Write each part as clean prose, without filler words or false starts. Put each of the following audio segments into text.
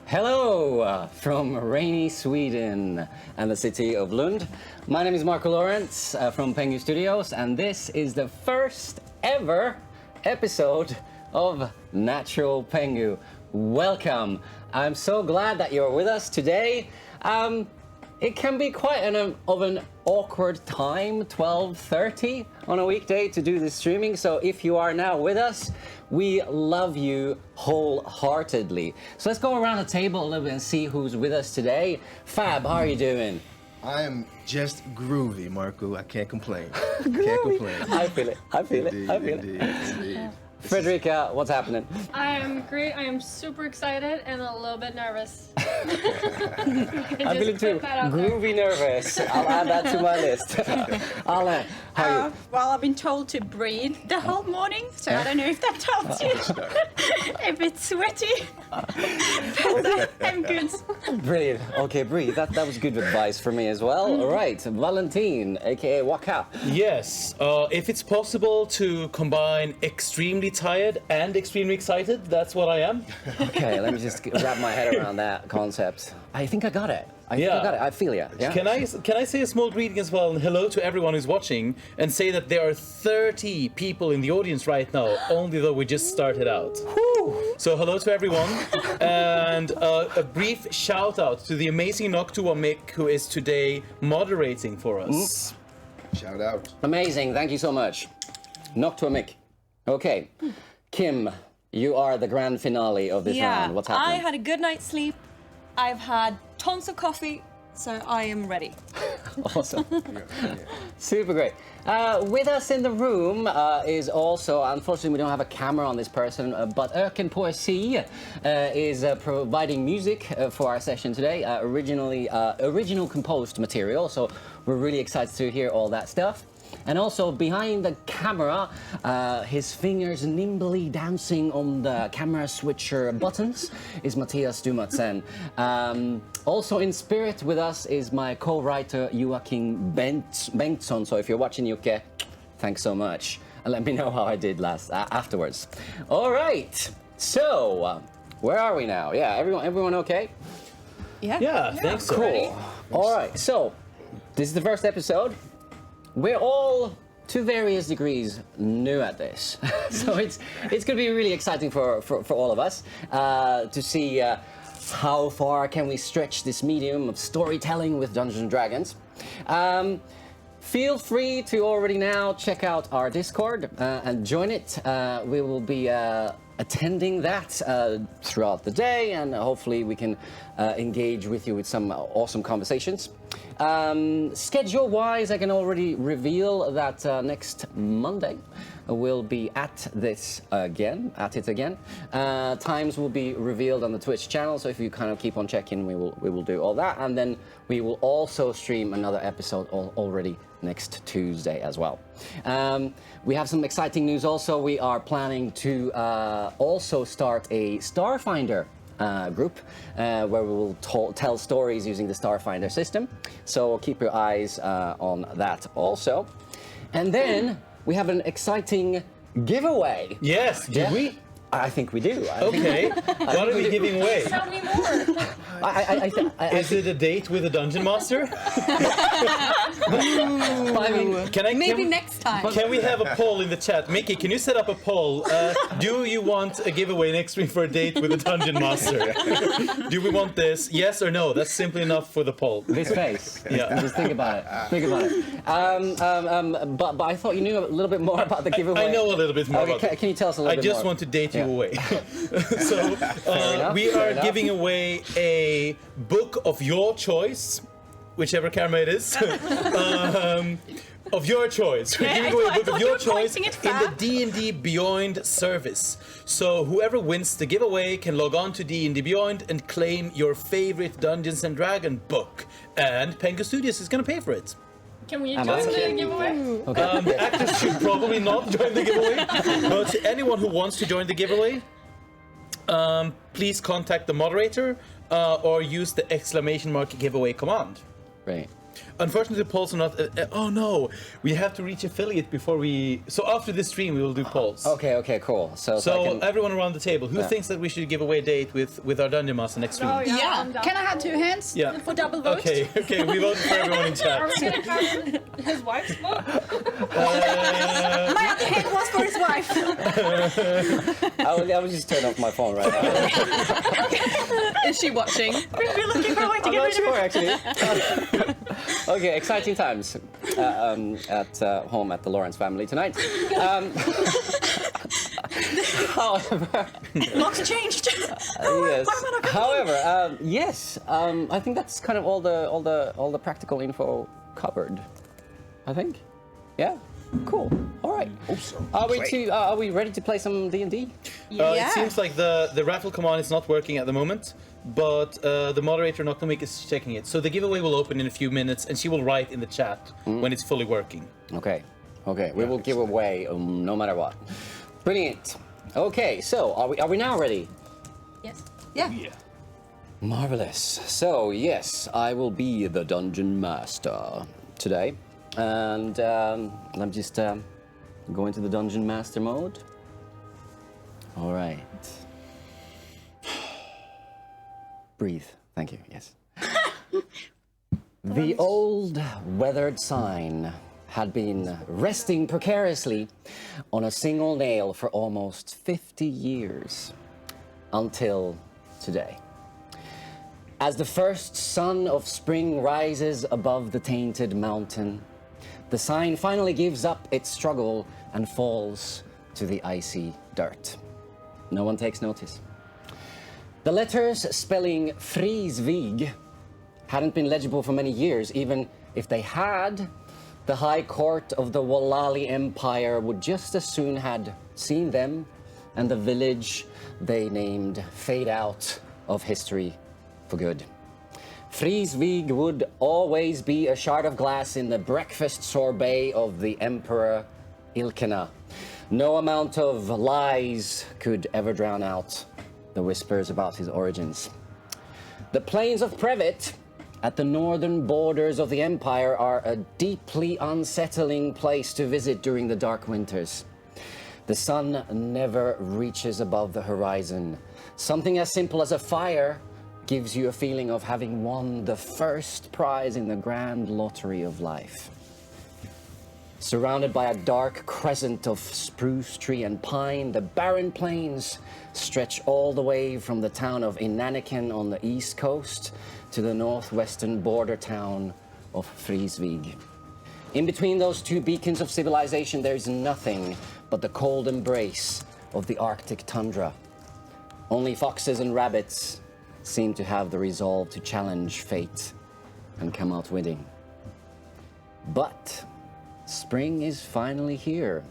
Hello from rainy Sweden and the city of Lund. My name is Marco Lawrence from Pengu Studios, and this is the first ever episode of Natural Pengu. Welcome. I'm so glad that you're with us today. It can be quite an awkward time, 12:30 on a weekday to do this streaming. So if you are now with us, we love you wholeheartedly. So let's go around the table a little bit and see who's with us today. Fab, how are you doing? I am just groovy, Marco. I can't complain. Can't complain. I feel it. Indeed. Frederica, what's happening? I am great. I am super excited and a little bit nervous. I'm feeling too groovy nervous. I'll add that to my list. Alain, how are you? Well, I've been told to breathe the whole morning, so I don't know if that helps you. A bit sweaty. But I'm good. Brilliant. Okay, breathe. That was good advice for me as well. All right, Valentine, aka Waka. Yes, if it's possible to combine extremely tired and extremely excited, that's what I am. Okay, let me just wrap my head around that concept. I think I got it. I think I got it. I feel you. Yeah? Can I say a small greeting as well and hello to everyone who's watching and say that there are 30 people in the audience right now, only though we just started out. Whew. So hello to everyone and a brief shout out to the amazing NoctuaMik who is today moderating for us. Shout out. Amazing. Thank you so much. NoctuaMik. Okay, Kim, you are the grand finale of this round. What's happening? I had a good night's sleep. I've had tons of coffee, so I am ready. Awesome. Super great. With us in the room is also, unfortunately we don't have a camera on this person, but Öken Poesi is providing music for our session today. Original composed material, so we're really excited to hear all that stuff. And also behind the camera, his fingers nimbly dancing on the camera switcher buttons is Mattias Dumatsen. Also in spirit with us is my co-writer Joakim Bengtsson. So if you're watching, Jocke, thanks so much. And let me know how I did afterwards. All right, so where are we now? Yeah, everyone okay? Yeah, thanks. Cool. Ready? All right, so this is the first episode. We're all, to various degrees, new at this. So it's going to be really exciting for all of us to see how far can we stretch this medium of storytelling with Dungeons & Dragons. Feel free to already now check out our Discord and join it. We will be attending that throughout the day, and hopefully we can engage with you with some awesome conversations. Schedule-wise, I can already reveal that next Monday we'll be at it again. Times will be revealed on the Twitch channel, so if you kind of keep on checking, we will do all that, and then we will also stream another episode already next Tuesday as well. We have some exciting news also. We are planning to also start a Starfinder group where we will tell stories using the Starfinder system. So keep your eyes on that also. And then we have an exciting giveaway. Yes, do we? I think we do. Okay, what are we giving away? Tell me more. Is it a date with a dungeon master? I mean, Maybe next time. Can we have a poll in the chat? Mickey, can you set up a poll? Do you want a giveaway next week for a date with a dungeon master? Do we want this? Yes or no? That's simply enough for the poll. this face. Yeah. Just think about it. But I thought you knew a little bit more about the giveaway. I know a little bit more about it. Can you tell us a little I bit more? just want to date you Yeah. away. So we are giving away a book of your choice, whichever camera it is, of your choice. We're giving away a book of your choice in the D&D Beyond service. So whoever wins the giveaway can log on to D&D Beyond and claim your favorite Dungeons & Dragons book. And Pengu Studios is going to pay for it. Can we join the giveaway? Okay. The actors should probably not join the giveaway. But to anyone who wants to join the giveaway, please contact the moderator or use the !giveaway command. Right. Unfortunately, the polls are not. Oh no, we have to reach affiliate before we. So after this stream, we will do polls. Okay, cool. So Everyone around the table, who thinks that we should give away a date with our dungeon master next stream? Oh, yeah. Yeah. I'm down. Can I have 2 hands Yeah. for double vote? Okay, we voted for everyone in Are chat. we gonna count his wife's vote? My other hand was for his wife. I will just turn off my phone right now. Is she watching? We're looking for a way to I'm get not rid of sure it. actually. Okay, exciting times at home at the Lawrence family tonight. However, Locks changed. yes. Why am I not coming However, yes. I think that's kind of all the practical info covered. I think. Yeah. Cool. All right. Are we ready to play some D&D? It seems like the raffle command is not working at the moment, but the moderator NoctuaMik is checking it. So the giveaway will open in a few minutes, and she will write in the chat when it's fully working. Okay. We will give away no matter what. Brilliant. Okay. So are we now ready? Yes. Yeah. Marvelous. So yes, I will be the dungeon master today, and I'm just go into the dungeon master mode. All right. Breathe. Thank you. Yes. The old weathered sign had been resting precariously on a single nail for almost 50 years until today. As the first sun of spring rises above the tainted mountain, the sign finally gives up its struggle and falls to the icy dirt. No one takes notice. The letters spelling Frisvieg hadn't been legible for many years. Even if they had, the High Court of the Walali Empire would just as soon had seen them and the village they named fade out of history for good. Frisvieg would always be a shard of glass in the breakfast sorbet of the Emperor Ilkena. No amount of lies could ever drown out the whispers about his origins. The plains of Previt, at the northern borders of the Empire, are a deeply unsettling place to visit during the dark winters. The sun never reaches above the horizon. Something as simple as a fire gives you a feeling of having won the first prize in the grand lottery of life. Surrounded by a dark crescent of spruce tree and pine, the barren plains stretch all the way from the town of Inaniken on the east coast to the northwestern border town of Frisvieg. In between those two beacons of civilization, there is nothing but the cold embrace of the Arctic tundra. Only foxes and rabbits seem to have the resolve to challenge fate and come out winning. But spring is finally here,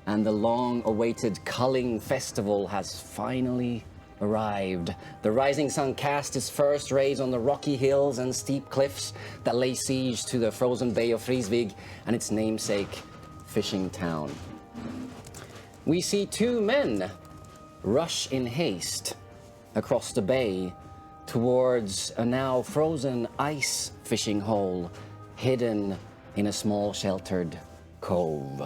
and the long-awaited culling festival has finally arrived. The rising sun cast its first rays on the rocky hills and steep cliffs that lay siege to the frozen Bay of Frisvieg and its namesake fishing town. We see two men rush in haste across the bay towards a now frozen ice fishing hole hidden in a small sheltered cove.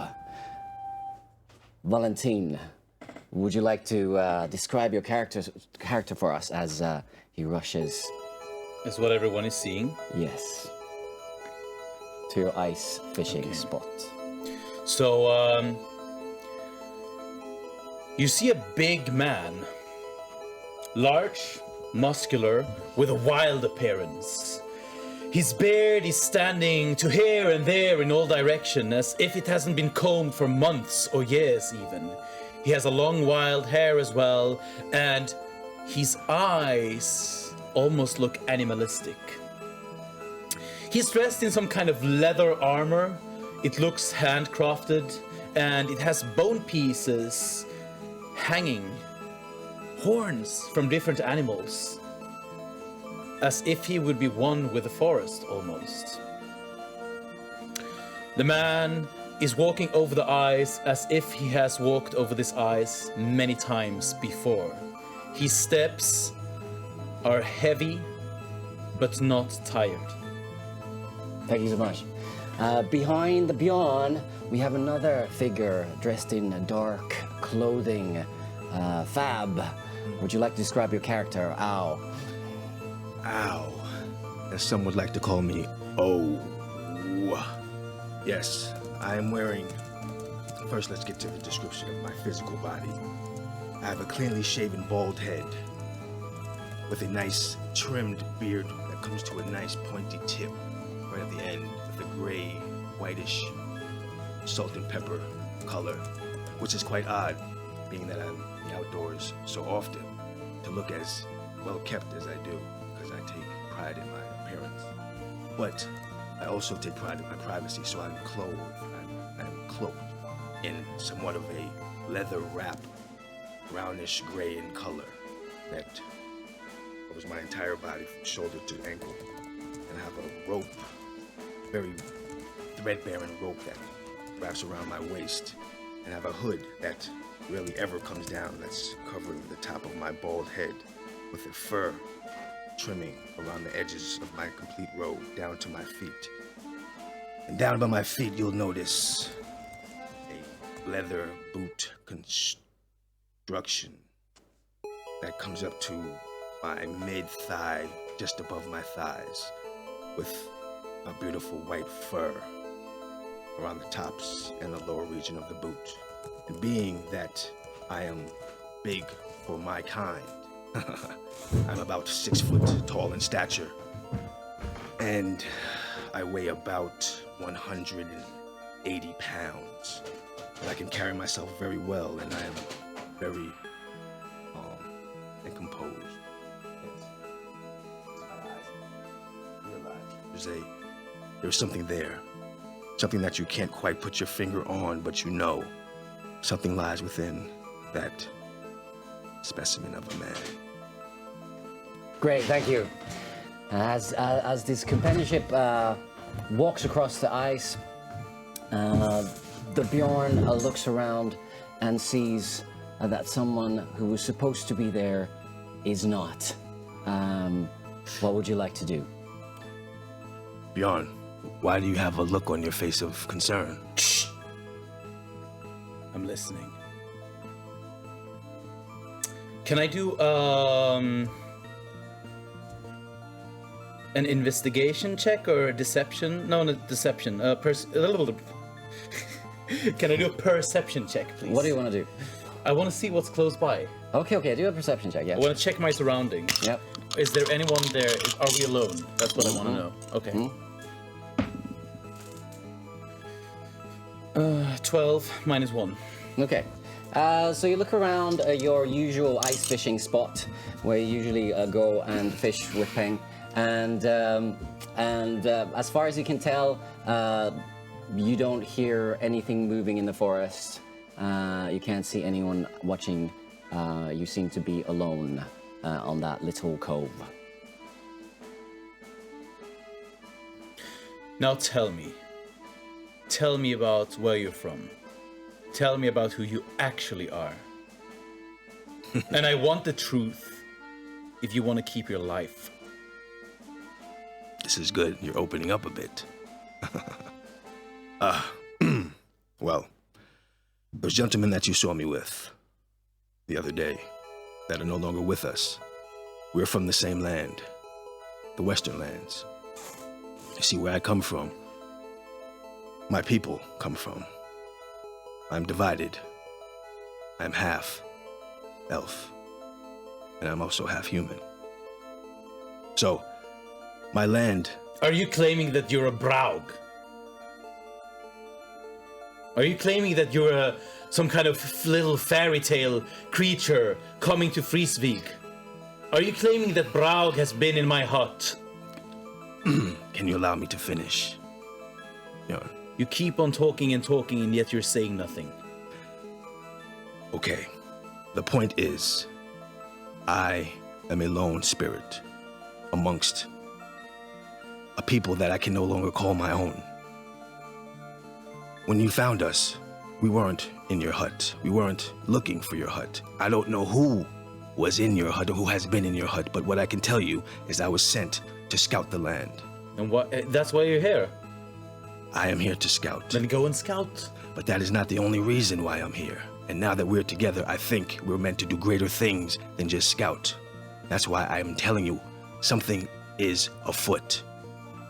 Valentine, would you like to describe your character for us as he rushes? Is what everyone is seeing. Yes. To your ice fishing spot. So, you see a big man. Large, muscular, with a wild appearance. His beard is standing to here and there in all directions, as if it hasn't been combed for months or years even. He has a long wild hair as well, and his eyes almost look animalistic. He's dressed in some kind of leather armor. It looks handcrafted, and it has bone pieces hanging, horns from different animals, as if he would be one with the forest almost. The man is walking over the ice as if he has walked over this ice many times before. His steps are heavy but not tired. Thank you so much. Behind the Bjorn, we have another figure dressed in dark clothing. Fab, would you like to describe your character? Ow. Ow. As some would like to call me, oh. Yes, I am wearing... First, let's get to the description of my physical body. I have a cleanly shaven bald head with a nice trimmed beard that comes to a nice pointy tip right at the end with a gray, whitish salt and pepper color, which is quite odd, being that I'm in the outdoors so often, to look as well kept as I do, because I take pride in my appearance. But I also take pride in my privacy, so I'm clothed, I'm cloaked in somewhat of a leather wrap, brownish gray in color, that covers my entire body from shoulder to ankle. And I have a rope, very threadbare rope that wraps around my waist, and I have a hood that rarely ever comes down, that's covering the top of my bald head with a fur trimming around the edges of my complete robe down to my feet. And down by my feet, you'll notice a leather boot construction that comes up to my mid-thigh, just above my thighs, with a beautiful white fur around the tops and the lower region of the boot. And being that I am big for my kind, I'm about 6 foot tall in stature, and I weigh about 180 pounds. But I can carry myself very well, and I am very calm and composed. There's something there, something that you can't quite put your finger on, but you know something lies within that specimen of a man. Great, thank you. As this companionship walks across the ice, the Bjorn looks around and sees that someone who was supposed to be there is not. What would you like to do? Bjorn, why do you have a look on your face of concern? Shh. I'm listening. Can I do an investigation check or a deception? No, not deception. A little bit. Can I do a perception check, please? What do you want to do? I want to see what's close by. Okay, do a perception check, yeah. I want to check my surroundings. Yep. Is there anyone there? Are we alone? That's what I want to know. Okay. 12 minus 1. Okay. So you look around your usual ice fishing spot where you usually go and fish with Peng, and as far as you can tell, you don't hear anything moving in the forest. You can't see anyone watching. You seem to be alone on that little cove. Now tell me about where you're from. Tell me about who you actually are. And I want the truth if you want to keep your life. This is good. You're opening up a bit. Well, those gentlemen that you saw me with the other day that are no longer with us, we're from the same land, the Western lands. You see, where I come from, my people come from. I'm divided. I'm half elf, and I'm also half human. So, my land... Are you claiming that you're a Braug? Are you claiming that you're some kind of little fairy tale creature coming to Frisvieg? Are you claiming that Braug has been in my hut? Can you allow me to finish? Yeah. You keep on talking, and yet you're saying nothing. Okay. The point is, I am a lone spirit amongst a people that I can no longer call my own. When you found us, we weren't in your hut. We weren't looking for your hut. I don't know who was in your hut or who has been in your hut, but what I can tell you is I was sent to scout the land. And what? That's why you're here. I am here to scout. Then go and scout. But that is not the only reason why I'm here. And now that we're together, I think we're meant to do greater things than just scout. That's why I'm telling you, something is afoot.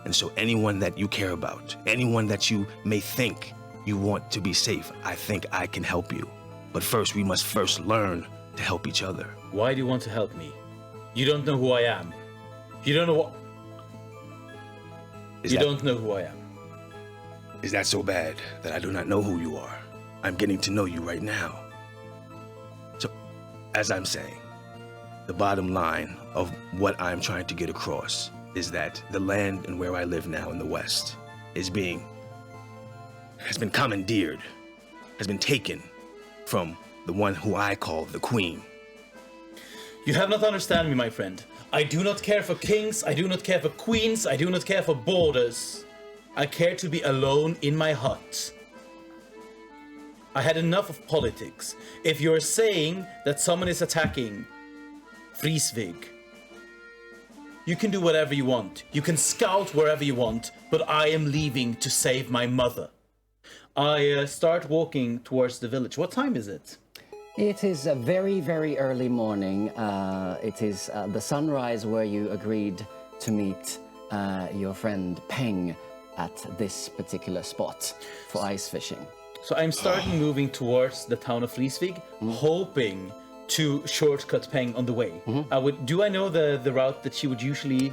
And so anyone that you care about, anyone that you may think you want to be safe, I think I can help you. But first, we must first learn to help each other. Why do you want to help me? You don't know who I am. You don't know what... You don't know who I am. Is that so bad that I do not know who you are? I'm getting to know you right now. So, as I'm saying, the bottom line of what I'm trying to get across is that the land and where I live now in the West has been commandeered, has been taken from the one who I call the Queen. You have not understand me, my friend. I do not care for kings, I do not care for queens, I do not care for borders. I care to be alone in my hut. I had enough of politics. If you're saying that someone is attacking Frisvieg, you can do whatever you want. You can scout wherever you want, but I am leaving to save my mother. I start walking towards the village. What time is it? It is a very, very early morning. It is the sunrise where you agreed to meet your friend Peng at this particular spot for ice fishing. So I'm starting moving towards the town of Frisvieg, hoping to shortcut Peng on the way. Do I know the route that she would usually...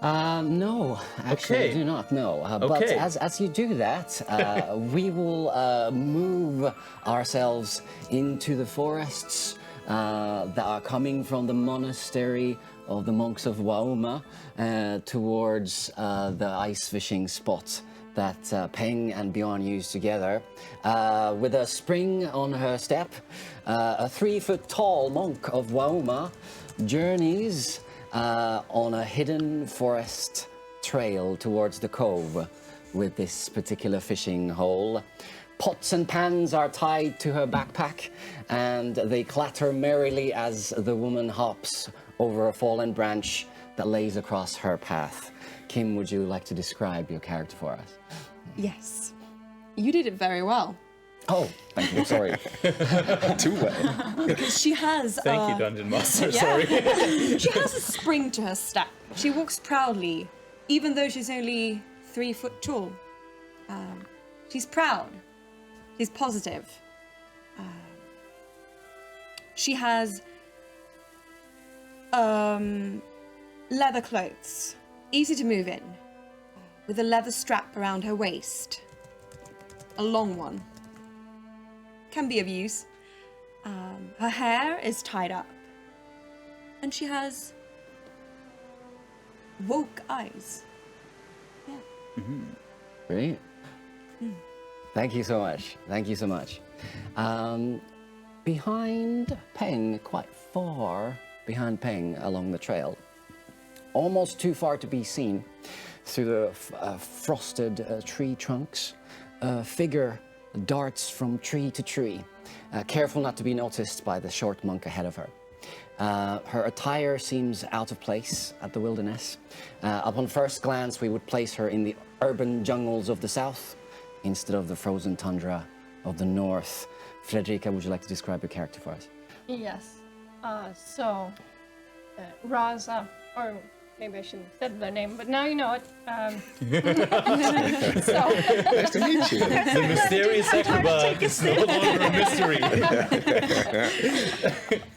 No, actually, I do not know. But Okay. as you do that, we will move ourselves into the forests that are coming from the monastery of the monks of Wauma towards the ice fishing spot that Peng and Bjorn use together. With a spring on her step, a 3-foot-tall monk of Wauma journeys on a hidden forest trail towards the cove with this particular fishing hole. Pots and pans are tied to her backpack, and they clatter merrily as the woman hops over a fallen branch that lays across her path. Kim, would you like to describe your character for us? Yes. You did it very well. Oh, thank you. Sorry. Too well. Because she has... Thank you, Dungeon Master, Yeah. sorry. She has a spring to her step. She walks proudly, even though she's only 3 foot tall. She's proud. She's positive. She has leather clothes, easy to move in, with a leather strap around her waist. A long one. Can be of use. Her hair is tied up. And she has woke eyes. Yeah. Brilliant. Thank you so much. Thank you so much. Behind Peng, quite far behind Peng along the trail, almost too far to be seen through the frosted tree trunks, a figure darts from tree to tree, careful not to be noticed by the short monk ahead of her. Her attire seems out of place at the wilderness. Upon first glance, we would place her in the urban jungles of the south instead of the frozen tundra of the north. Fredrika, would you like to describe your character for us? Yes. Raza, or maybe I shouldn't have said their name, but now you know it. Nice to meet you. The mysterious acrobat is no longer a mystery.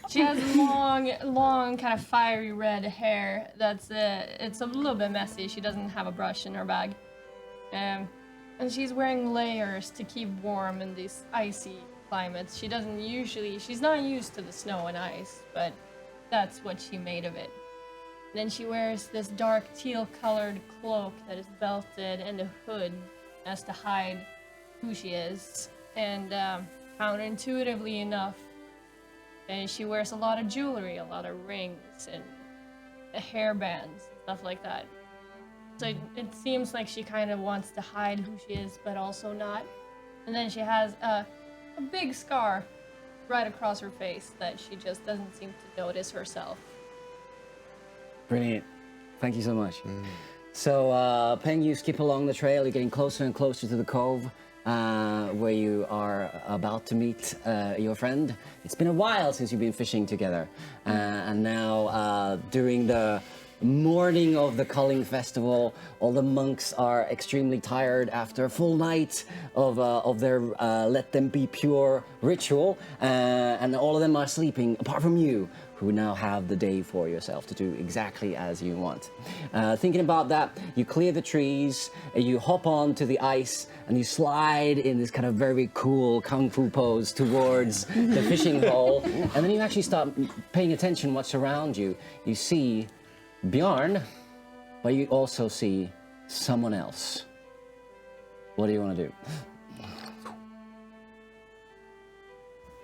She has long, kind of fiery red hair. It's a little bit messy. She doesn't have a brush in her bag. And she's wearing layers to keep warm in these icy climates. She's not used to the snow and ice, but that's what she made of it. Then she wears this dark teal-colored cloak that is belted and a hood as to hide who she is. And counterintuitively enough, and she wears a lot of jewelry, a lot of rings and hairbands, stuff like that. So it seems like she kind of wants to hide who she is, but also not. And then she has a big scar right across her face that she just doesn't seem to notice herself. Brilliant. Thank you so much. So, Peng, you skip along the trail. You're getting closer and closer to the cove where you are about to meet your friend. It's been a while since you've been fishing together. And now, during the morning of the culling festival, all the monks are extremely tired after a full night of their let them be pure ritual, and all of them are sleeping apart from you, who now have the day for yourself to do exactly as you want. Thinking about that, you clear the trees, you hop onto the ice, and you slide in this kind of very cool kung fu pose towards the fishing hole, and then you actually start paying attention what's around you. You see Bjorn, but you also see someone else. What do you want to do?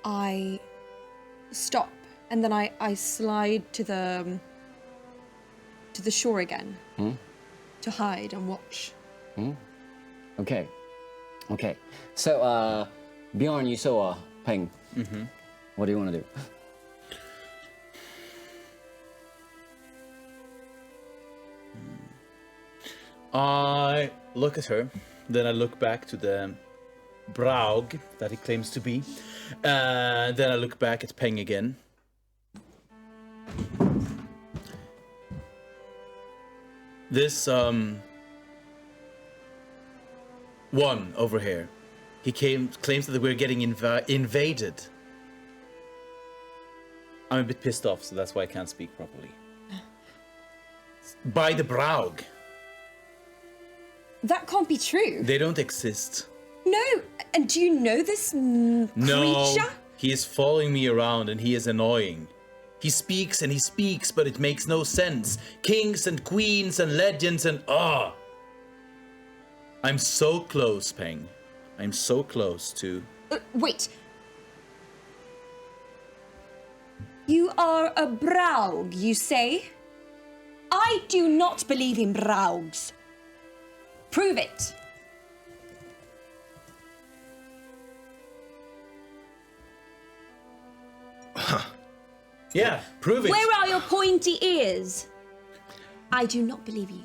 I stop, and then I slide to the shore again to hide and watch. Okay. So, Bjorn, you saw Peng. What do you want to do? I look at her, then I look back to the Braug that he claims to be, and then I look back at Peng again. This, one over here, he claims that we're getting invaded. I'm a bit pissed off, so that's why I can't speak properly. By the Braug. That can't be true. They don't exist. No, and do you know this No, creature? he is following me around and he is annoying. He speaks and he speaks, but it makes no sense. Kings and queens and legends and I'm so close, Peng. I'm so close to... Wait. You are a Braug, you say? I do not believe in Braugs. Prove it. Yeah, prove it. Where are your pointy ears? I do not believe you.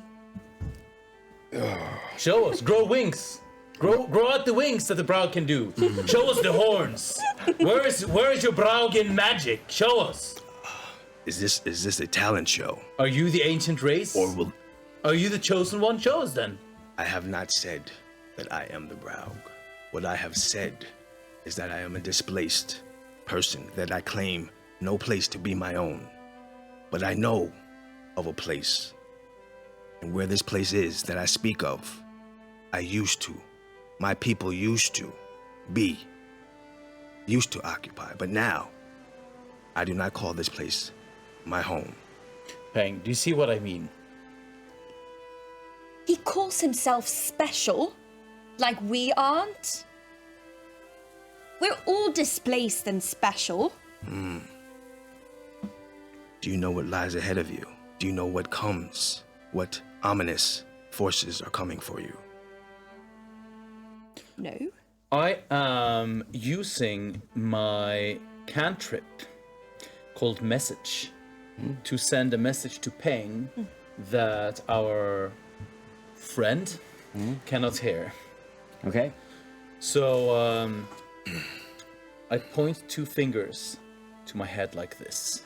Show us. Grow wings. Grow out the wings that the Braug can do. Show us the horns. Where is your Braugian magic? Show us. Is this a talent show? Are you the ancient race? Or will... Are you the chosen one? Show us then. I have not said that I am the Braug. What I have said is that I am a displaced person, that I claim no place to be my own. But I know of a place. And where this place is that I speak of, I used to, my people used to occupy. But now, I do not call this place my home. Peng, do you see what I mean? He calls himself special, like we aren't. We're all displaced and special. Do you know what lies ahead of you? Do you know what comes? What ominous forces are coming for you? No. I am using my cantrip called Message to send a message to Peng that our friend cannot hear. Okay. So I point two fingers to my head like this,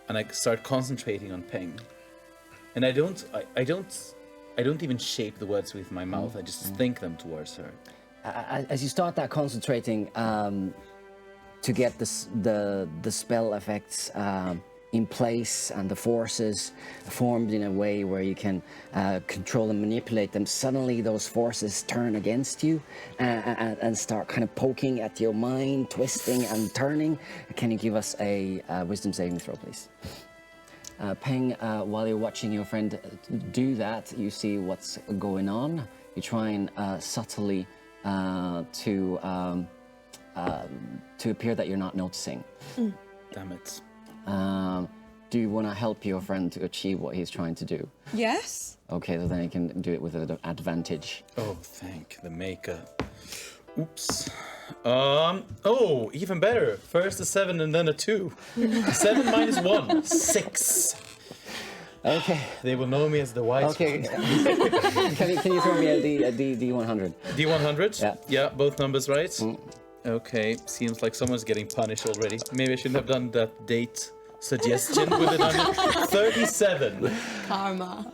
and I start concentrating on Peng. And I don't even shape the words with my mouth. I just think them towards her. As you start that concentrating to get the spell effects in place and the forces formed in a way where you can control and manipulate them, suddenly those forces turn against you and start kind of poking at your mind, twisting and turning. Can you give us a wisdom saving throw, please? Peng, while you're watching your friend do that, you see what's going on. You try and subtly to appear that you're not noticing. Damn it. Do you want to help your friend to achieve what he's trying to do? Yes. Okay, so then you can do it with an advantage. Oh, thank the maker. Oops. Oh, even better. First a 7 and then a 2. 7 minus 1, 6. Okay. They will know me as the wise Okay. one. Can you throw me a D100? D100? Yeah. Yeah, both numbers right. Okay, seems like someone's getting punished already. Maybe I shouldn't have done that date suggestion with it on 37. Karma.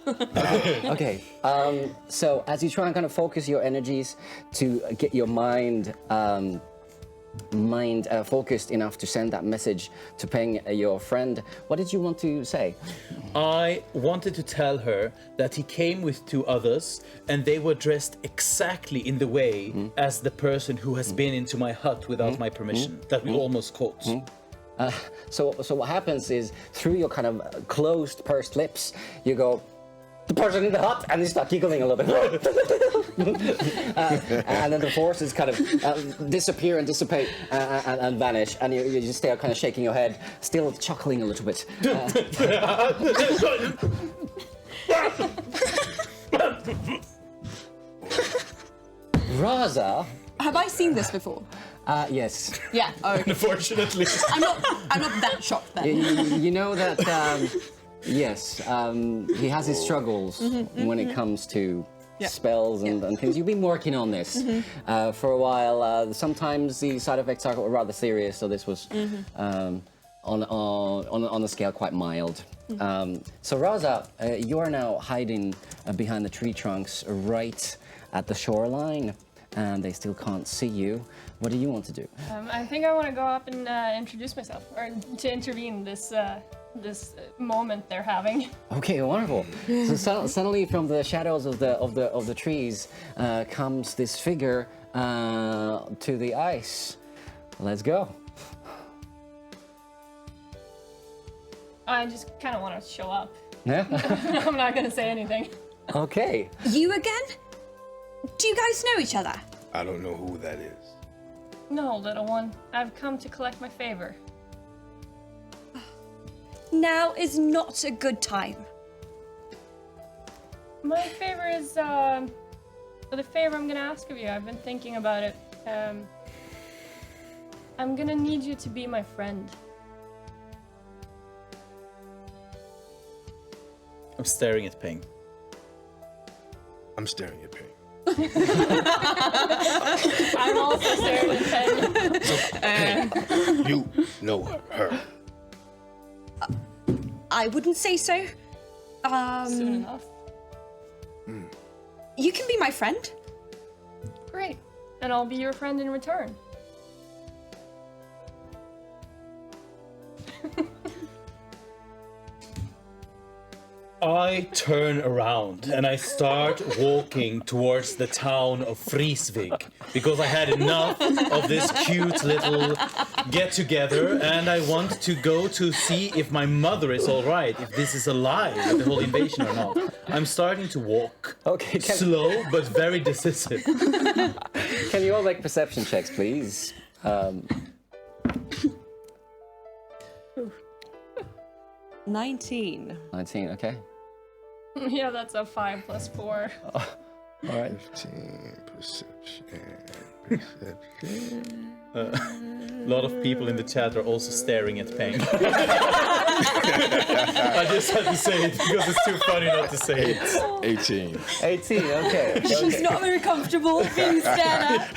Okay. So as you try and kind of focus your energies to get your mind focused enough to send that message to Peng, your friend, what did you want to say? I wanted to tell her that he came with 2 others and they were dressed exactly in the way as the person who has been into my hut without my permission, that we almost caught. So what happens is, through your kind of closed, pursed lips, you go, the person in the hut, and you start giggling a little bit. And then the forces kind of disappear and dissipate and vanish, and you just stay kind of shaking your head, still chuckling a little bit. Raza? Have I seen this before? Yes. Yeah. Oh, okay. Unfortunately. I'm not that shocked then. You know that, yes, he has his struggles when it comes to spells and things. You've been working on this for a while. Sometimes the side effects are rather serious, so this was on a scale quite mild. So Raza, you are now hiding behind the tree trunks right at the shoreline, and they still can't see you. What do you want to do? I think I want to go up and introduce myself, or to intervene this moment they're having. Okay, wonderful. So suddenly, from the shadows of the trees, comes this figure to the ice. Let's go. I just kind of want to show up. Yeah. I'm not going to say anything. Okay. You again? Do you guys know each other? I don't know who that is. No, little one. I've come to collect my favor. Now is not a good time. My favor is the favor I'm gonna ask of you. I've been thinking about it. I'm gonna need you to be my friend. I'm staring at Peng. I'm staring at Peng. I'm also staring at Peng. You know her. I wouldn't say so. Soon enough. You can be my friend. Great. And I'll be your friend in return. I turn around and I start walking towards the town of Frisvieg because I had enough of this cute little get-together and I want to go to see if my mother is all right, if this is a lie, the whole invasion or not. I'm starting to walk. Okay. Slow but very decisive. Can you all make perception checks, please? 19. 19. Okay. Yeah, that's a 5 plus 4. All right. 15 perception. A lot of people in the chat are also staring at Peng. I just had to say it because it's too funny not to say it. 18. 18. Okay. She's not very comfortable being stared at.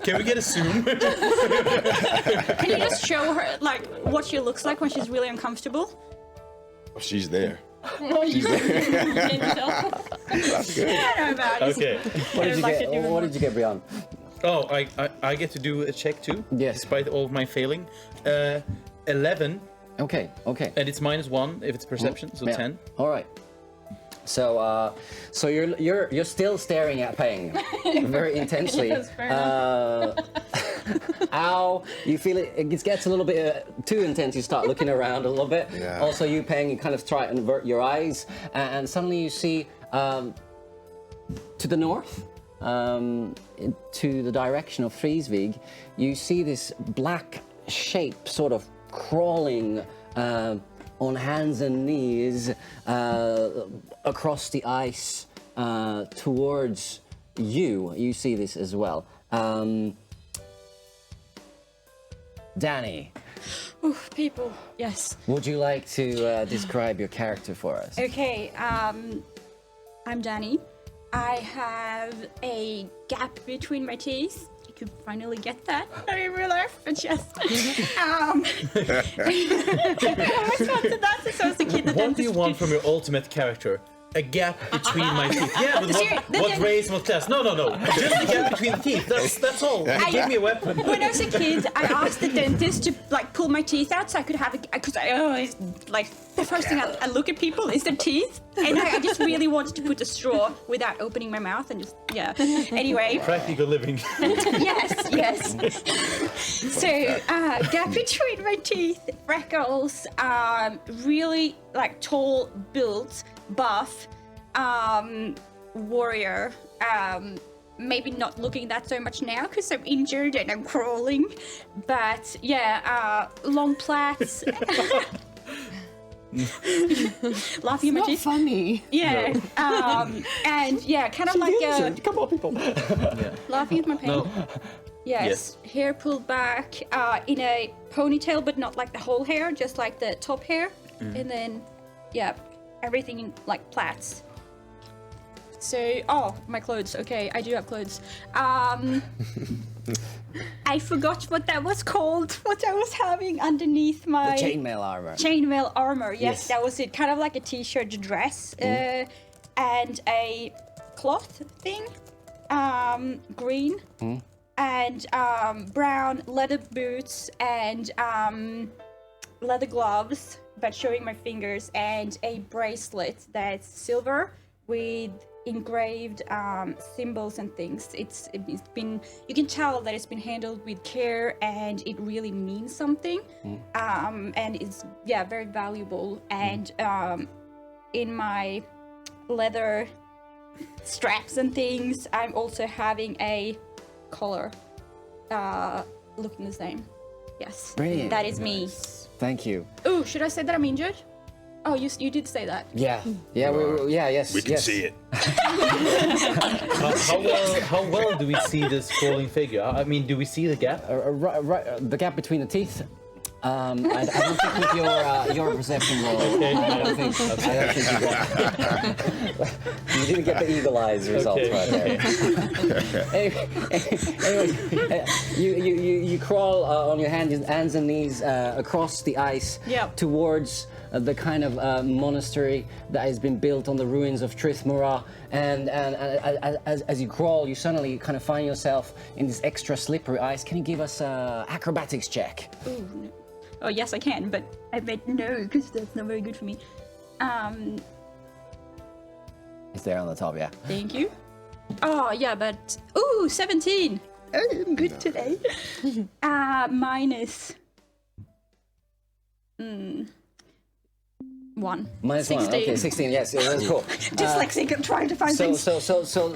Can we get a zoom? Can you just show her like what she looks like when she's really uncomfortable? Oh, she's there. No, you can't tell. That's good. I know about it. What Okay. did you get, Brian? Oh, I get to do a check too? Yes. Despite all of my failing. 11, Okay. Okay. and it's -1 if it's perception, so Yeah. 10. All right. So, so you're still staring at Peng very intensely. Yes, fair enough. Ow! You feel it. It gets a little bit too intense. You start looking around a little bit. Yeah. Also, you Peng, you kind of try and avert your eyes, and suddenly you see to the north, to the direction of Frisvieg, you see this black shape sort of crawling on hands and knees across the ice towards you. You see this as well. Danny, Oh, people. Yes. Would you like to describe your character for us? Okay. I'm Danny. I have a gap between my teeth. You could finally get that in real life, but yes. I always wanted that since I was a kid. What do you want from your ultimate character? A gap between my teeth. Yeah, but what race, what class? No. Just a gap between the teeth. That's all. Give me a weapon. When I was a kid, I asked the dentist to like pull my teeth out so I could have a. Because it's like the first thing I look at people is their teeth, and I just really wanted to put a straw without opening my mouth and just Anyway. Practical living. Yes. So gap between my teeth, freckles, really like tall, built, buff, warrior. Maybe not looking that so much now because I'm injured and I'm crawling, but long plaits. Laughing at my teeth. Funny. Yeah. And kind of like a. Come on, people. Laughing at my pain. No. Yes. Hair pulled back in a ponytail, but not like the whole hair, just like the top hair, and then everything in like plaits. So, my clothes. Okay, I do have clothes. I forgot what that was called. What I was having underneath my Chainmail armor. Chainmail armor. Yes, that was it. Kind of like a t-shirt dress, and a cloth thing, green, and brown leather boots and leather gloves, but showing my fingers, and a bracelet that's silver with engraved symbols and things. It's been, you can tell that it's been handled with care and it really means something, and it's very valuable. And in my leather straps and things, I'm also having a collar looking the same. Yes. Brilliant. That is me. Thank you. Oh, should I say that I'm injured? Oh, you did say that. Yeah. Yes. We can see it. How well do we see this crawling figure? I mean, do we see the gap? The gap between the teeth. I don't think with your perception roll. Okay. I don't think you got. You didn't get the eagle eyes result right there. Anyway, you crawl on your hands and knees across the ice towards the kind of monastery that has been built on the ruins of Trithmura, and as you crawl, you suddenly kind of find yourself in this extra slippery ice. Can you give us an acrobatics check? Ooh, no. Oh, yes, I can, but I bet no, because that's not very good for me. It's there on the top, yeah. Thank you. Oh, yeah, but... Ooh, 17! Oh, I'm good today. Minus... 1. Minus 16. 1, okay, 16, yes, that's cool. Dyslexic, I'm trying to find things. So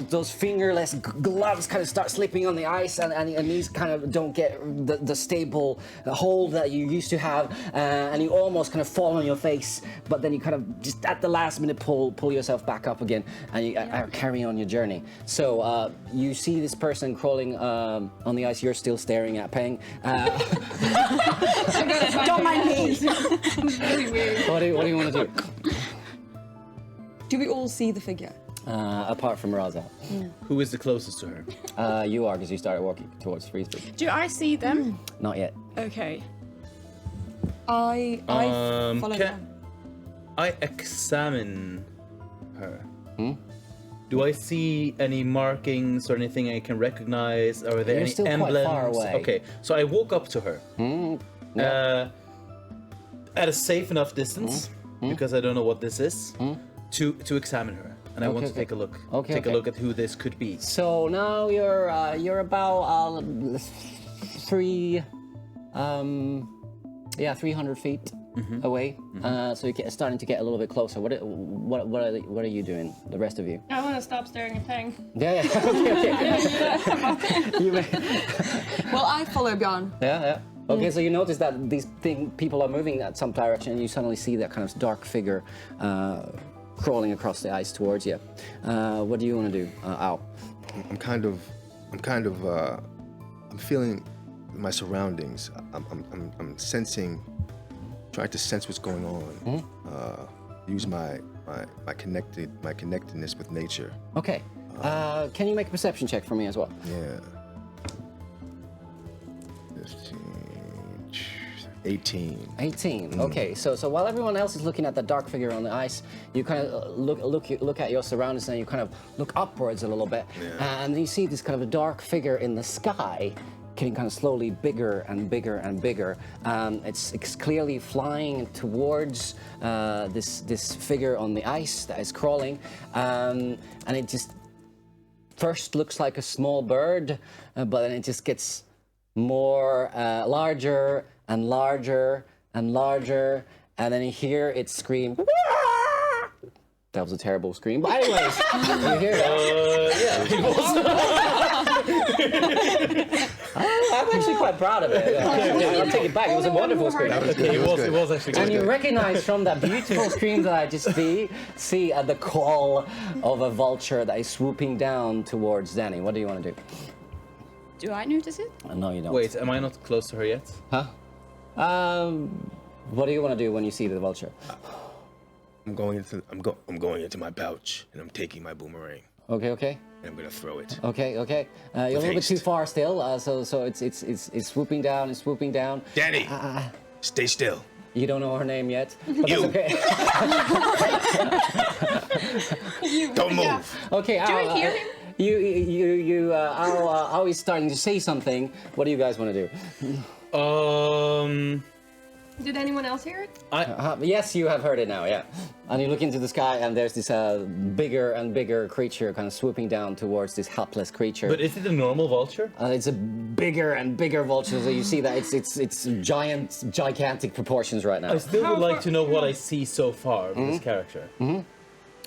those fingerless gloves kind of start slipping on the ice, and these kind of don't get the stable hold that you used to have, and you almost kind of fall on your face, but then you kind of just at the last minute pull yourself back up again, and you are carrying on your journey. So you see this person crawling on the ice. You're still staring at Peng. Don't mind me. Really weird. What do you want to do? Do we all see the figure? Apart from Raza. Who is the closest to her? You are, because you started walking towards Frisvieg. Do I see them? Not yet. Okay. I follow can them. I examine her? Do I see any markings or anything I can recognize? Or are there You're any still quite emblems? far away. Okay, so I walk up to her at a safe enough distance, because I don't know what this is, to examine her, and I want to take a look. Take a look at who this could be. So now you're about 300 feet away. So you're starting to get a little bit closer. What are you doing? The rest of you? I want to stop staring at Peng. Yeah. Okay. You may. Well, I follow Bjorn. Yeah. Okay, so you notice that people are moving at some direction, and you suddenly see that kind of dark figure crawling across the ice towards you. What do you want to do, Al? I'm feeling my surroundings. I'm sensing, trying to sense what's going on. Use my connectedness with nature. Okay. Can you make a perception check for me as well? Yeah. 15, 18. 18. Okay. So while everyone else is looking at the dark figure on the ice, you kind of look at your surroundings and you kind of look upwards a little bit, and you see this kind of a dark figure in the sky, getting kind of slowly bigger and bigger and bigger. It's clearly flying towards this figure on the ice that is crawling, and it just first looks like a small bird, but then it just gets more larger and larger and larger, and then you hear it scream. That was a terrible scream, but anyways, you hear it. I'm actually quite proud of it. I'll take it back. It was a wonderful scream. It was actually good. And you recognize from that beautiful scream that I just see the call of a vulture that is swooping down towards Danny. What do you want to do? Do I notice it? No, you don't. Wait, am I not close to her yet? Huh? What do you want to do when you see the vulture? I'm going into my pouch and I'm taking my boomerang Okay. and I'm gonna throw it. Okay. You're a little bit too far still. So it's swooping down. It's swooping down. Danny, stay still. You don't know her name yet, but You. that's okay. Don't move. Okay. Do I hear him? Al is starting to say something. What do you guys want to do? Did anyone else hear it? Yes, you have heard it now, yeah. And you look into the sky, and there's this bigger and bigger creature kind of swooping down towards this helpless creature. But is it a normal vulture? It's a bigger and bigger vulture, so you see that it's gigantic proportions right now. I still would like to know what I see so far of this character.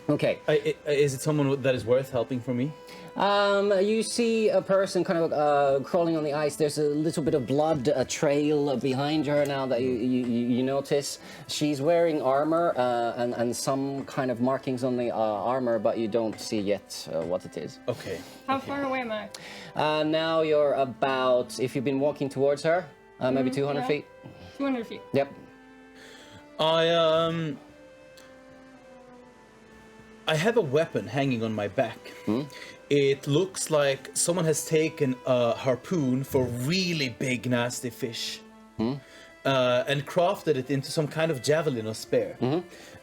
Okay. Is it someone that is worth helping for me? You see a person kind of crawling on the ice. There's a little bit of blood, a trail behind her now that you notice. She's wearing armor and some kind of markings on the armor, but you don't see yet what it is. Okay. How far away am I? Now you're about, if you've been walking towards her, maybe 200 feet. 200 feet. Yep. I have a weapon hanging on my back. It looks like someone has taken a harpoon for really big, nasty fish and crafted it into some kind of javelin or spear.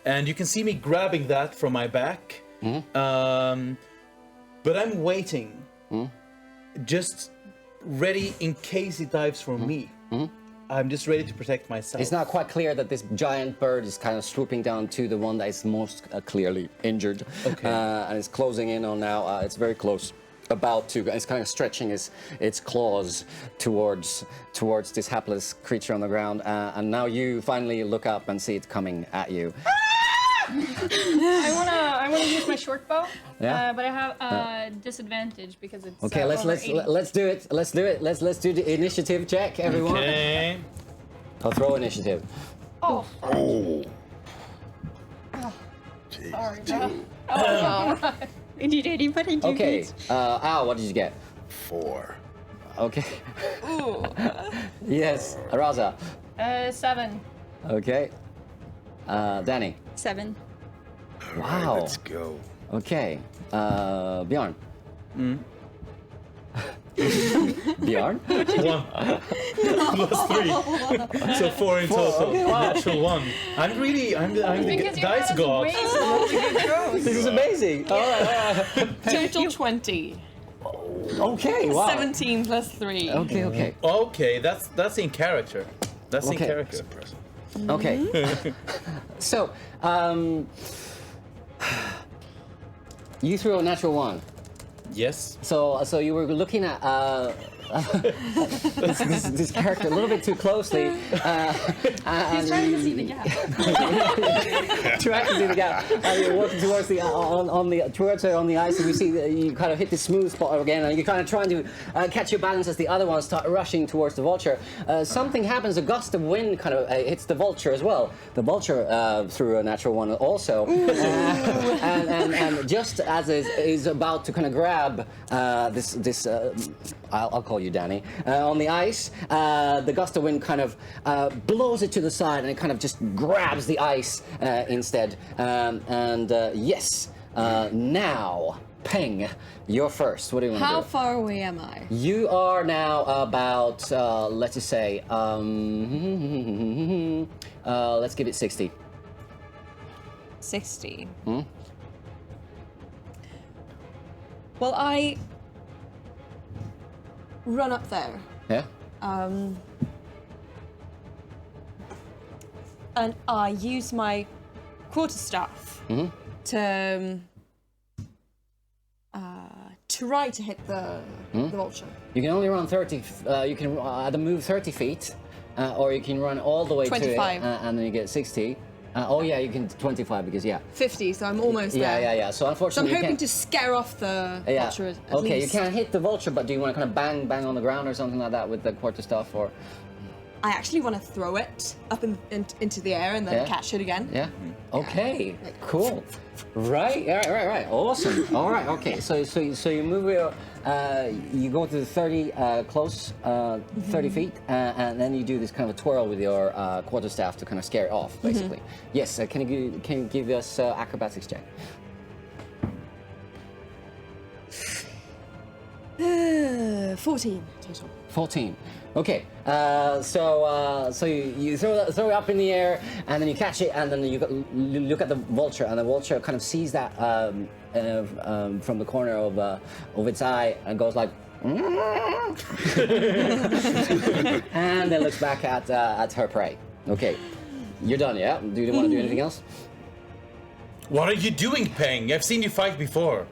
And you can see me grabbing that from my back. But I'm waiting, just ready in case it dives for me. I'm just ready to protect myself. It's not quite clear that this giant bird is kind of swooping down to the one that is most clearly injured. Okay. And it's closing in on now. It's very close. About to. It's kind of stretching its claws towards this hapless creature on the ground. And now you finally look up and see it coming at you. I wanna use my short bow. Yeah? But I have a disadvantage because it's Okay, over let's 80. do it. Let's do it. Let's do the initiative check, everyone. Okay. I'll throw initiative. Oh, sorry. No. Did anybody do Okay. it? Al, what did you get? 4. Okay. Yes, Raza. 7. Okay. Danny. 7. All Wow. right, let's go. Okay. Bjorn. Bjorn? 1 plus 3. So 4 in total. Okay, wow. Natural 1. I'm the Because you dice have god. way so good throws. This is amazing. All right. Total 20. Okay. Wow. 17 plus 3. Okay. Okay, that's in character. That's in Okay. character. Impressive. Okay. So, you threw a natural 1. Yes. So you were looking at this character a little bit too closely. He's trying to see the gap. Trying to see the gap. And you're walking towards the towards her on the ice, and you see that you kind of hit the smooth spot again, and you're kind of trying to catch your balance as the other ones start rushing towards the vulture. Something happens. A gust of wind kind of hits the vulture as well. The vulture threw a natural 1 also, and just as is about to kind of grab this I'll call call you Danny, on the ice. The gust of wind kind of blows it to the side, and it kind of just grabs the ice instead. Yes, now, Peng, you're first. What do you want to do? How far away am I? You are now about, let's just say, let's give it 60. 60. Well, I run up there. Yeah? And I use my quarterstaff to try to hit the vulture. You can only run 30, you can either move 30 feet, or you can run all the way 25. to it, and then you get 60. Oh yeah, you can 25 because 50, so I'm almost there. Yeah. So So I'm unfortunately, hoping to scare off the vulture at okay, least. you can't hit the vulture, but do you want to kind of bang on the ground or something like that with the quarterstaff, or? I actually want to throw it up into the air and then catch it again. Yeah. Okay. Cool. Right. Right. Awesome. All right. Okay. So you move your, you go to the 30 close, 30 feet, and then you do this kind of a twirl with your quarterstaff to kind of scare it off, basically. Yes. Can you give us acrobatics check? 14 total. 14. Okay, so you throw it up in the air, and then you catch it, and then you look at the vulture, and the vulture kind of sees that from the corner of its eye, and goes like, and then looks back at her prey. Okay, you're done, yeah? Do you want to do anything else? What are you doing, Peng? I've seen you fight before.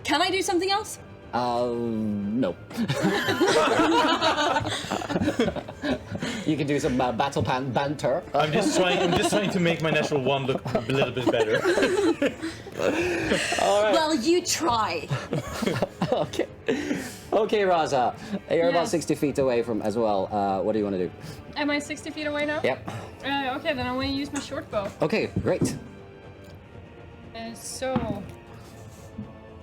Can I do something else? No. You can do some battle banter. I'm just trying to make my natural one look a little bit better. All right. Well, you try. Okay. Okay, Raza. You're about Yes. 60 feet away from as well. What do you want to do? Am I 60 feet away now? Yep. Okay, then I want to use my short bow. Okay, great. So.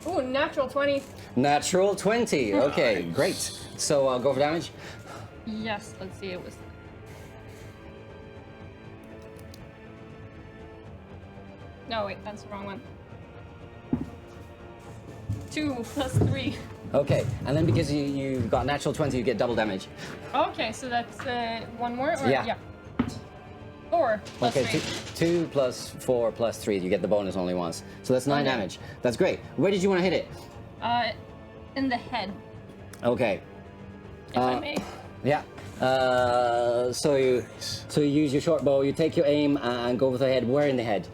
Ooh, natural 20. Natural 20. Okay, great. So go for damage. Yes, let's see, it was. No, wait, that's the wrong one. 2 plus 3. Okay, and then because you've got natural 20, you get double damage. Okay, so that's one more? Or, Yeah. 4 plus Okay, 3. 2 plus 4 plus 3. You get the bonus only once. So that's 9 Okay. damage. That's great. Where did you want to hit it? In the head, Okay. if I may. Yeah. So you use your short bow. You take your aim and go for the head. Where in the head?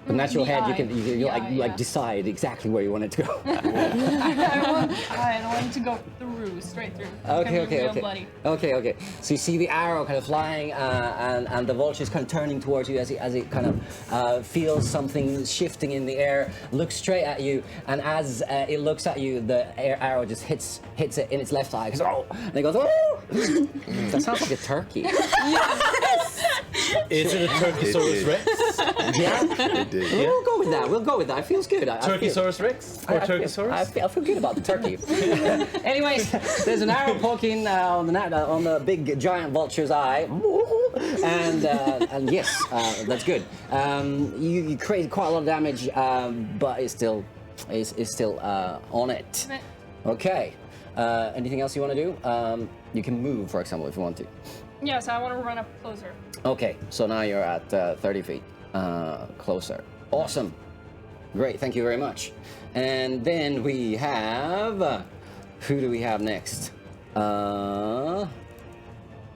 The natural The head. eye. You can The eye, like yeah. decide exactly where you want it to go. I want it to go through, straight through. It's gonna be real bloody. Okay. So you see the arrow kind of flying, and the vulture is kind of turning towards you as it kind of feels something shifting in the air. Looks straight at you, and as it looks at you, the arrow just hits it in its left eye. It goes, oh, and it goes, oh. That sounds like a turkey. Is it a Turkisaurus Rex? Yeah. It did. We'll go with that. We'll go with that. It feels good. Turkisaurus Rex? Or Turkisaurus? I feel good about the turkey. Anyways, there's an arrow poking on the big giant vulture's eye, and yes, that's good. You create quite a lot of damage, but it's still on it. Okay. Anything else you want to do? You can move, for example, if you want to. Yes, I want to run up closer. Okay, so now you're at 30 feet closer. Awesome. Great, thank you very much. And then we have... who do we have next? I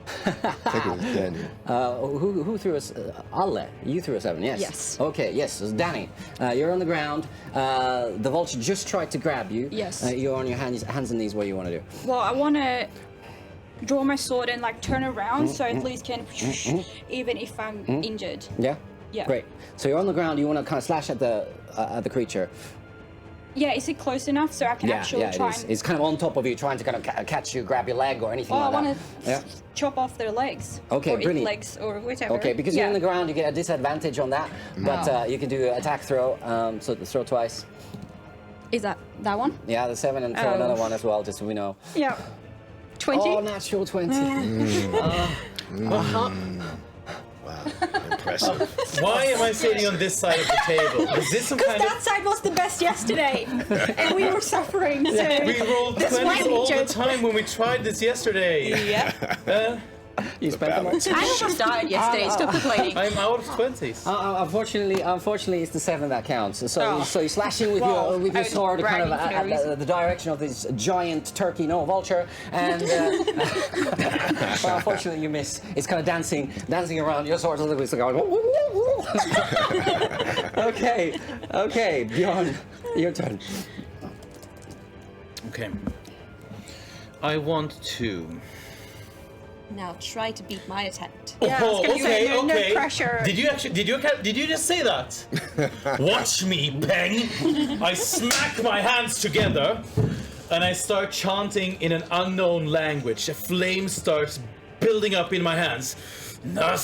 think it was Danny. Who threw us? Alle, you threw a 7, yes? Yes. Okay, yes, so Danny. You're on the ground. The vulture just tried to grab you. Yes. You're on your hands and knees. What do you want to do? Well, I want to draw my sword and like turn around so at least can even if I'm injured. Yeah? Yeah. Great. So you're on the ground. You want to kind of slash at the creature. Yeah, is it close enough so I can actually it try is. and... It's kind of on top of you, trying to kind of catch you, grab your leg or anything Oh, I like want that. to Yeah. chop off their legs. Okay, or eat brilliant. legs or whatever. Okay, because you're on the ground, you get a disadvantage on that, but you can do an attack throw. So throw twice. Is that one? Yeah, the 7, and throw Oh. another one as well, just so we know. Yeah. 20. Oh, natural 20. Wow, impressive. Why am I sitting on this side of the table? Is this some Because kind that of... side was the best yesterday, and we were suffering. So We rolled that's why 20s we all the judge. time when we tried this yesterday. Yeah. You spent the money. I almost died yesterday. Stop complaining. I'm out of 20s. Unfortunately, it's the 7 that counts. So, so you're slashing with Well, your I was sword, kind of bragging for no at reason. the direction of this giant turkey, no vulture, and well, unfortunately you miss. It's kind of dancing around your sword a little bit, so going. Okay, Bjorn, your turn. Okay. I want to... Now try to beat my attempt. Yeah, I was Oh, gonna say, okay, no okay. pressure. Did you just say that? Watch me, Peng. I smack my hands together and I start chanting in an unknown language. A flame starts building up in my hands. And my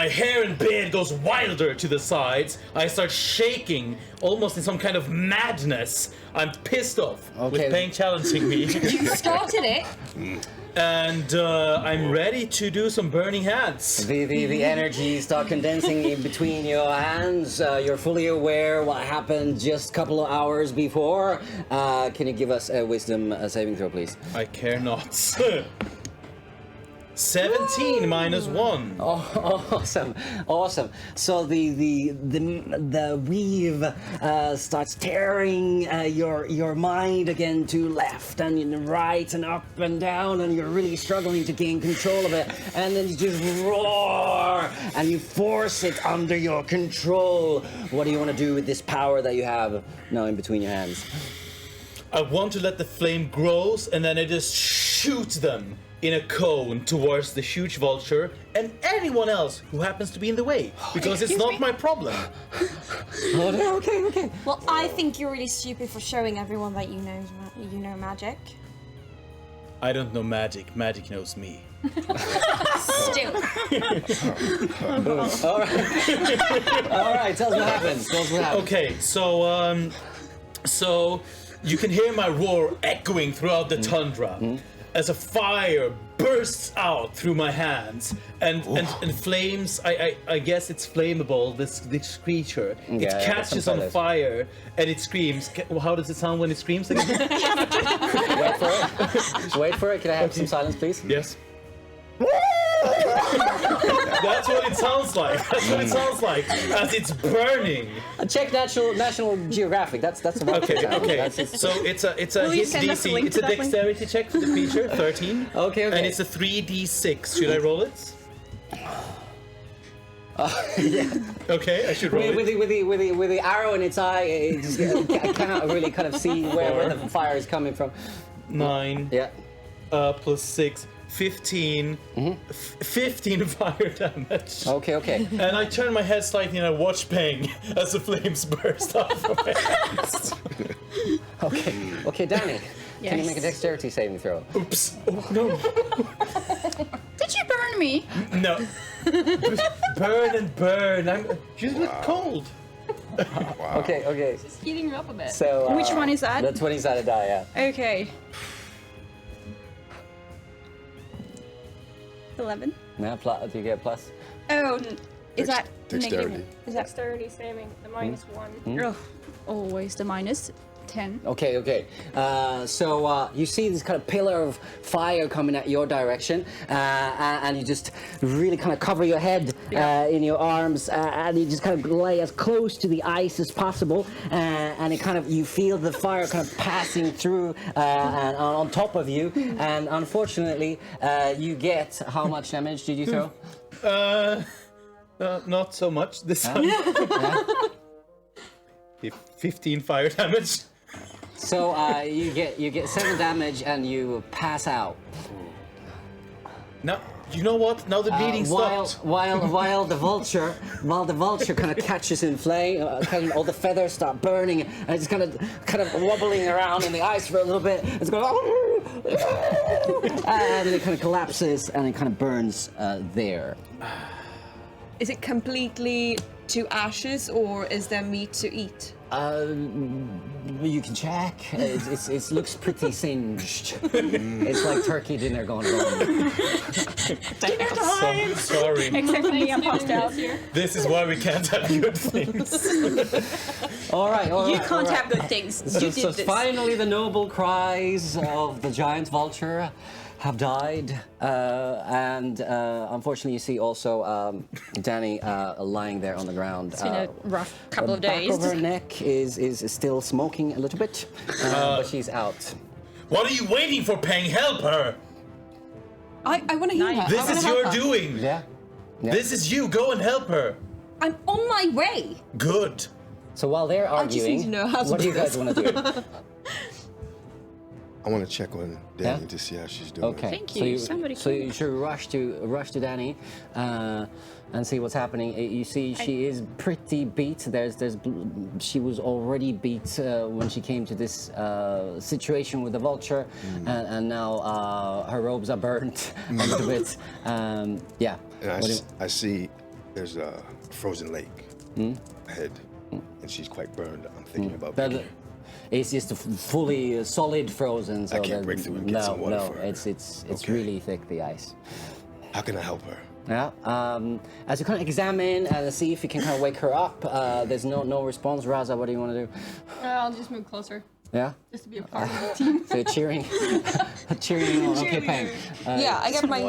hair and beard goes wilder to the sides. I start shaking, almost in some kind of madness. I'm pissed off with Peng challenging me. You started it. And I'm ready to do some burning hands. The energy start condensing in between your hands. You're fully aware what happened just a couple of hours before. Can you give us a wisdom saving throw, please? I care not. 17 minus 1. Oh, awesome. So the weave starts tearing your mind again to left and right and up and down, and you're really struggling to gain control of it. And then you just roar, and you force it under your control. What do you want to do with this power that you have now in between your hands? I want to let the flame grow, and then I just shoot them in a cone towards the huge vulture and anyone else who happens to be in the way, because it's not my problem. Okay. Well, I think you're really stupid for showing everyone that you know magic. I don't know magic. Magic knows me. Still. All right. Tell us what happens. Okay, so you can hear my roar echoing throughout the tundra as a fire bursts out through my hands and flames. I guess it's flammable. This creature. Yeah, It catches on sometimes. fire and it screams. How does it sound when it screams again? Wait for it. Can I have some silence, please? Yes. That's what it sounds like. As it's burning. Check National Geographic. That's about Okay. That's just- So it's a Will you hit send us a DC. link It's to a that link? dexterity check for the creature, 13. Okay. And it's a 3d6. Should I roll it? Yeah. Okay, I should roll With it. the arrow in its eye, I cannot really kind of see where the fire is coming from. 9 Yeah. plus 6, 15. 15 fire damage. Okay. And I turn my head slightly and I watch Peng as the flames burst out from my hands. Okay, Danny. Can you Yes. make a dexterity saving throw? Oops. Oh, no. Did you burn me? No. Burn and burn. You look cold. Okay. It's heating her up a bit. So Which one is that? The 20-sided die. Yeah. Okay. 11. Now, do you get a plus? Oh, is that Dexterity. negative? Is that Dexterity saving, the minus 1. oh, always the minus 10? Okay. So you see this kind of pillar of fire coming at your direction, and you just really kind of cover your head in your arms, and you just kind of lay as close to the ice as possible, and it kind of you feel the fire kind of passing through and on top of you, and unfortunately you get how much damage did you throw? Not so much this time. 15 fire damage. So you get 7 damage and you pass out. Now, you know what? Now the bleeding stopped. While the vulture kind of catches in flame, kind of all the feathers start burning, and it's kind of wobbling around in the ice for a little bit. It's going, and then it kind of collapses and it kind of burns there. Is it completely to ashes, or is there meat to eat? You can check. It looks pretty singed. It's like turkey dinner going wrong. So sorry. Except for me, I'm passed out. This is why we can't have good things. All right. You can't have good things. You did So this. finally, the noble cries of the giant vulture have died, and unfortunately, you see also Danny lying there on the ground. It's been a rough couple of Back days. of her neck is still smoking a little bit, but she's out. What are you waiting for, Peng? Help her! I want to heal her. I This wanna is help your her. doing. Yeah. This is you. Go and help her. I'm on my way. Good. So while they're I just arguing, need to know how to what do you do guys this. want to do? I want to check on Danny Yeah? to see how she's doing. Okay. Thank So you. Somebody so you should rush to Danny, and see what's happening. You see, she is pretty beat. She was already beat when she came to this situation with the vulture, and now her robes are burnt a little bit. Yeah. And What do you- I see there's a frozen lake ahead, and she's quite burned. I'm thinking about That- picking her. It's just fully solid frozen. So I can't that- break through and get some water no, for her. it's Okay. really thick, the ice. How can I help her? Yeah. As you kind of examine and see if you can kind of wake her up, there's no response. Raza, what do you want to do? I'll just move closer, Yeah. just to be a part of the team. So you're cheering, cheering on. Okay, Pang. Yeah, I get my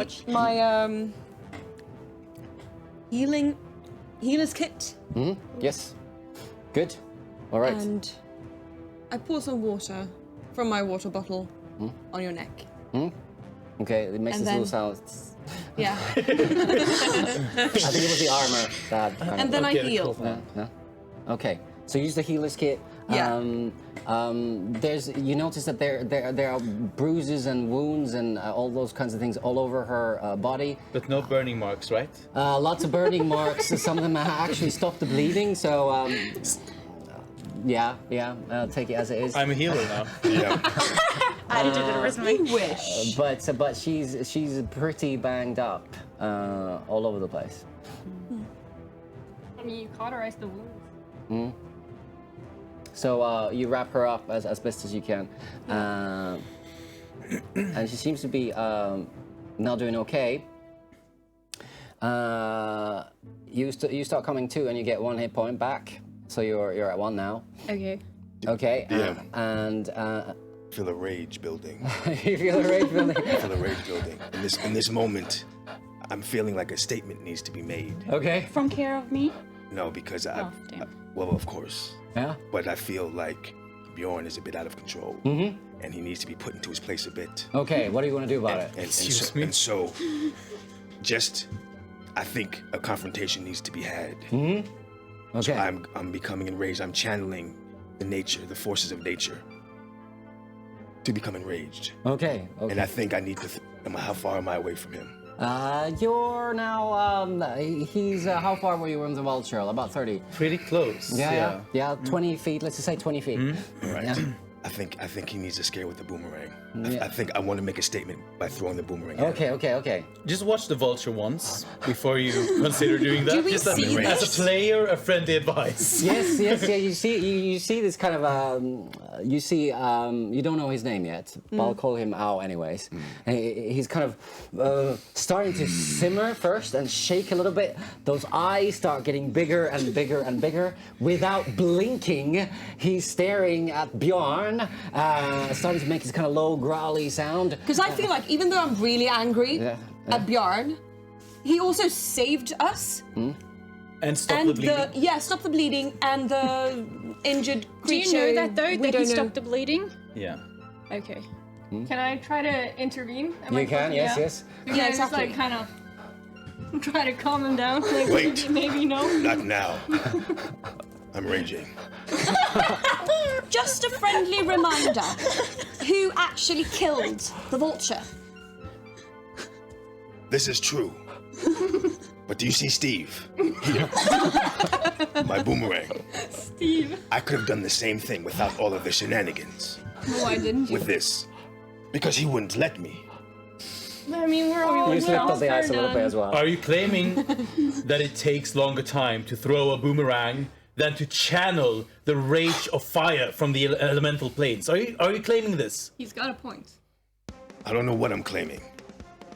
healer's kit, Yes. Good. All right. and I pour some water from my water bottle on your neck. Okay. It makes and this little then- sound. Yeah, I think it was the armor that. Kind and then I heal. Yeah. Okay. So use the healer's kit. Yeah. You notice that there are bruises and wounds and all those kinds of things all over her body. But no burning marks, right? Lots of burning marks. Some of them actually stopped the bleeding. So yeah. Take it as it is. I'm a healer now. Yeah. Added to the resume. You wish. But she's pretty banged up all over the place. I mean, you cauterize the wounds. So you wrap her up as best as you can, and she seems to be now doing okay. You start coming to, and you get 1 hit point back, so you're at 1 now. Okay. Okay. Yeah. And Feel a rage building. you feel the rage building. Feel a rage building. In this moment, I'm feeling like a statement needs to be made. Okay. From care of me? No, because damn. well, of course. Yeah. But I feel like Bjorn is a bit out of control, and he needs to be put into his place a bit. Okay. What do you want to do about it? Excuse me? And so, just, I think a confrontation needs to be had. Okay. I'm becoming enraged. I'm channeling the forces of nature, to become enraged. Okay. And I think I need to. How far am I away from him? You're now. He's how far were you from the vulture? About 30. Pretty close. Yeah. 20 feet. Let's just say 20 feet. All right. Yeah. I think he needs to scare with the boomerang. Yeah. I think I want to make a statement by throwing the boomerang. at him. Okay. Just watch the vulture once before you consider doing that. Do we Just see as this? a player, a friendly advice. Yes. You see this kind of. You don't know his name yet, but I'll call him Ao anyways. He's kind of starting to simmer first and shake a little bit. Those eyes start getting bigger and bigger and bigger. Without blinking, he's staring at Bjorn, starting to make this kind of low, growly sound. Because I feel like even though I'm really angry Yeah. at Bjorn, he also saved us And stop and the bleeding. stop the bleeding and the injured Do you creature. know that though? we That he don't know. stopped the bleeding? Yeah. Okay. Can I try to intervene? Am I You can, close? yes, Yeah. yes. Yeah, Yeah, just exactly. like kind of try to calm him down. Like Wait. maybe no. Not now. I'm raging. Just a friendly reminder who actually killed the vulture. This is true. But do you see Steve? Here. My boomerang. Steve. I could have done the same thing without all of the shenanigans. Why didn't you? With this. Because he wouldn't let me. I mean, we're all. You slipped on the ice a little bit as well. Are you claiming that it takes longer time to throw a boomerang than to channel the rage of fire from the elemental planes. Are you claiming this? He's got a point. I don't know what I'm claiming.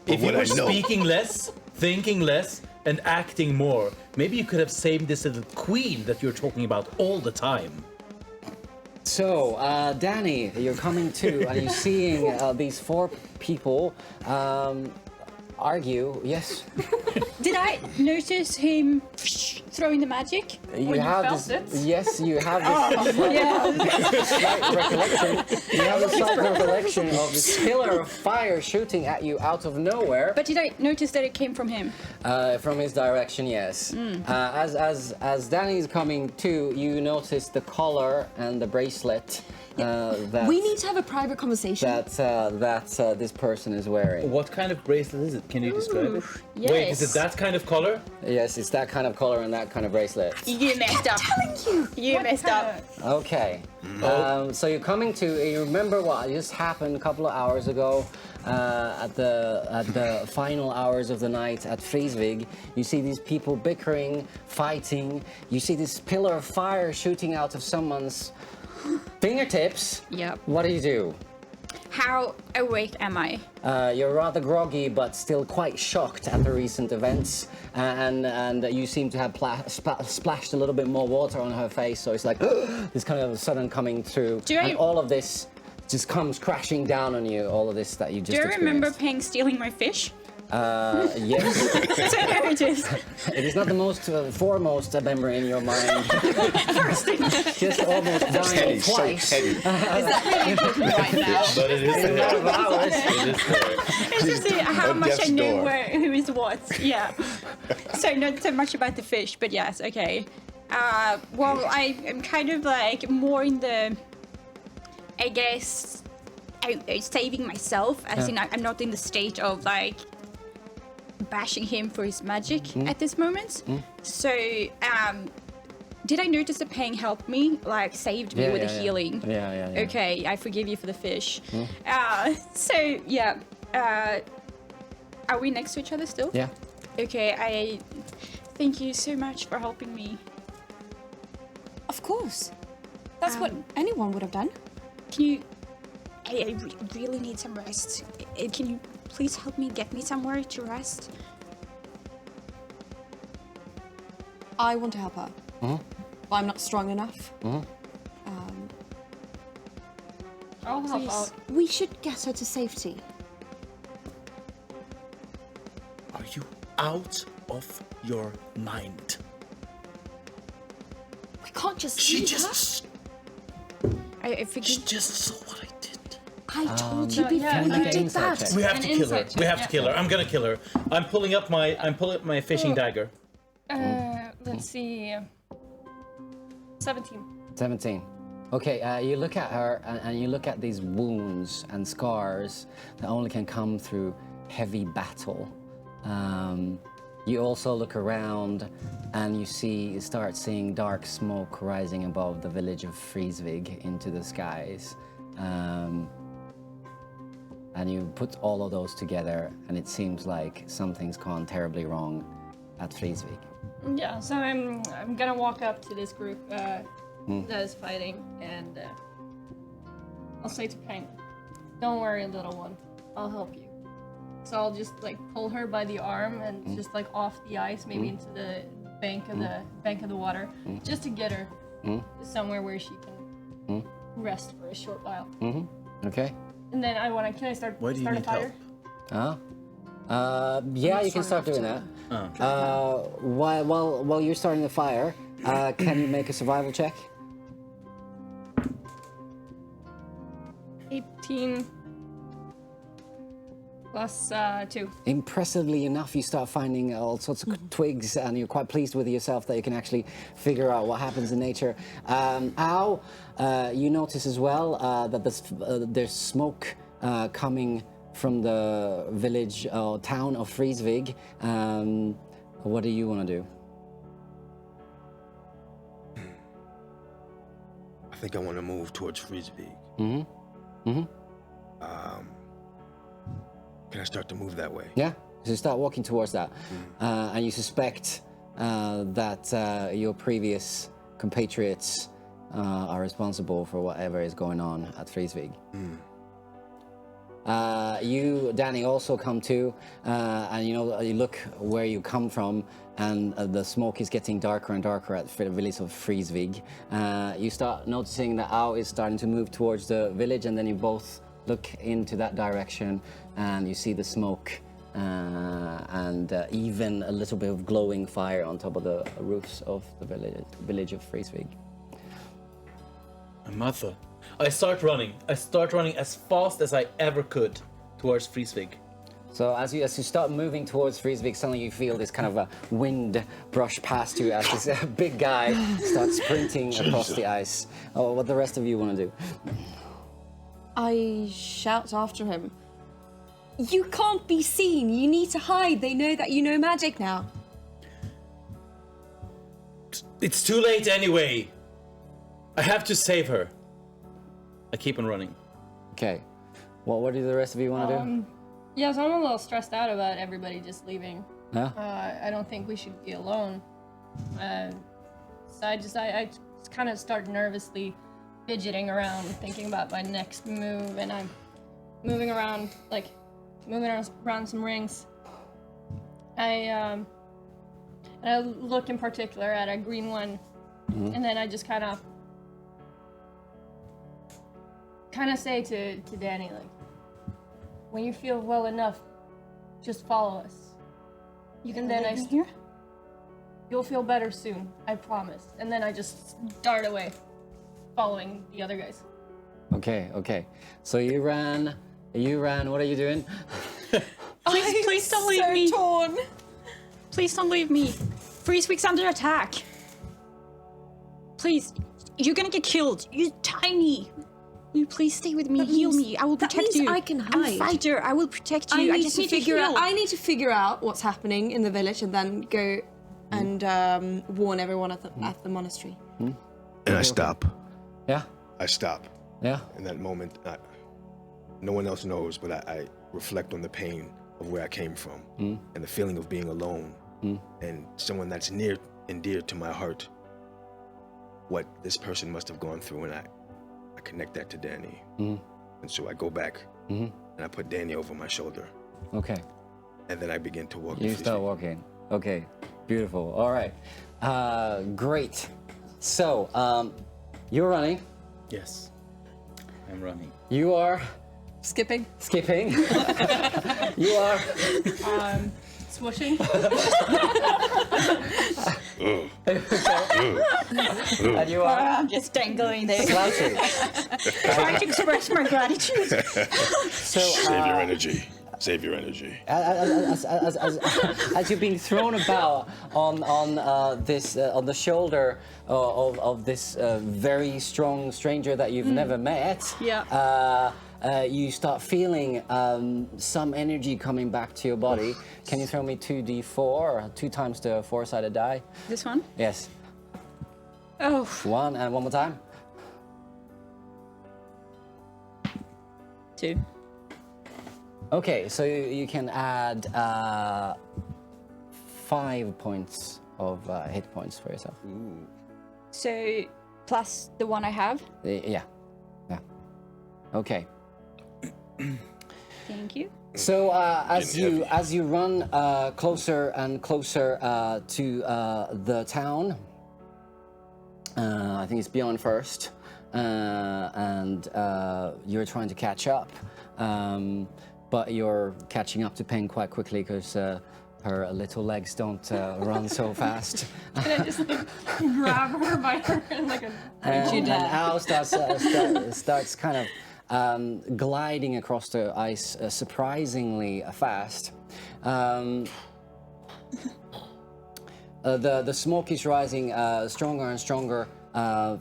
But If you what were I know, speaking less, thinking less, and acting more, maybe you could have saved this little queen that you're talking about all the time. So, Danny, you're coming to, and you're seeing these 4 people argue. Yes, Did I notice him throwing the magic? you you have felt this. it? Yes, you have this slight recollection. You have a slight recollection of this pillar of fire shooting at you out of nowhere. But did I notice that it came from him? From his direction, yes. As Danny's coming to, you notice the collar and the bracelet that We need to have a private conversation. that this person is wearing. What kind of bracelet is it? Can you describe it? Yes. Wait, is it that kind of color? Yes, it's that kind of collar and that kind of bracelet. You messed up. You messed up. Okay. So you're coming to. You remember what just happened a couple of hours ago at the final hours of the night at Frisvieg. You see these people bickering, fighting. You see this pillar of fire shooting out of someone's fingertips. Yep. What do you do? How awake am I? You're rather groggy, but still quite shocked at the recent events, and you seem to have splashed a little bit more water on her face. So it's like this kind of sudden coming through, and all of this just comes crashing down on you. All of this that you just. Do you remember experienced. Peng stealing my fish? Yes. So I noticed. It is not the most foremost memory in your mind. Just almost dying so twice. petty. Is that really important right now? But it is In a matter of hours. It is there. It's just how On much I death's know door. who is what. Yeah. So not so much about the fish, but yes, okay. Well, I am kind of like more in the, I guess, saving myself. As in, I'm not in the state of like bashing him for his magic at this moment. So, did I notice that Peng helped me, like saved me with the healing? Yeah. Okay, I forgive you for the fish. So yeah, are we next to each other still? Yeah. Okay, I thank you so much for helping me. Of course. That's what anyone would have done. Can you? I really need some rest. Can you please help me get me somewhere to rest? I want to help her. But I'm not strong enough. I'll help Please, out. we should get her to safety. Are you out of your mind? We can't just She leave just I forgive. saw what I did. her. I told you No, before yeah, you okay. did Inside that. check. We have An to kill her. insight check, We have to yeah. kill her. I'm gonna kill her. I'm pulling up my fishing dagger. Let's see. 17. 17. Okay, you look at her and you look at these wounds and scars that only can come through heavy battle. You also look around and you start seeing dark smoke rising above the village of Frisvieg into the skies. And you put all of those together and it seems like something's gone terribly wrong at Frisvieg. Yeah, so I'm gonna walk up to this group that is fighting, and I'll say to Peng, "Don't worry, little one. I'll help you." So I'll just like pull her by the arm and just like off the ice, maybe into the bank of the water, just to get her somewhere where she can rest for a short while. Okay? And then can I start Why do you start a need fire? help? Yeah, you can start doing that. While you're starting the fire, can you make a survival check? 18 plus 2. Impressively enough, you start finding all sorts of twigs, and you're quite pleased with yourself that you can actually figure out what happens in nature. Al, you notice as well that there's smoke coming from the village or town of Frisvieg. What do you want to do? I think I want to move towards Frisvieg. Can I start to move that way? Yeah, so you start walking towards that, and you suspect that your previous compatriots are responsible for whatever is going on at Frisvieg. You, Danny, also come to, and you look where you come from, and the smoke is getting darker and darker at the village of Frisvieg. You start noticing that Ao is starting to move towards the village, and then you both look into that direction, and you see the smoke, and even a little bit of glowing fire on top of the roofs of the village of Frisvieg. My mother. I start running as fast as I ever could towards Frisvieg. So as you start moving towards Frisvieg, suddenly you feel this kind of a wind brush past you as this big guy starts sprinting across the ice. Oh, what the rest of you want to do? I shout after him. You can't be seen. You need to hide. They know that you know magic now. It's too late anyway. I have to save her. I keep on running. Okay. Well, what do the rest of you want to do? Yeah, so I'm a little stressed out about everybody just leaving. Yeah? I don't think we should be alone. So I just kind of start nervously fidgeting around, thinking about my next move, and I'm moving around some rings. I look in particular at a green one, and then I just kind of say to Danny, like, when you feel well enough, just follow us. And then here? You'll feel better soon, I promise. And then I just dart away, following the other guys. Okay. So you ran, what are you doing? Please don't leave me. Torn. Please don't leave me. Frisvieg's under attack. Please, you're gonna get killed. You're tiny. Will you please stay with me? Heal me. I will protect you. I can I'm a hide. fighter. I will protect you. I just need to heal. I need to figure out what's happening in the village and then go and warn everyone at the monastery. And I stop. Yeah? I stop. Yeah? In that moment, no one else knows, but I reflect on the pain of where I came from and the feeling of being alone and someone that's near and dear to my heart. What this person must have gone through, and I connect that to Danny. And so I go back and I put Danny over my shoulder. Okay. And then I begin to walk. You start walking. Okay. Beautiful. All right. Great. So, you're running. Yes. I'm running. You are Skipping. You are Swooshing. and you are I'm just dangling there, slouching. trying to express my gratitude. So, Save your energy. as you're being thrown about on the shoulder of this very strong stranger that you've never met, you start feeling some energy coming back to your body. Can you throw me 2d4, 2 times the 4-sided die? This one? Yes. Oh. 1 and one more time. 2. Okay, so you can add 5 points of hit points for yourself. So, plus the one I have. Yeah. Okay. Thank you. So as you run closer and closer to the town, I think it's beyond first, and you're trying to catch up, but you're catching up to Peng quite quickly because her little legs don't run so fast. Can I just grab her by her like a... And Al starts kind of gliding across the ice surprisingly fast. The smoke is rising stronger and stronger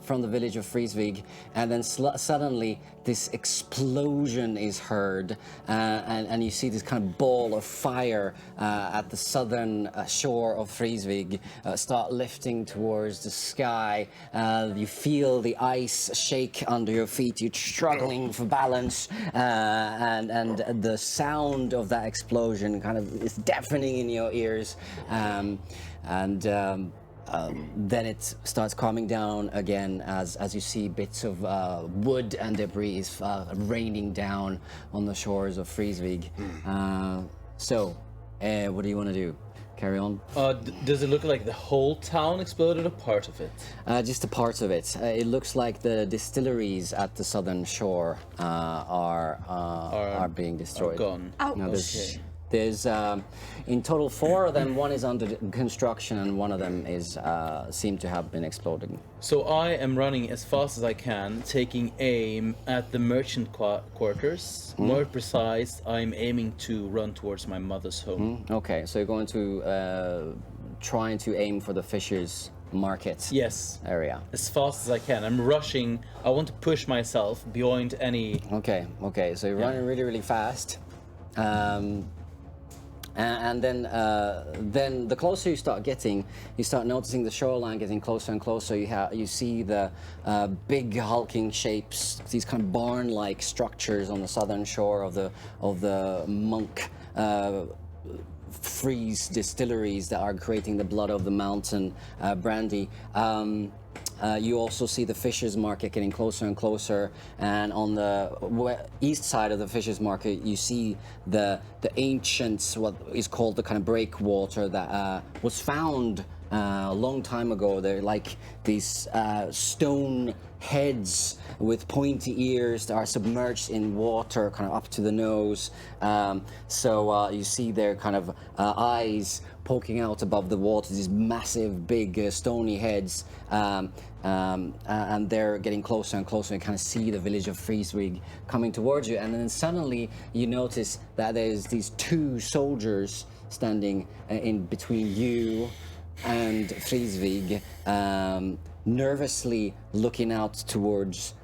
from the village of Frisvieg, and then suddenly this explosion is heard, and you see this kind of ball of fire at the southern shore of Frisvieg start lifting towards the sky. You feel the ice shake under your feet. You're struggling for balance, and the sound of that explosion kind of is deafening in your ears. then it starts calming down again as you see bits of wood and debris raining down on the shores of Frisvieg. So, what do you want to do? Carry on? Does it look like the whole town exploded or part of it? Just a part of it. It looks like the distilleries at the southern shore are being destroyed. Are gone. No, there's in total 4 of them. One is under construction, and one of them is seem to have been exploding. So I am running as fast as I can, taking aim at the merchant quarters. More precise, I'm aiming to run towards my mother's home. Okay, so you're going to trying to aim for the fishers' market Yes, area. as fast as I can. I'm rushing. I want to push myself beyond any. Okay, so you're running really, really fast. And then the closer you start getting, you start noticing the shoreline getting closer and closer. You see the big hulking shapes, these kind of barn-like structures on the southern shore of the monk freeze distilleries that are creating the blood of the mountain brandy. You also see the Fishers Market getting closer and closer, and on the east side of the Fishers Market, you see the ancient, what is called the kind of breakwater that was found a long time ago. They're like these stone heads with pointy ears that are submerged in water, kind of up to the nose. So you see their kind of eyes poking out above the water, these massive, big, stony heads, and they're getting closer and closer. You kind of see the village of Frisvieg coming towards you, and then suddenly you notice that there's these 2 soldiers standing in between you and Frisvieg, nervously looking out towards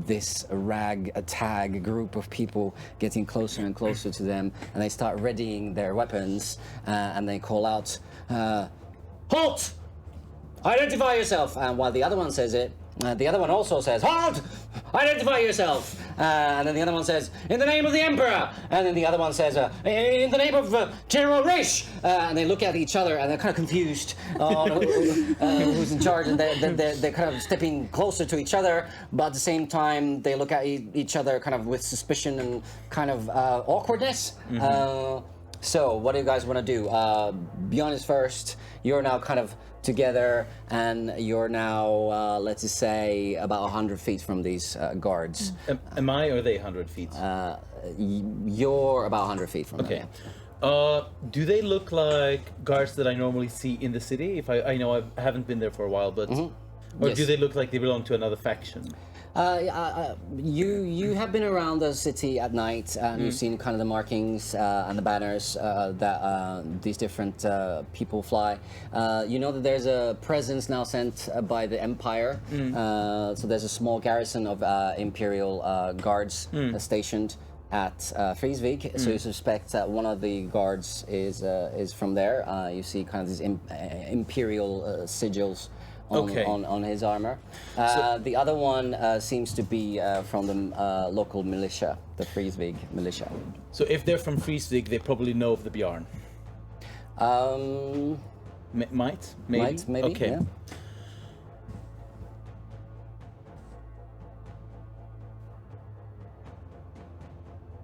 this ragtag group of people, getting closer and closer to them, and they start readying their weapons, and they call out, "Halt! Identify yourself!" And while the other one says it, the other one also says, "Halt! Identify yourself!" And then the other one says, "In the name of the Emperor!" And then the other one says, "In the name of General Rish!" And they look at each other and they're kind of confused on who's in charge. And they're kind of stepping closer to each other, but at the same time, they look at each other kind of with suspicion and kind of awkwardness. So, what do you guys want to do? Bjorn is first. You're now kind of together, and you're now, let's just say, about 100 feet from these guards. Am I, or are they 100 feet? You're about 100 feet from Okay. them. Do they look like guards that I normally see in the city? If I know I haven't been there for a while, but or Yes. do they look like they belong to another faction? You have been around the city at night, and you've seen kind of the markings and the banners that these different people fly. You know that there's a presence now sent by the Empire. So there's a small garrison of Imperial guards stationed at Frisvieg. So you suspect that one of the guards is from there. You see kind of these Imperial sigils on his armor. The other one seems to be from the local militia, the Frisvieg militia. So if they're from Frisvieg, they probably know of the Bjarn. Might? Maybe? Okay. Yeah.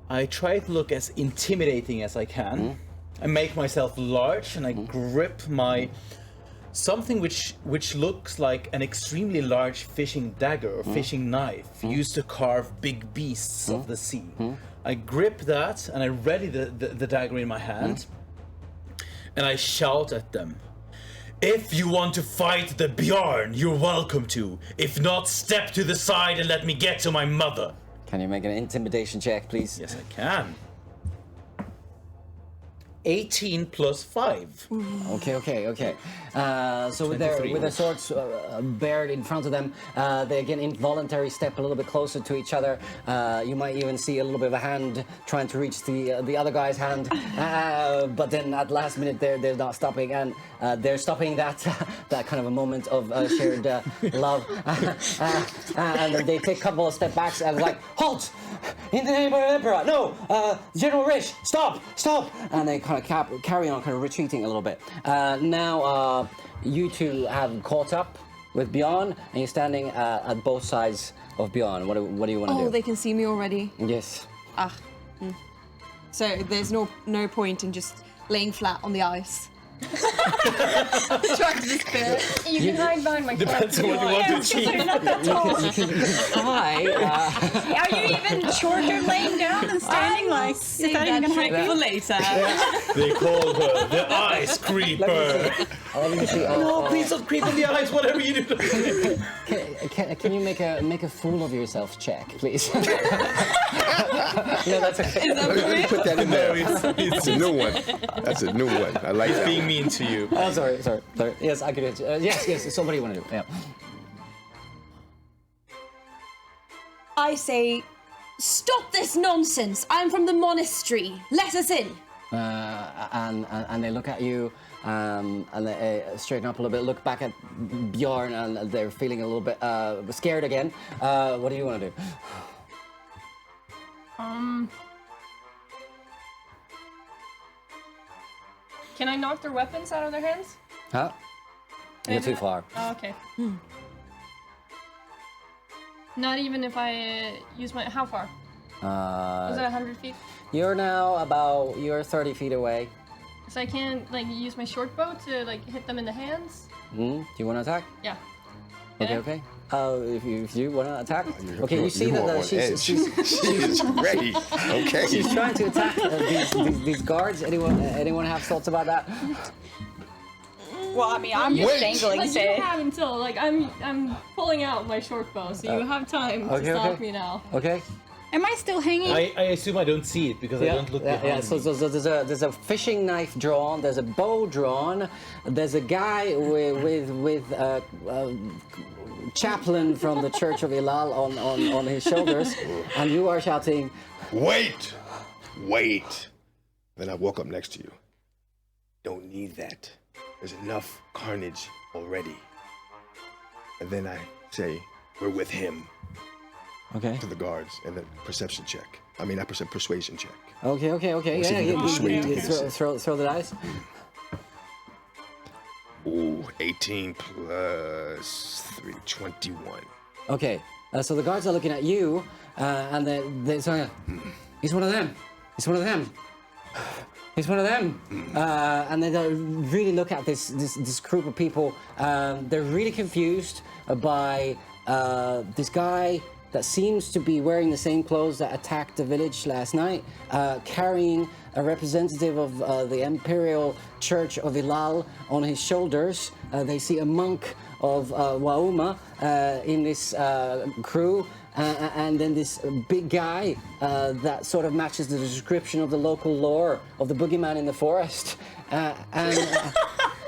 I try to look as intimidating as I can. I make myself large, and I grip my something which looks like an extremely large fishing dagger or fishing knife used to carve big beasts of the sea. I grip that, and I ready the dagger in my hand, and I shout at them. If you want to fight the Bjarn, you're welcome to. If not, step to the side and let me get to my mother. Can you make an intimidation check, please? Yes, I can. 18 plus 5. Okay. So with their swords bared in front of them, they again involuntarily step a little bit closer to each other. You might even see a little bit of a hand trying to reach the other guy's hand, but then at last minute they're not stopping, and they're stopping that kind of a moment of shared love, and then they take a couple of step backs and like, halt! in the name of the Emperor, no, General Rish, stop, stop. And they kind of carry on, kind of retreating a little bit. Now, you two have caught up with Bjorn, and you're standing at both sides of Bjorn. What do you want to do? Oh, they can see me already. Yes. So there's no point in just laying flat on the ice. Trying to disappear. You can hide behind my cloak. Depends on what you want to achieve. You're not that tall. Hi. Are you even shorter laying down than standing? Like, is Save that even that gonna trick help for you? later. They call her the Ice Creeper. Let me see. No, please don't creep on the ice, whatever you do. Can you make a fool of yourself check, please? No, that's okay. Let me put that in there. It's It's a new one. That's a new one. I like that. being mean to you. Oh, sorry. Yes, I could. Yes. So what do you want to do? Yeah. I say, stop this nonsense. I'm from the monastery. Let us in. And they look at you, and they straighten up a little bit. Look back at Bjorn, and they're feeling a little bit scared again. What do you want to do? Can I knock their weapons out of their hands? Huh? You're too far. Oh, okay. Not even if I use my... How far? Was it 100 feet? You're 30 feet away. So I can't, like, use my short bow to, like, hit them in the hands? Do you want to attack? Yeah. Okay. If you want to attack, okay. You see You're that on edge. She is ready. Okay. she's trying to attack these guards. Anyone have thoughts about that? Well, I mean, I'm just dangling, Like, so... you have until, like, I'm pulling out my short bow, so you have time to stop me now. Okay. Am I still hanging? I assume I don't see it because I don't look behind Yeah. me. So there's a fishing knife drawn. There's a bow drawn. There's a guy with chaplain from the Church of Ilal on his shoulders, and you are shouting, Wait. Then I walk up next to you. Don't need that. There's enough carnage already. And then I say, we're with him. okay, To the guards, and then perception check. I mean, not persuasion check. okay. Let's see if you can persuade me. Throw the dice. Ooh, 18 plus 3, 21. Okay, so the guards are looking at you, and they're saying, he's one of them. He's one of them. He's one of them. And they really look at this group of people. They're really confused by this guy that seems to be wearing the same clothes that attacked the village last night, carrying a representative of the Imperial Church of Ilal on his shoulders. They see a monk of Wauma in this crew, and then this big guy that sort of matches the description of the local lore of the boogeyman in the forest. And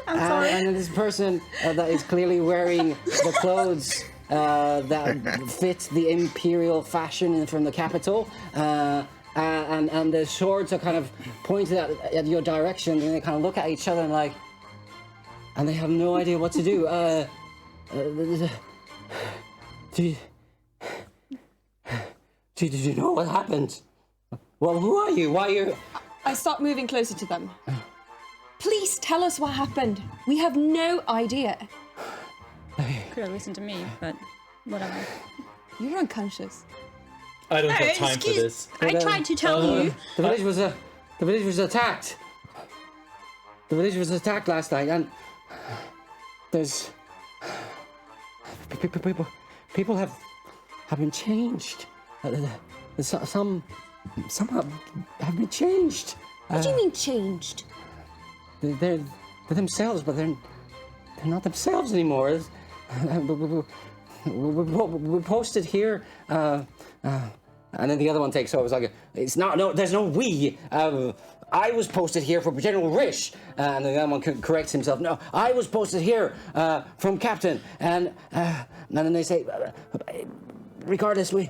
then this person that is clearly wearing the clothes that fit the imperial fashion from the capital, and the swords are kind of pointed at your direction, and they kind of look at each other and they have no idea what to do. Did you know what happened? Well, who are you? Why are you? I start moving closer to them. Please tell us what happened. We have no idea. Could have listened to me, but whatever. You're unconscious. I don't have time for Excuse- this. I tried to tell you. The village was attacked. The village was attacked last night, and there's people have been changed. Some have been changed. What do you mean changed? They're themselves, but they're not themselves anymore. We posted here, and then the other one takes over. It's like, it's not. No, there's no we. I was posted here for General Rish, and the other one corrects himself. No, I was posted here from Captain, and then they say, regardless, we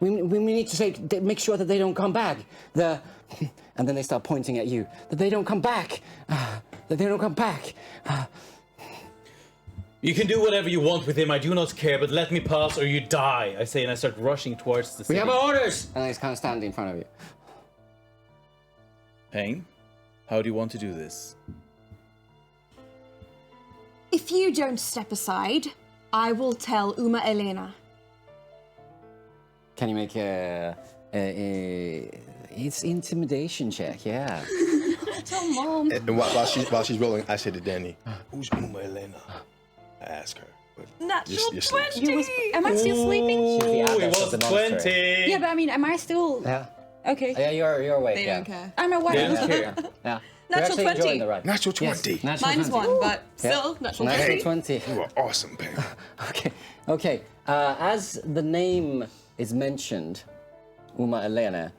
need to say, make sure that they don't come back. And then they start pointing at you. That they don't come back. That they don't come back. You can do whatever you want with him, I do not care, but let me pass or you die, I say, and I start rushing towards the city. We have orders! And he's kind of standing in front of you. Peng, how do you want to do this? If you don't step aside, I will tell Uma Elena. Can you make it's intimidation check, yeah. Tell Mom. And while she's rolling, I say to Danny, "Who's Uma Elena?" I ask her. But Natural you're sleeping. 20! Am I still sleeping? She's the Ooh, it adept was of the monster. 20! Yeah, but I mean, am I still... Yeah. Okay. Yeah, you're awake, They yeah. don't care. I'm awake. Yeah. Yeah. Yeah. You're Natural actually 20. enjoying the ride. Natural Yes, 20. natural Minus 20. 1, but Yeah. still, natural Natural 20. 20. You are awesome, Pam. Okay. As the name is mentioned, Uma Elena,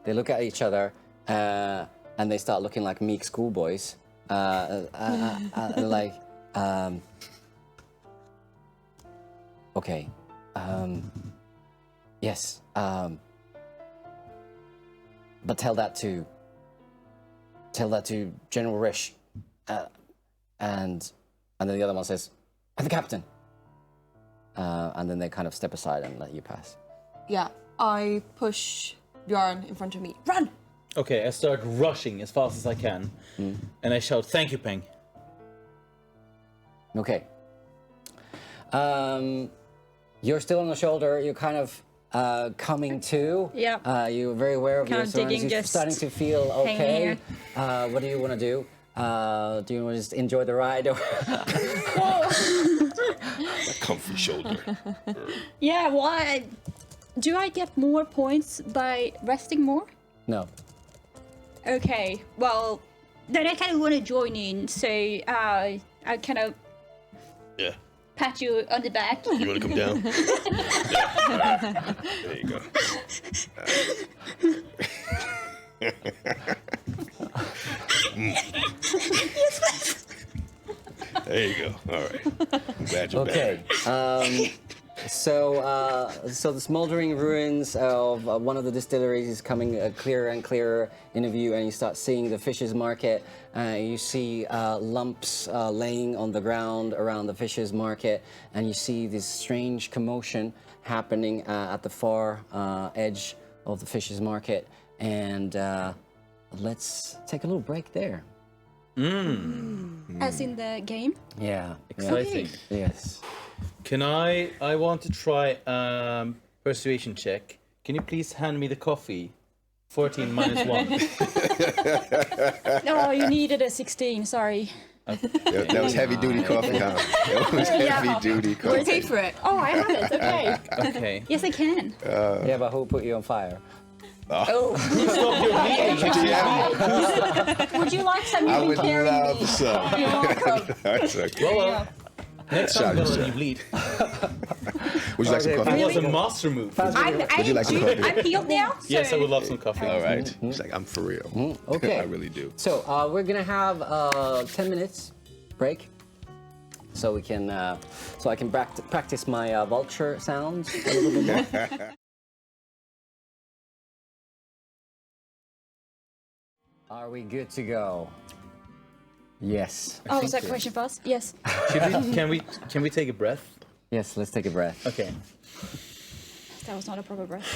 they look at each other and they start looking like meek schoolboys. Like, okay. Yes. But tell that to General Rish. And then the other one says, "And the captain." And then they kind of step aside and let you pass. Yeah, I push Bjorn in front of me. Run! Okay, I start rushing as fast as I can, and I shout, "Thank you, Peng." Okay. You're still on the shoulder. You're kind of coming to. Yeah. You're very aware of Kind your of surroundings. digging, You're just starting to feel hanging okay. here. What do you want to do? Do you want to just enjoy the ride? Or Comfy shoulder. Yeah, why? Do I get more points by resting more? No. Okay, well, then I kind of want to join in, so I kind of Yeah. pat you on the back. You want to come down? Yeah. All right. There you go. There you go. All right. I'm glad you're Okay. back. So the smoldering ruins of one of the distilleries is coming clearer and clearer in view, and you start seeing the fish's market. You see lumps laying on the ground around the fish's market, and you see this strange commotion happening at the far edge of the fish's market. And let's take a little break there. As in the game? Yeah. Exciting. Yes. Can I want to try persuasion check. Can you please hand me the coffee? 14 minus 1. No, you needed a 16, sorry. That was heavy duty coffee, huh? That was heavy duty We'll coffee. pay for it. Oh, I have it, okay. Okay. Yes, I can. Yeah, but who put you on fire? Oh. Stop your bleeding. Yeah, Would you like some? I You would can carry love me. some. You're welcome. That's okay. Well, next time Sorry, don't sir. let you bleed. Would you like some Okay, That was coffee? a master move. Would you like some coffee? I'm healed now. Yes, I so- would love some coffee. All right. She's like, I'm for real. Okay. I really do. So we're gonna have 10 minutes break, so we can so I can practice my vulture sounds a little bit more. Are we good to go? Yes. Oh, was that question first? Yes. Can we take a breath? Yes. Let's take a breath. Okay. That was not a proper breath.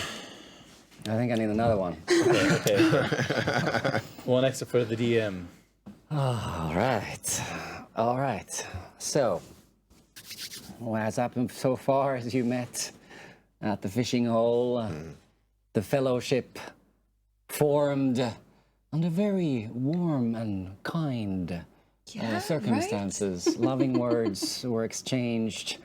I think I need another one. Okay. One extra for the DM. All right. All right. So, what has happened so far is you met at the fishing hole. The fellowship formed under very warm and kind circumstances. Loving words were exchanged.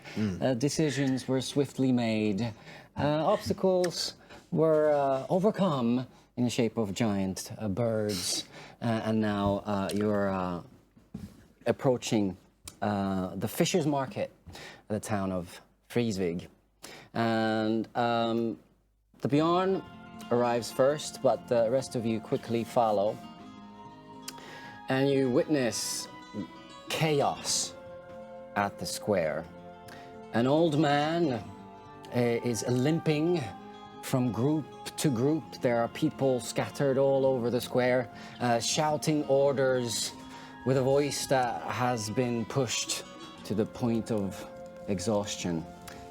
Decisions were swiftly made. Obstacles were overcome in the shape of giant birds. And now you're approaching the Fisher's Market at the town of Frisvieg. And the Bjorn arrives first, but the rest of you quickly follow. And you witness chaos at the square. An old man is limping from group to group. There are people scattered all over the square, shouting orders with a voice that has been pushed to the point of exhaustion.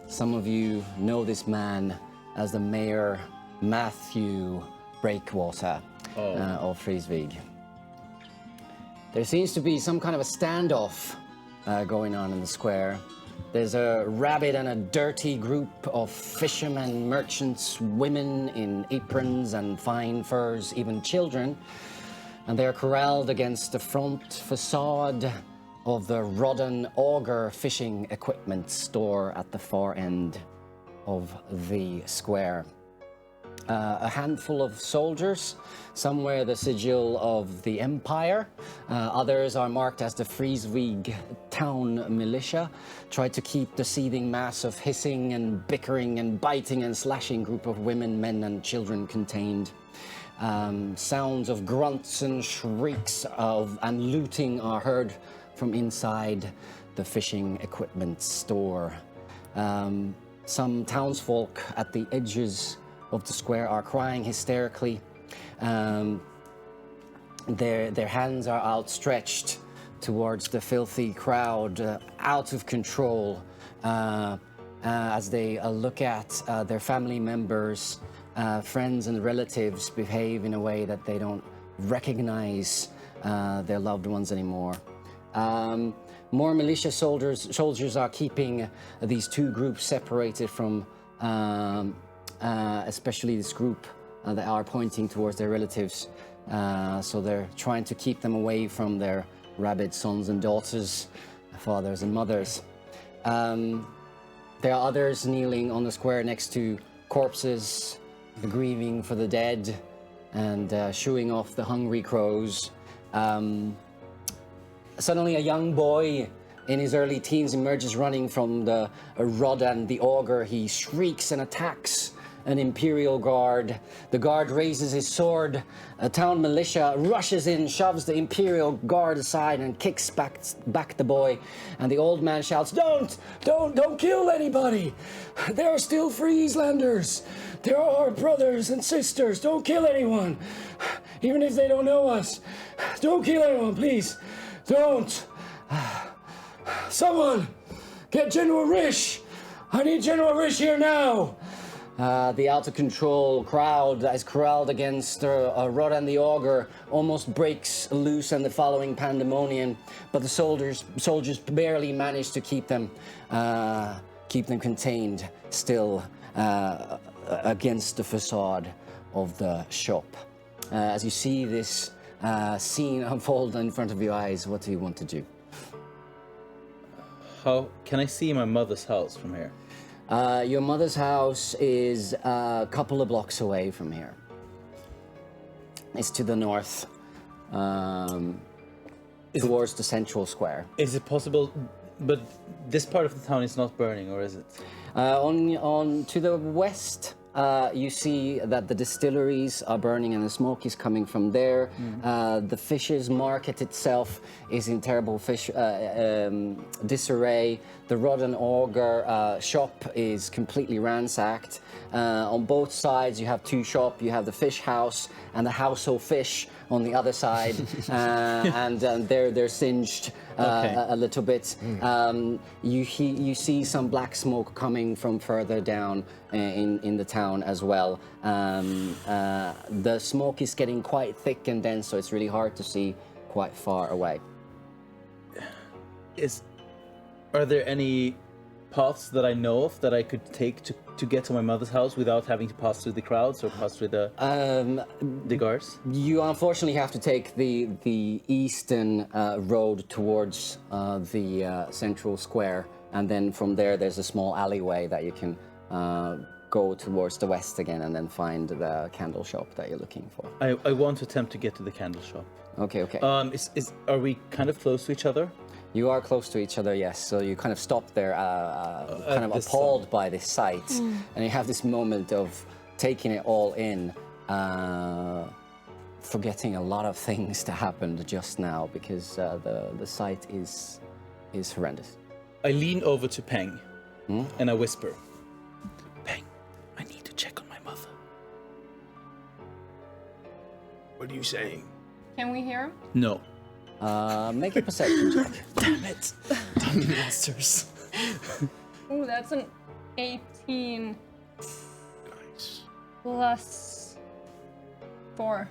Some of you know this man as the Mayor Matthew Breakwater of Frisvieg. There seems to be some kind of a standoff going on in the square. There's a rabid and a dirty group of fishermen, merchants, women in aprons and fine furs, even children. And they're corralled against the front facade of the Rodden Auger fishing equipment store at the far end of the square. A handful of soldiers, some wear the sigil of the Empire, others are marked as the Frisvieg town militia, try to keep the seething mass of hissing and bickering and biting and slashing group of women, men and children contained. Sounds of grunts and shrieks and looting are heard from inside the fishing equipment store. Some townsfolk at the edges of the square are crying hysterically. Their hands are outstretched towards the filthy crowd, out of control, as they look at their family members, friends and relatives behave in a way that they don't recognize their loved ones anymore. More militia soldiers are keeping these two groups separated from especially this group that are pointing towards their relatives. So they're trying to keep them away from their rabid sons and daughters, fathers and mothers. There are others kneeling on the square next to corpses, grieving for the dead, and shooing off the hungry crows. Suddenly a young boy in his early teens emerges running from the rod and the auger. He shrieks and attacks an Imperial guard. The guard raises his sword. A town militia rushes in, shoves the Imperial guard aside and kicks back the boy. And the old man shouts, Don't kill anybody. There are still Frieslanders. There are brothers and sisters. Don't kill anyone. Even if they don't know us. Don't kill anyone, please. Don't. Someone, get General Risch. I need General Risch here now. The out-of-control crowd that is corralled against Rod and the Auger almost breaks loose in the following pandemonium, but the soldiers barely manage to keep them contained still against the facade of the shop. As you see this scene unfold in front of your eyes, what do you want to do? How can I see my mother's house from here? Your mother's house is a couple of blocks away from here. It's to the north, towards the central square. Is it possible? But this part of the town is not burning, or is it? On to the west, you see that the distilleries are burning and the smoke is coming from there. The fish's market itself is in terrible disarray. The Rod and Auger shop is completely ransacked. On both sides you have two shops. You have the fish house and the House of Fish on the other side, and they're singed a little bit. You see some black smoke coming from further down in the town as well. The smoke is getting quite thick and dense, so it's really hard to see quite far away. Are there any paths that I know of that I could take to get to my mother's house without having to pass through the crowds or pass through the guards? You unfortunately have to take the eastern road towards the central square, and then from there's a small alleyway that you can go towards the west again and then find the candle shop that you're looking for. I want to attempt to get to the candle shop. Okay. Are we kind of close to each other? You are close to each other, yes. So you kind of stop there, kind of appalled by this sight. And you have this moment of taking it all in, forgetting a lot of things that happened just now because the sight is horrendous. I lean over to Peng and I whisper, Peng, I need to check on my mother. What are you saying? Can we hear him? No. Make a perception check. Damn it. Dungeon Masters. Ooh, that's an 18 Nice. plus 4.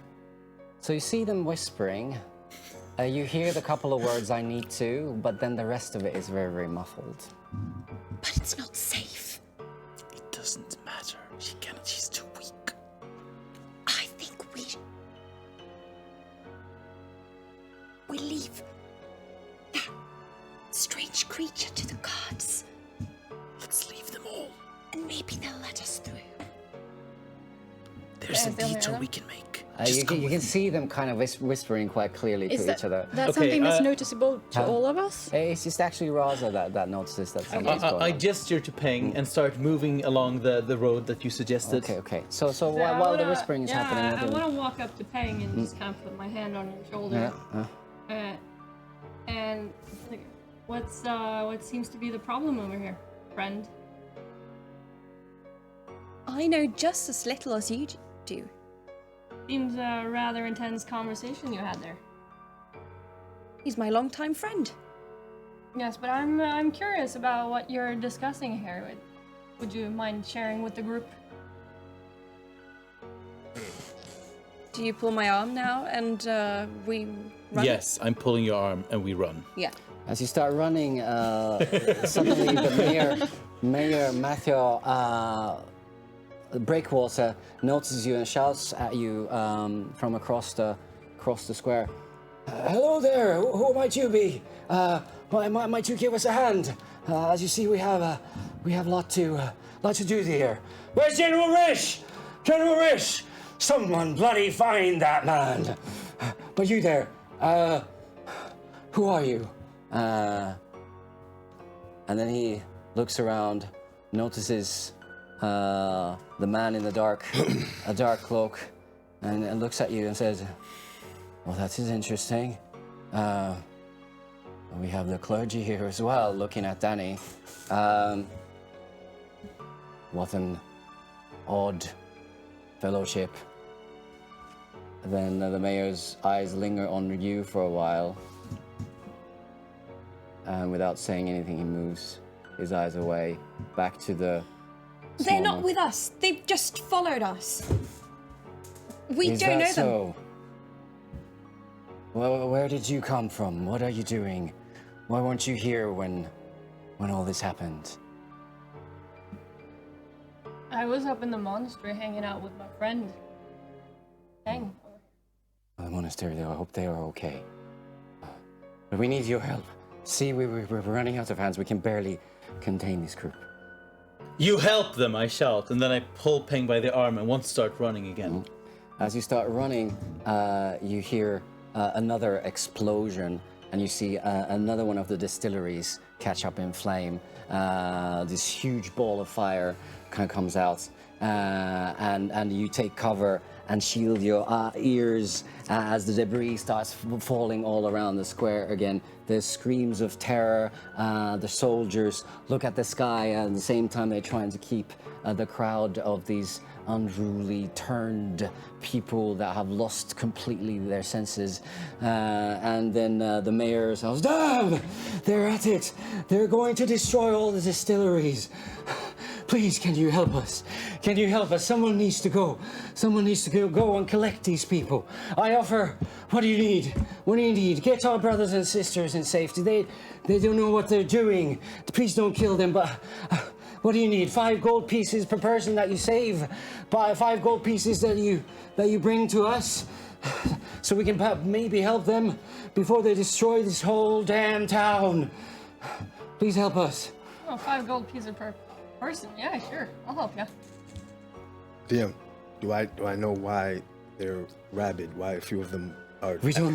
So you see them whispering. You hear the couple of words I need to, but then the rest of it is very, very muffled. But it's not safe. It doesn't matter. She's too weak. I think we leave that strange creature to the gods, Let's leave them all. and maybe they'll let us through. There's a they'll hear detour them. we can make. You can see them kind of whispering quite clearly to each other. that Okay, something that's noticeable to all of us? It's just actually Raza that notices that something's going on. I gesture to Peng and start moving along the road that you suggested. Okay. So while the whispering is happening, I what do you- want to walk up to Peng and just kind of put my hand on her shoulder. And like, what seems to be the problem over here, friend? I know just as little as you do. Seems a rather intense conversation you had there. He's my longtime friend. Yes, but I'm curious about what you're discussing here. Would you mind sharing with the group? Do you pull my arm now and we run? Yes, I'm pulling your arm and we run. Yeah. As you start running, suddenly the mayor Matthew Breakwater notices you and shouts at you from across the square. Hello there. Who might you be? Might you give us a hand? As you see, we have a lot to do here. Where's General Rish? General Rish! Someone bloody find that man! But you there, who are you? And then he looks around, notices the man in the dark, a dark cloak, and looks at you and says, well, that is interesting. We have the clergy here as well, looking at Danny. What an odd fellowship. Then the mayor's eyes linger on you for a while. And without saying anything, he moves his eyes away, back to the... They're not small- with us. They've just followed us. We Is don't that know them. so? Well, where did you come from? What are you doing? Why weren't you here when all this happened? I was up in the monastery hanging out with my friend. Peng. The monastery, though, I hope they are okay. But we need your help. See, we're running out of hands. We can barely contain this group. You help them, I shout, and then I pull Peng by the arm and want to start running again. As you start running, you hear another explosion, and you see another one of the distilleries catch up in flame. This huge ball of fire kind of comes out, and you take cover and shield your ears as the debris starts falling all around the square again. There's screams of terror. The soldiers look at the sky, and at the same time they're trying to keep the crowd of these unruly, turned people that have lost completely their senses. And then the mayor says, "Damn! They're at it! They're going to destroy all the distilleries. Please, can you help us? Can you help us? Someone needs to go. Someone needs to go and collect these people. I offer, what do you need? What do you need? Get our brothers and sisters in safety. They don't know what they're doing. Please don't kill them, but what do you need? 5 gold pieces per person that you save. 5 gold pieces that you bring to us, so we can maybe help them before they destroy this whole damn town. Please help us." Oh, 5 gold pieces per person. Yeah, sure. I'll help you. DM, do I know why they're rabid? Why a few of them are? We don't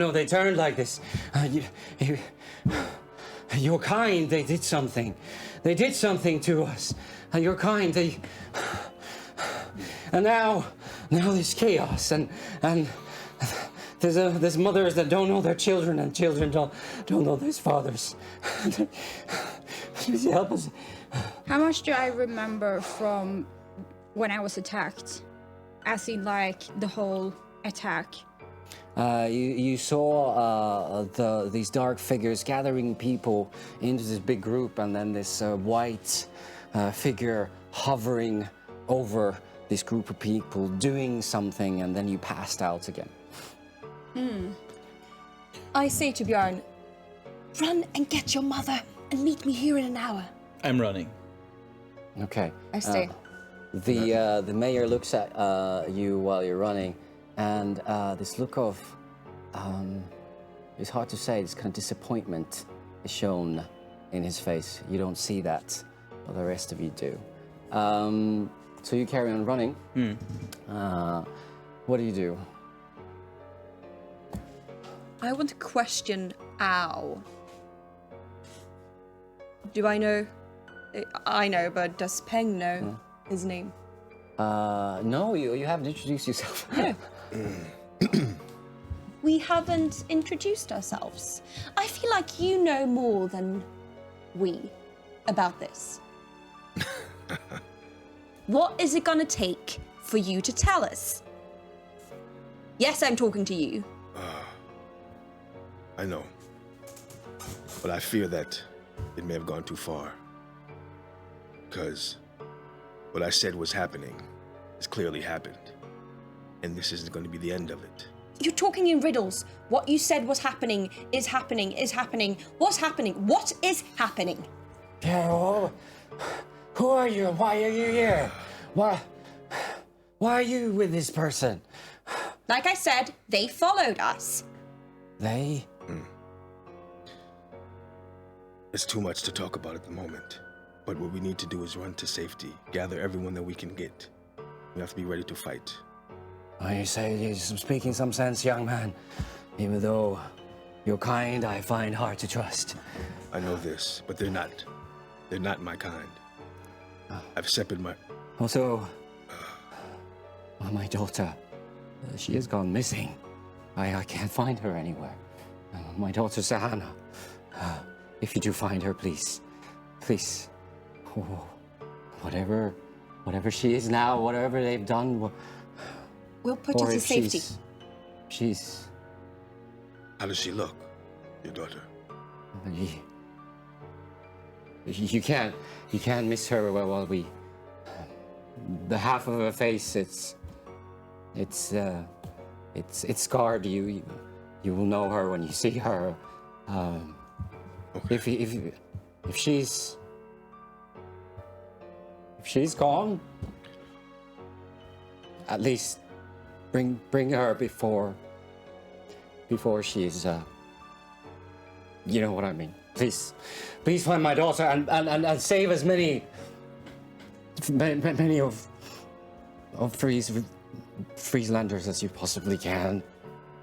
know. They turned like this. You're kind. They did something. They did something to us. You're kind. And now there's chaos. And there's mothers that don't know their children, and children don't know their fathers. Please help us. How much do I remember from when I was attacked? As in, like, the whole attack? You saw these dark figures gathering people into this big group, and then this white figure hovering over this group of people doing something, and then you passed out again. I say to Bjorn, run and get your mother and meet me here in an hour. I'm running. Okay. I stay. The mayor looks at you while you're running, and this look of, it's hard to say, this kind of disappointment is shown in his face. You don't see that, but the rest of you do. So you carry on running. What do you do? I want to question Ow. Do I know? I know, but does Peng know his name? No, you haven't introduced yourself. We haven't introduced ourselves. I feel like you know more than we about this. What is it gonna take for you to tell us? Yes, I'm talking to you. I know. But I fear that it may have gone too far. Because what I said was happening has clearly happened. And this isn't going to be the end of it. You're talking in riddles. What you said was happening is happening is happening. What's happening? What is happening? Carol, who are you? Why are you here? Why are you with this person? Like I said, they followed us. They? It's too much to talk about at the moment. But what we need to do is run to safety, gather everyone that we can get. We have to be ready to fight. Oh, you say you're speaking some sense, young man. Even though you're kind, I find hard to trust. I know this, but they're not. They're not my kind. I've separated my... Also, my daughter, she has gone missing. I can't find her anywhere. My daughter, Sahana. If you do find her, please. Oh, whatever she is now, whatever they've done... We'll put her to safety. She's... How does she look, your daughter? You can't miss her while we... The half of her face, it's scarred. You will know her when you see her. Okay. If she's gone, at least bring her before she's you know what I mean. Please find my daughter and save as many of Frieslanders as you possibly can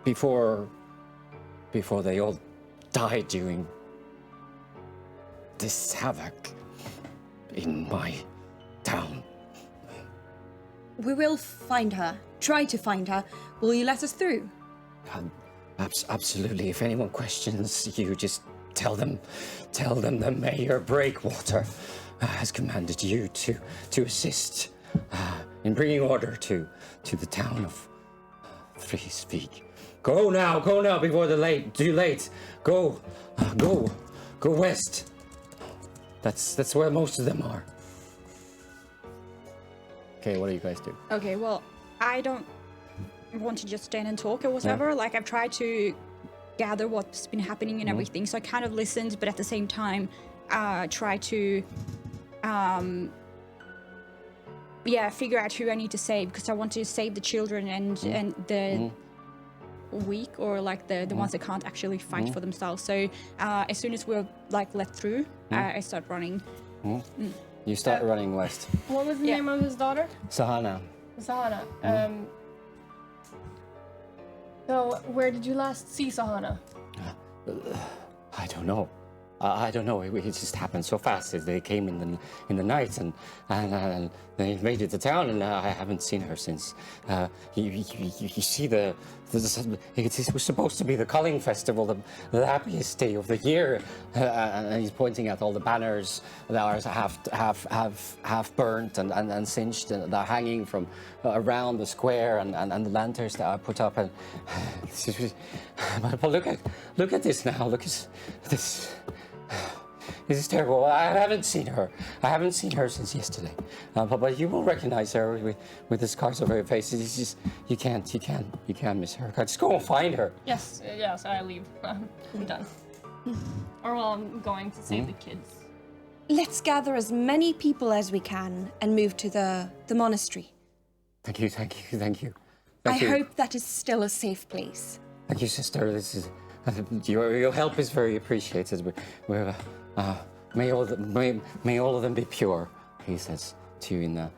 before they all die doing this havoc in my town. We will find her. Try to find her. Will you let us through? Absolutely. If anyone questions you, just tell them the Mayor Breakwater has commanded you to assist in bringing order to the town of Frisvieg. Go now before too late. Go west. That's where most of them are. Okay, what do you guys do? Okay, well, I don't want to just stand and talk or whatever. Yeah. Like, I've tried to gather what's been happening and everything, so I kind of listened, but at the same time, try to, figure out who I need to save, because I want to save the children and the weak, or like the ones that can't actually fight for themselves. So as soon as we're like let through, I start running. You start running west. What was the name of his daughter? Sahana. Sahana. So where did you last see Sahana? I don't know. I don't know. It just happened so fast. They came in the night and they invaded the town, and I haven't seen her since. You see it was supposed to be the culling festival, the happiest day of the year, and he's pointing at all the banners that are half burnt and singed, and they're hanging from around the square, and the lanterns that are put up. And but look at this now. Look at this. This is terrible. I haven't seen her. I haven't seen her since yesterday. But you will recognize her with the scars over her face. It's just you can't miss her. Just go and find her. Yes, I leave. I'm done. Or well, I'm going to save the kids. Let's gather as many people as we can and move to the monastery. Thank you. I hope that is still a safe place. Thank you, sister. This is your help is very appreciated. May all of them be pure, he says to you in the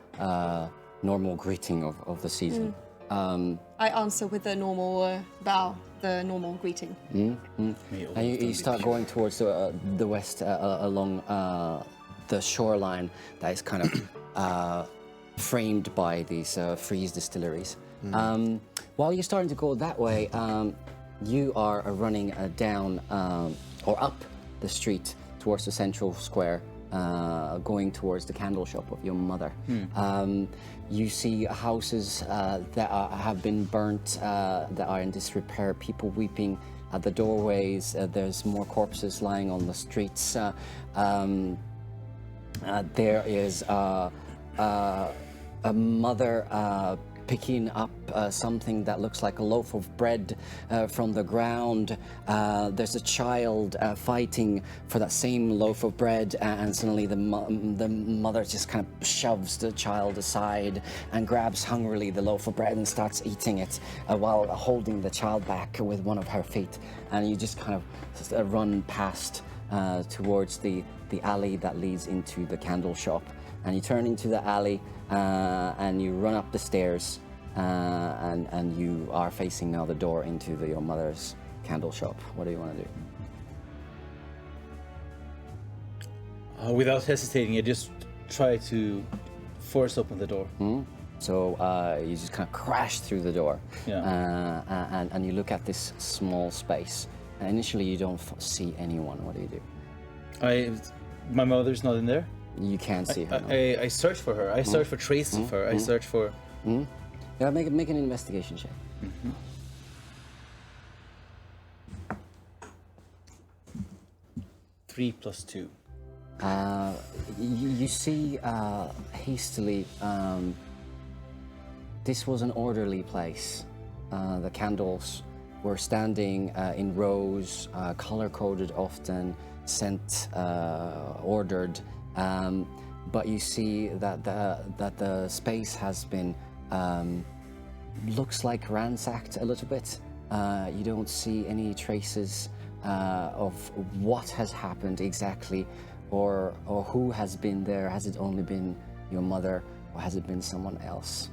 normal greeting of the season. I answer with the normal bow, the normal greeting. And you start going towards the west along the shoreline that is kind of framed by these freeze distilleries. While you're starting to go that way, you are running down or up the street towards the central square, going towards the candle shop of your mother. You see houses that have been burnt, that are in disrepair, people weeping at the doorways. There's more corpses lying on the streets. There is a mother picking up something that looks like a loaf of bread from the ground. There's a child fighting for that same loaf of bread, and suddenly the mother just kind of shoves the child aside and grabs hungrily the loaf of bread and starts eating it while holding the child back with one of her feet. And you just kind of run past towards the alley that leads into the candle shop. And you turn into the alley and you run up the stairs and you are facing now the door into your mother's candle shop. What do you want to do? Without hesitating, I just try to force open the door. So you just kind of crash through the door, and you look at this small space. And initially, you don't see anyone. What do you do? My mother's not in there. You can't see her. I search for her. I search for traces of her. I search for. Yeah, make an investigation check. 3 + 2. You see hastily. This was an orderly place. The candles were standing in rows, color-coded often, scent ordered. But you see that the space has been looks like ransacked a little bit. You don't see any traces of what has happened exactly, or who has been there. Has it only been your mother, or has it been someone else?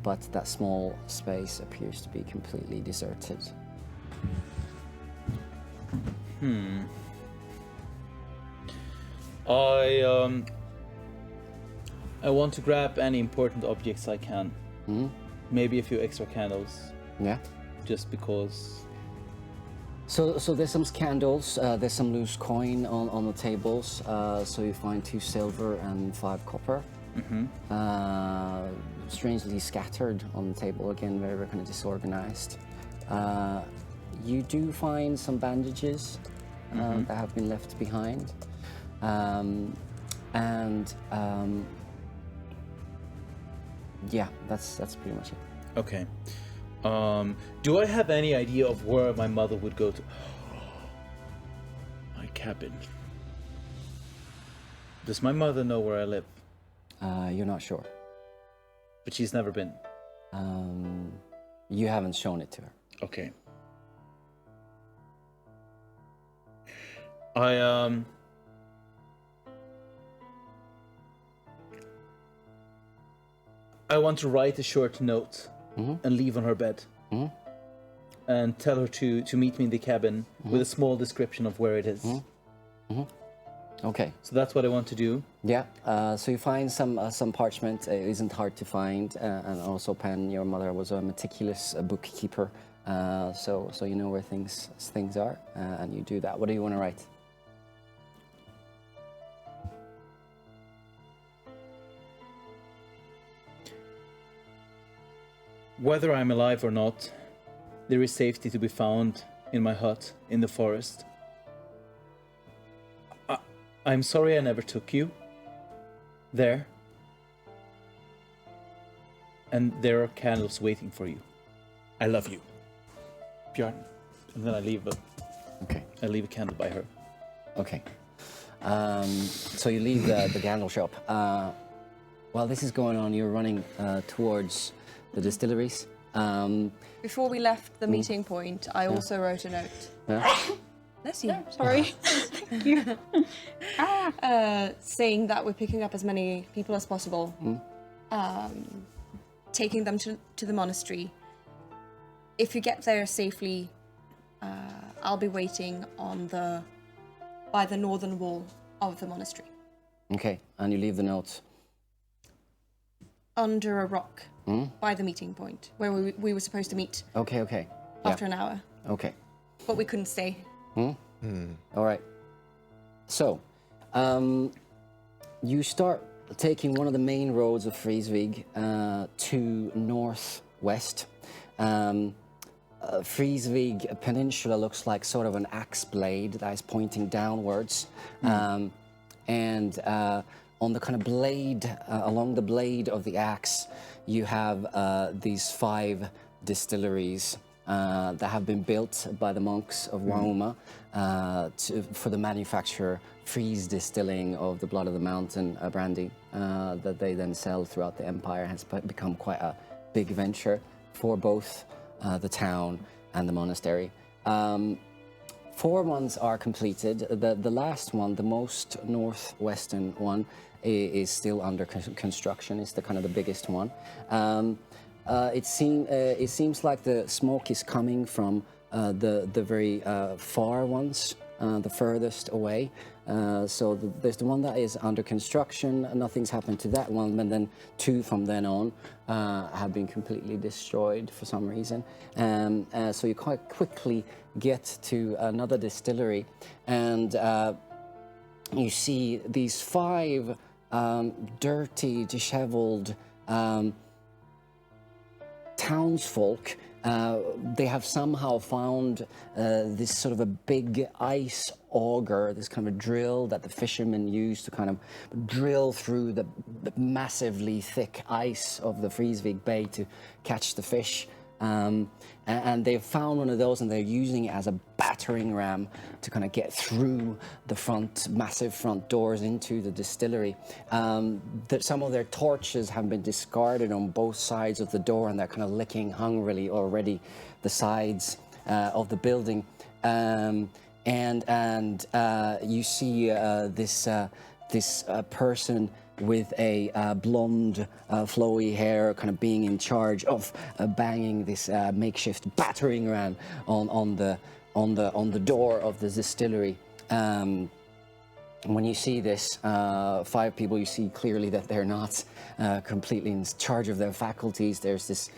But that small space appears to be completely deserted. I want to grab any important objects I can. Maybe a few extra candles. Yeah. Just because. So there's some candles. There's some loose coin on the tables. So you find 2 silver and 5 copper. Strangely scattered on the table again, very kind of disorganized. You do find some bandages that have been left behind. Yeah, that's pretty much it. Okay. Do I have any idea of where my mother would go to? My cabin. Does my mother know where I live? You're not sure. But she's never been. You haven't shown it to her. Okay. I want to write a short note and leave on her bed. And tell her to meet me in the cabin with a small description of where it is. Okay. So that's what I want to do. Yeah. So you find some parchment. It isn't hard to find, and also pen. Your mother was a meticulous bookkeeper, so you know where things are, and you do that. What do you want to write? Whether I'm alive or not, there is safety to be found in my hut in the forest. I'm sorry I never took you there. And there are candles waiting for you. I love you. Björn. And then I leave a candle by her. Okay. So you leave the candle shop. While this is going on, you're running towards the distilleries. Before we left the meeting point, I also wrote a note. Yeah. Bless you. Sorry. Thank you. Saying that we're picking up as many people as possible, taking them to the monastery. If you get there safely, I'll be waiting by the northern wall of the monastery. Okay, and you leave the notes. Under a rock by the meeting point where we were supposed to meet. Okay. Yeah. After an hour. Okay. But we couldn't stay. All right. So, you start taking one of the main roads of Frisvieg to northwest. Frisvieg Peninsula looks like sort of an axe blade that is pointing downwards. And on the kind of blade, along the blade of the axe, you have these 5 distilleries that have been built by the monks of Wauma for the manufacture, freeze distilling of the blood of the mountain brandy that they then sell throughout the empire. Has become quite a big venture for both the town and the monastery. 4 ones are completed. The last one, the most northwestern one, is still under construction. It's the kind of the biggest one. It seems like the smoke is coming from the very far ones, the furthest away. So there's the one that is under construction. Nothing's happened to that one, and then 2 from then on have been completely destroyed for some reason. So you quite quickly get to another distillery, and you see these 5 dirty, disheveled townsfolk. They have somehow found this sort of a big ice auger, this kind of a drill that the fishermen use to kind of drill through the massively thick ice of the Frisvieg Bay to catch the fish. And they've found one of those, and they're using it as a battering ram to kind of get through the massive front doors into the distillery. Some of their torches have been discarded on both sides of the door, and they're kind of licking hungrily already the sides of the building. And you see this person with a blonde, flowy hair, kind of being in charge of banging this makeshift battering ram on the door of the distillery. When you see this, 5 people, you see clearly that they're not completely in charge of their faculties. There's this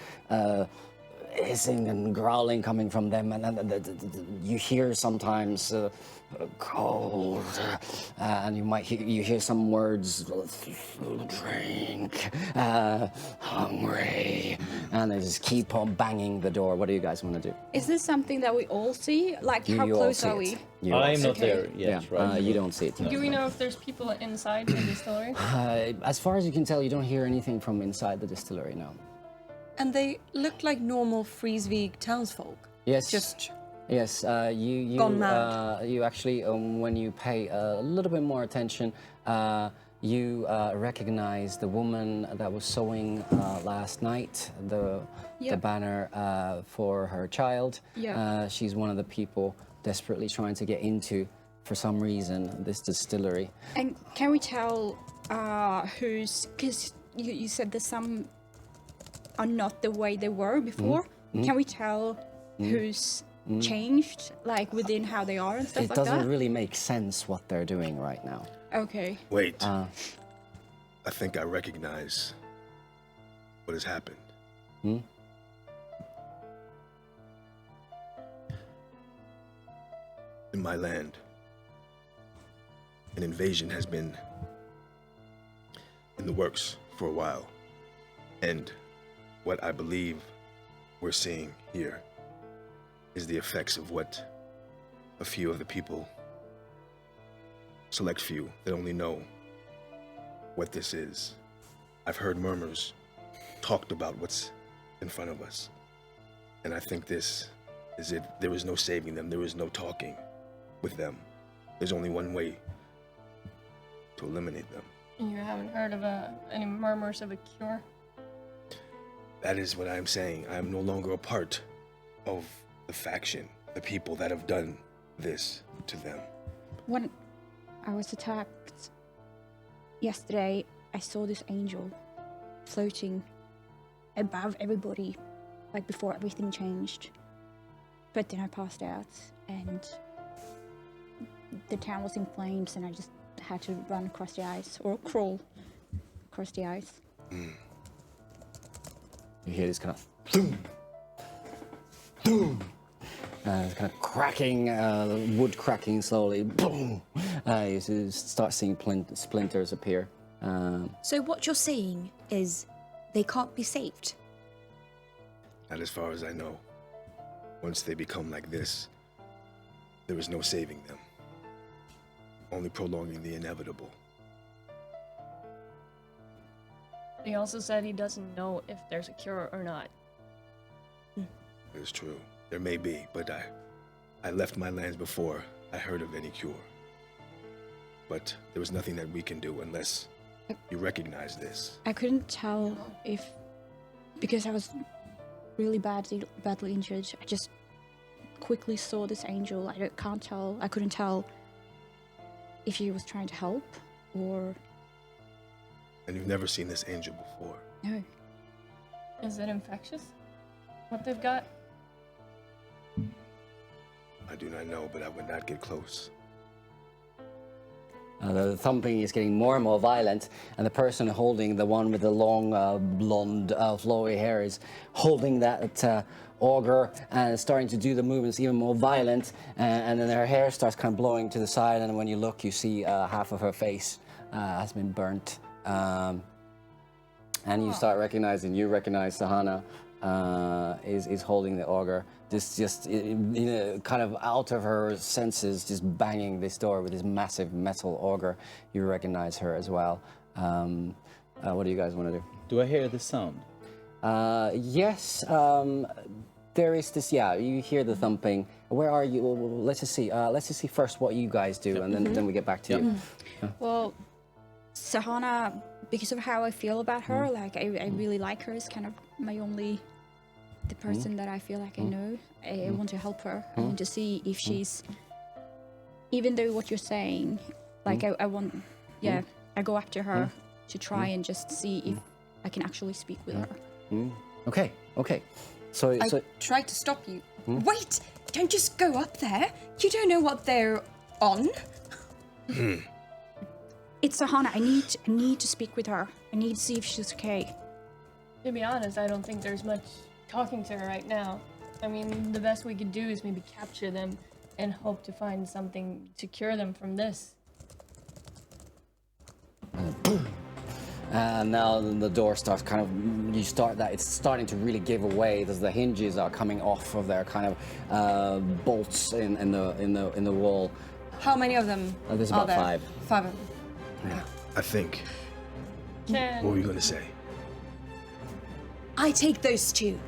hissing and growling coming from them, and you hear sometimes cold, and you hear some words, drink, hungry, and they just keep on banging the door. What do you guys want to do? Is this something that we all see? Like, how close are we? I'm not there yet, Yeah, right? you don't see it. Do we know if there's people inside the distillery? As far as you can tell, you don't hear anything from inside the distillery, no. And they looked like normal Frisvieg townsfolk. Yes. Yes, you Gone mad. You actually, when you pay a little bit more attention, you recognize the woman that was sewing last night, the banner for her child. Yeah. She's one of the people desperately trying to get into, for some reason, this distillery. And can we tell who's... Because you said that some are not the way they were before. Can we tell who's changed, like within how they are and stuff It like that? doesn't really make sense what they're doing right now. Okay. Wait. I think I recognize what has happened. In my land, an invasion has been in the works for a while. And what I believe we're seeing here is the effects of what a few of the people, select few, that only know what this is. I've heard murmurs talked about what's in front of us. And I think this is it. There is no saving them. There is no talking with them. There's only one way to eliminate them. And you haven't heard of any murmurs of a cure? That is what I'm saying. I am no longer a part of the faction, the people that have done this to them. When I was attacked yesterday, I saw this angel floating above everybody, like before everything changed. But then I passed out, and the town was in flames, and I just had to run across the ice, or crawl across the ice. You hear this kind of boom, boom, kind of cracking, wood cracking slowly. Boom. You start seeing splinters appear. So what you're saying is they can't be saved? Not as far as I know. Once they become like this, there is no saving them. Only prolonging the inevitable. He also said he doesn't know if there's a cure or not. It is true. There may be, but I left my lands before I heard of any cure. But there was nothing that we can do unless you recognize this. I couldn't tell if, because I was really badly injured, I just quickly saw this angel. I couldn't tell if he was trying to help or... And you've never seen this angel before? No. Is it infectious? What they've got? I do not know, but I would not get close. The thumping is getting more and more violent, and the person holding the one with the long, blonde, flowy hair is holding that auger and starting to do the movements even more violent, and then her hair starts kind of blowing to the side, and when you look, you see half of her face has been burnt. And you start recognizing, you recognize Sahana is holding the auger, just kind of out of her senses, just banging this door with this massive metal auger. You recognize her as well. What do you guys want to do? Do I hear the sound? Yes, there is this, you hear the thumping. Where are you? Let's just see first what you guys do, and then we get back to you. Well, Sahana, because of how I feel about her, like I really like her. It's kind of my only, the person that I feel like I know. I want to help her. I want to see if she's, even though what you're saying, like I want, I go after her to try and just see if I can actually speak with her. Okay. So I tried to stop you. Wait! Don't just go up there. You don't know what they're on. It's Sahana. I need to speak with her. I need to see if she's okay. To be honest, I don't think there's much talking to her right now. I mean, the best we could do is maybe capture them and hope to find something to cure them from this. And now the door starts it's starting to really give away as the hinges are coming off of their kind of bolts in the wall. How many of them There's are about there? 5. 5 of them. I think. What were you gonna say? I take those 2.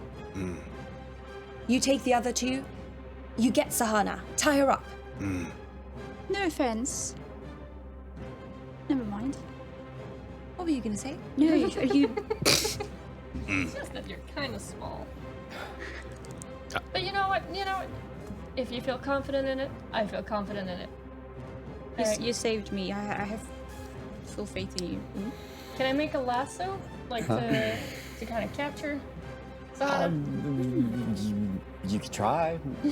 You take the other 2. You get Sahana. Tie her up. No offense. Never mind. What were you gonna say? No, you. It's just that you're kind of small. But you know what? If you feel confident in it, I feel confident in it. You saved me. I have full faith in you. Can I make a lasso, like to kind of capture Sahana? You could try. I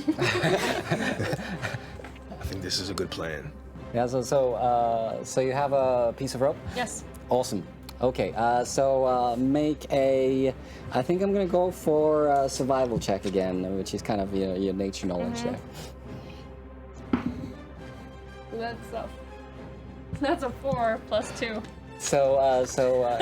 think this is a good plan. Yeah, so you have a piece of rope? Yes. Awesome. Okay, so make a... I think I'm gonna go for a survival check again, which is kind of your nature knowledge there. That's a 4 plus 2. So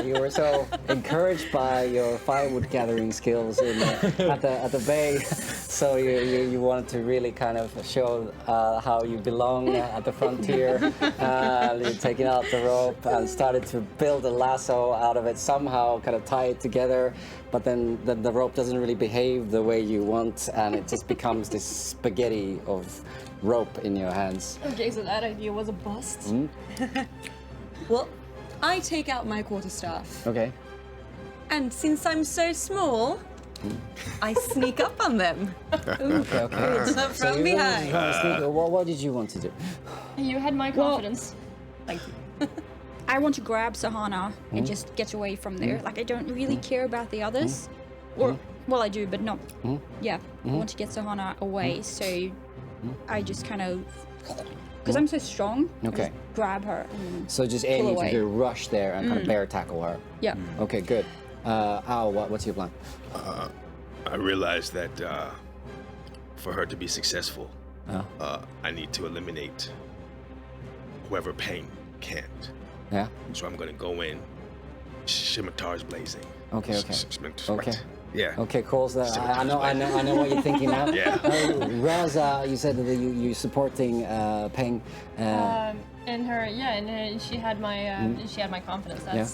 you were so encouraged by your firewood gathering skills at the bay, so you wanted to really kind of show how you belong at the frontier. You're taking out the rope and started to build a lasso out of it, somehow kind of tie it together, but then the rope doesn't really behave the way you want, and it just becomes this spaghetti of rope in your hands. Okay, so that idea was a bust. Well, I take out my quarterstaff, Okay. and since I'm so small, I sneak up on them. Okay. From you behind. what did you want to do? You had my confidence. Thank you. I want to grab Sahana and just get away from there. Like, I don't really care about the others. Or, well, I do, but not. Yeah, I want to get Sahana away, so I just kind of. Because I'm so strong, I Okay. just grab her. And So just aiming to away. do a rush there and kind of bear tackle her. yeah. Okay, good. Al, what's your plan? I realized that for her to be successful, I need to eliminate whoever Pain can't. Yeah. So I'm gonna go in, scimitars blazing. Okay. Okay. Yeah. Okay, cool. So I know what you're thinking now. Yeah. Raza, you said that you're supporting Peng. In her, she had my confidence. That's,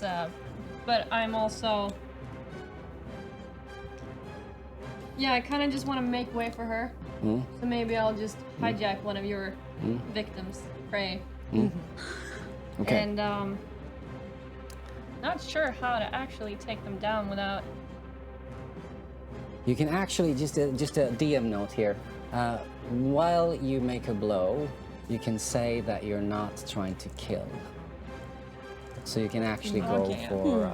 but I'm also, I kind of just want to make way for her. So maybe I'll just hijack one of your victims, prey. Okay. And not sure how to actually take them down without. You can actually just a DM note here. While you make a blow, you can say that you're not trying to kill. So you can actually go Okay. for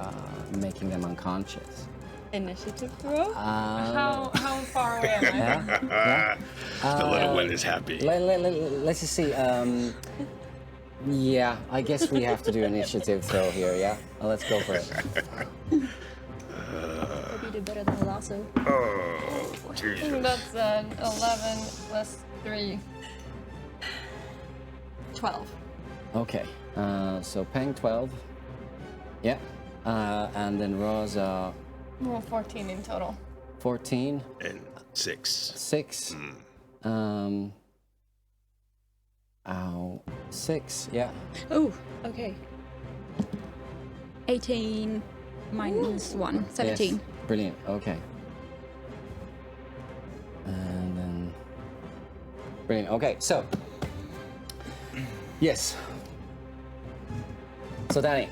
making them unconscious. Initiative throw? How far away am I? Yeah. The little one is happy. Let's just see. Yeah, I guess we have to do initiative throw here. Yeah, let's go for it. Hope you did better than the lasso. Oh, Jesus. That's 11 plus 3. 12. Okay. So Peng 12. Yeah. And then Rosa Well, 14 in total. 14. And 6. 6. Ow. 6. Yeah. Oh, okay. 18 minus 1, 17. Yes. Brilliant. Okay. And then. Brilliant. Okay. So. Yes. So Danny,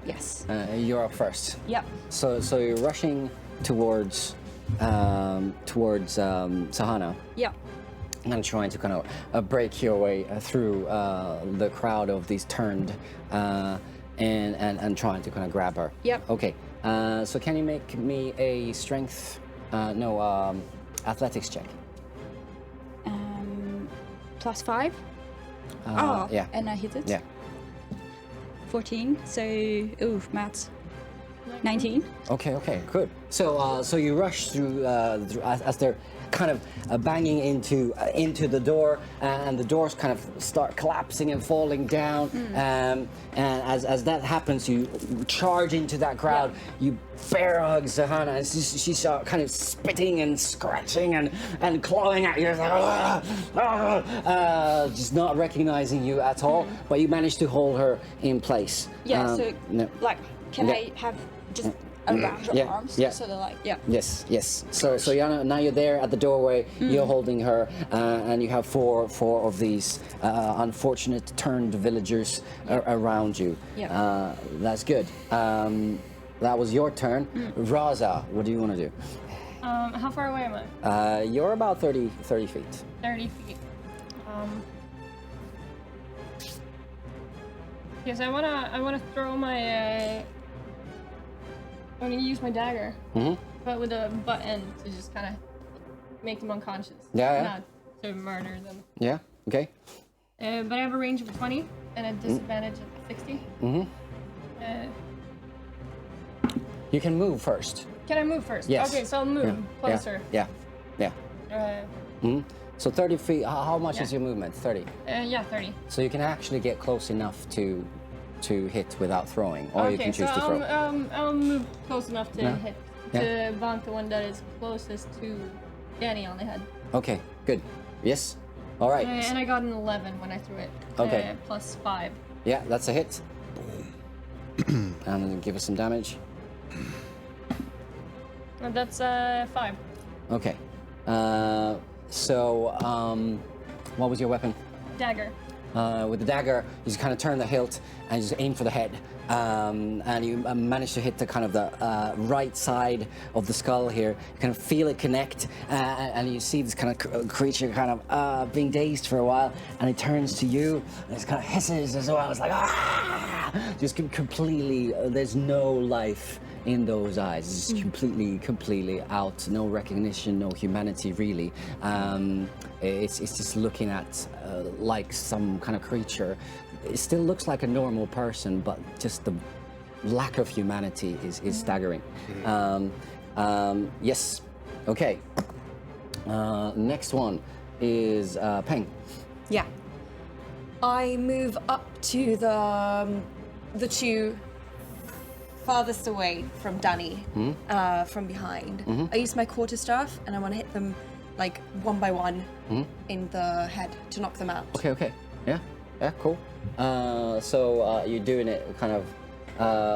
Yes. you're up first. Yep. So you're rushing towards Sahana Yep. and trying to kind of break your way through the crowd of these turned and trying to kind of grab her. Yep. Okay. So can you make me a strength? Athletics check. +5. Yeah. And I hit it. Yeah. 14. So, maths. 19. Okay, good. So you rush through as they're kind of banging into the door, and the doors kind of start collapsing and falling down. And as that happens, you charge into that crowd. You bear hug Sahana, and she's kind of spitting and scratching and clawing at you, just not recognizing you at all. But you manage to hold her in place. Yeah, No. like, can Yeah. I have just around your Yeah, arms? yeah. So they're like, yeah. Yes. So now you're there at the doorway. You're holding her, and you have four of these unfortunate turned villagers around you. Yeah. That's good. That was your turn. Raza, what do you want to do? How far away am I? You're about 30 feet. 30 feet. Yes, I wanna throw my. I'm gonna use my dagger, but with a butt end to just kind of make them unconscious. Yeah. Not to murder them. Yeah. Okay. But I have a range of 20 and a disadvantage of 60. You can move first. Can I move first? Yes. Okay, so I'll move closer. Yeah. Uh, So 30 feet. How much is your movement? 30. yeah, 30. So you can actually get close enough to hit without throwing, or you Okay, can so choose to throw. I'll move close enough to Yeah. hit. Yeah. To bonk the one that is closest to Danny on the head. Okay. Good. Yes. All right. And I got an 11 when I threw it. Okay. Plus 5. Yeah, that's a hit. And give us some damage. And that's 5. Okay. What was your weapon? Dagger. With the dagger, you just kind of turn the hilt and you just aim for the head. And you manage to hit the kind of the right side of the skull here. You kind of feel it connect, and you see this kind of creature kind of being dazed for a while, and it turns to you, and it kind of hisses as well. It's like, ah! Just completely, there's no life in those eyes. It's just completely out. No recognition, no humanity really. It's just looking at like some kind of creature. It still looks like a normal person, but just the lack of humanity is staggering. Yes. Okay. Next one is Peng. Yeah. I move up to the two farthest away from Danny, from behind. I use my quarterstaff, and I want to hit them like one by one in the head to knock them out. Okay. Yeah, cool. So you're doing it kind of,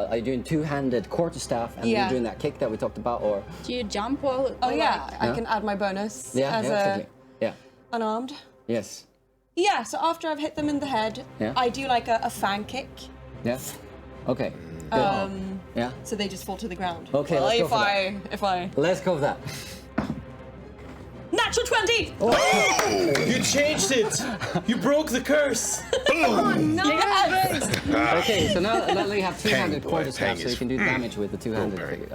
are you doing two-handed quarterstaff and you're doing that kick that we talked about, or? Do you jump or Oh yeah, I can add my bonus as exactly. Yeah. unarmed. Yes. Yeah, so after I've hit them in the head, I do like a fan kick. Yeah. Okay. Good. Yeah. So they just fall to the ground. Okay, Well, let's go for that. if I Let's go with that. natural 20. You changed it! You broke the curse! Okay, so now that you have two-handed boy, quarterstaff, Peng so you is- can do damage with the two-handed Blueberry.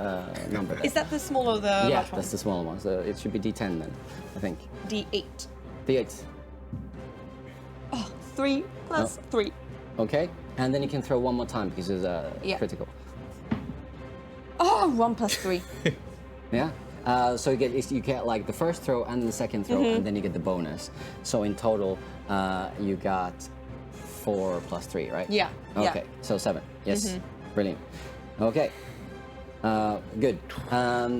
number. Is that the small or the Yeah, large one? that's the smaller one. So it should be D10 then, I think. D8. D8. 3 plus 3. Okay, and then you can throw one more time because it's critical. Oh, 1 plus 3. Yeah. So you get like the first throw and the second throw, and then you get the bonus. So in total, you got 4 plus 3, right? Yeah. Okay. So 7. Yes. Brilliant. Okay. Good.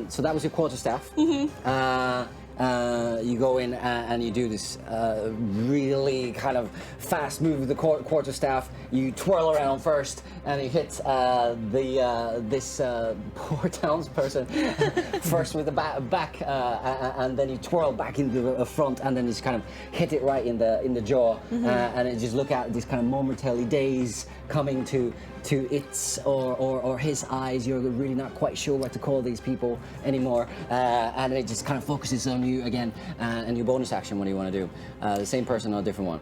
So that was your quarterstaff. You go in and you do this really kind of fast move with the quarterstaff. You twirl around first, and you hit this poor townsperson first with the back, and then you twirl back into the front, and then you just kind of hit it right in the jaw, and you just look at this kind of momentary daze coming to its or his eyes. You're really not quite sure what to call these people anymore, and it just kind of focuses on you again. And your bonus action, what do you want to do? The same person or a different one?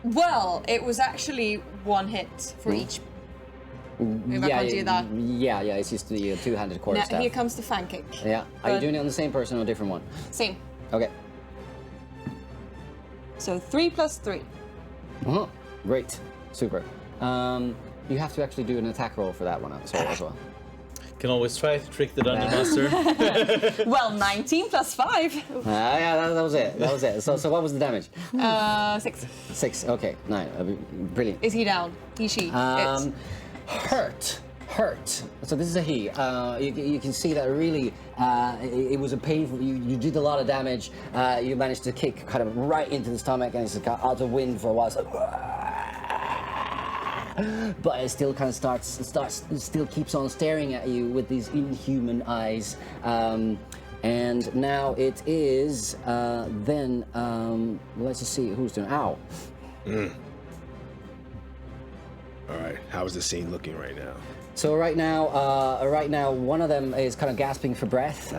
Well, it was actually 1 hit for each. Maybe I can't do that. Yeah, it's just the two-handed Now, quarterstaff. here comes the fan kick. Yeah. Are you But- doing it on the same person or a different one? Same. Okay. So 3 plus 3. Great. Super. You have to actually do an attack roll for that one as well. Can always try to trick the dungeon master. Well, 19 plus 5. Yeah, that was it. So what was the damage? 6. 6. Okay. 9. Brilliant. Is he down? He, she. It. Hurt. So this is a he. You can see that really it was a painful. You did a lot of damage. You managed to kick kind of right into the stomach, and it's got out of wind for a while. It's like, but it still kind of still keeps on staring at you with these inhuman eyes. And now it is then. Let's just see who's doing. Ow. All right, how is the scene looking right now? So right now, one of them is kind of gasping for breath,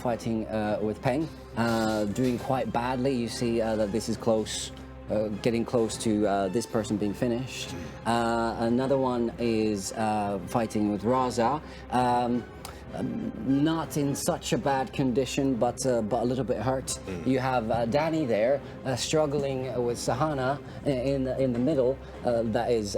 fighting with Peng, doing quite badly. You see that this is close, getting close to this person being finished. Another one is fighting with Raza. not in such a bad condition, but a little bit hurt. You have Danny there, struggling with Sahana in the middle, that is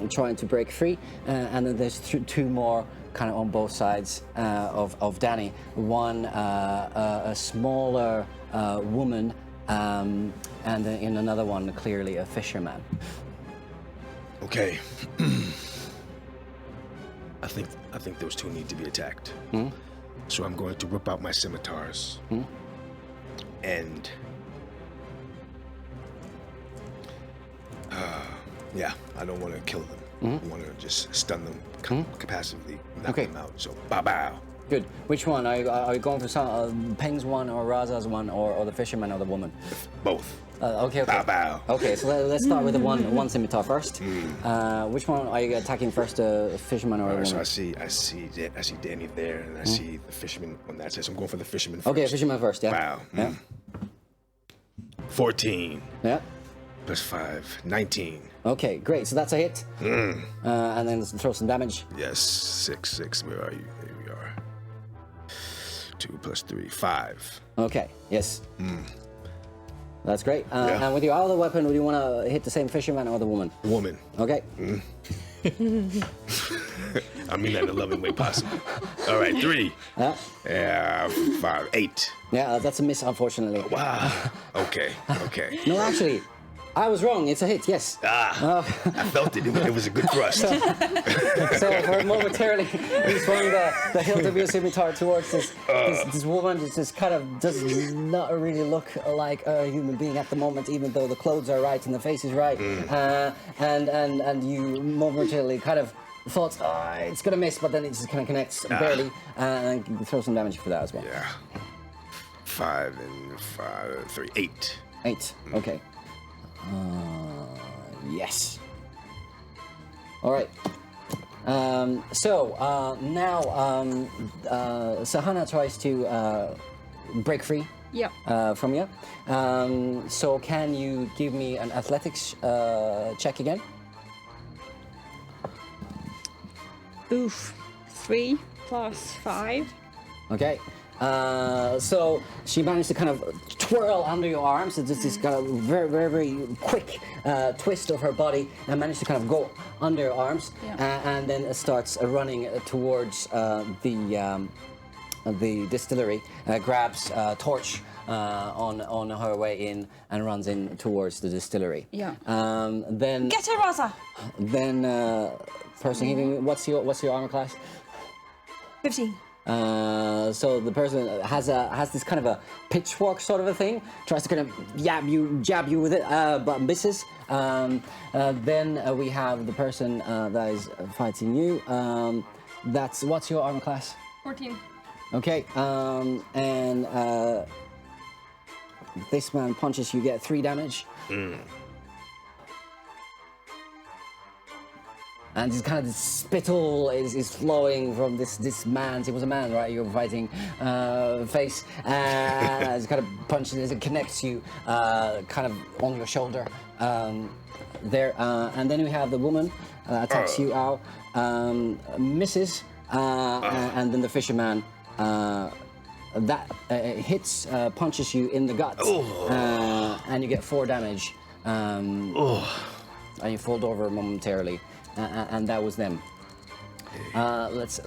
trying to break free, and then there's two more kind of on both sides of Danny. One, a smaller woman, and in another one, clearly a fisherman. Okay. I think those two need to be attacked. So I'm going to whip out my scimitars. And yeah, I don't want to kill them. I want to just stun them, passively knock them out. So bow. Good. Which one? Are you going for Peng's one, or Raza's one, or the fisherman, or the woman? Both. Okay. Bow. Okay, so let's start with the one scimitar first. Which one are you attacking first, the fisherman or the woman? So I see Danny there, and I see the fisherman on that side. So I'm going for the fisherman first. Okay, fisherman first. Yeah. Wow. Yeah. 14. Yeah. Plus 5, 19. Okay, great. So that's a hit. And then let's throw some damage. Yes, 6. Where are you? Here we are. 2 plus 3, 5. Okay. Yes. That's great. And with your other weapon, would you want to hit the same fisherman or the woman? Woman. Okay. I mean that in a loving way possible. All right, 3. Yeah. 5, 8. Yeah, that's a miss, unfortunately. Wow. Okay. No, actually, I was wrong. It's a hit, yes. I felt it. It was a good thrust. So for momentarily, you swung the hilt of your scimitar towards this woman. It just kind of does not really look like a human being at the moment, even though the clothes are right and the face is right. And you momentarily kind of thought, it's gonna miss, but then it just kind of connects barely, and you can throw some damage for that as well. Yeah. 5 and 5, 3, 8. 8. Okay. Yes. All right. So now Sahana tries to break free. From you. So can you give me an athletics check again? Oof. 3 plus 5. Okay. So she managed to kind of twirl under your arms. It's just this kind of very, very, very quick twist of her body, and managed to kind of go under your arms, and then starts running towards the distillery. Grabs a torch on her way in and runs in towards the distillery. Then Get her, Raza! Then person hitting. What's your armor class? 15. So the person has this kind of a pitchfork sort of a thing, tries to kind of jab you with it, but misses. Then we have the person that is fighting you. What's your armor class? 14. Okay, and this man punches you, get 3 damage. And this kind of this spittle is flowing from this man's, it was a man, right, you're fighting, face. It's kind of punches as it connects you kind of on your shoulder there. And then we have the woman attacks you out, misses, and then the fisherman that hits, punches you in the guts, and you get 4 damage. And you fall over momentarily. And that was them. Let's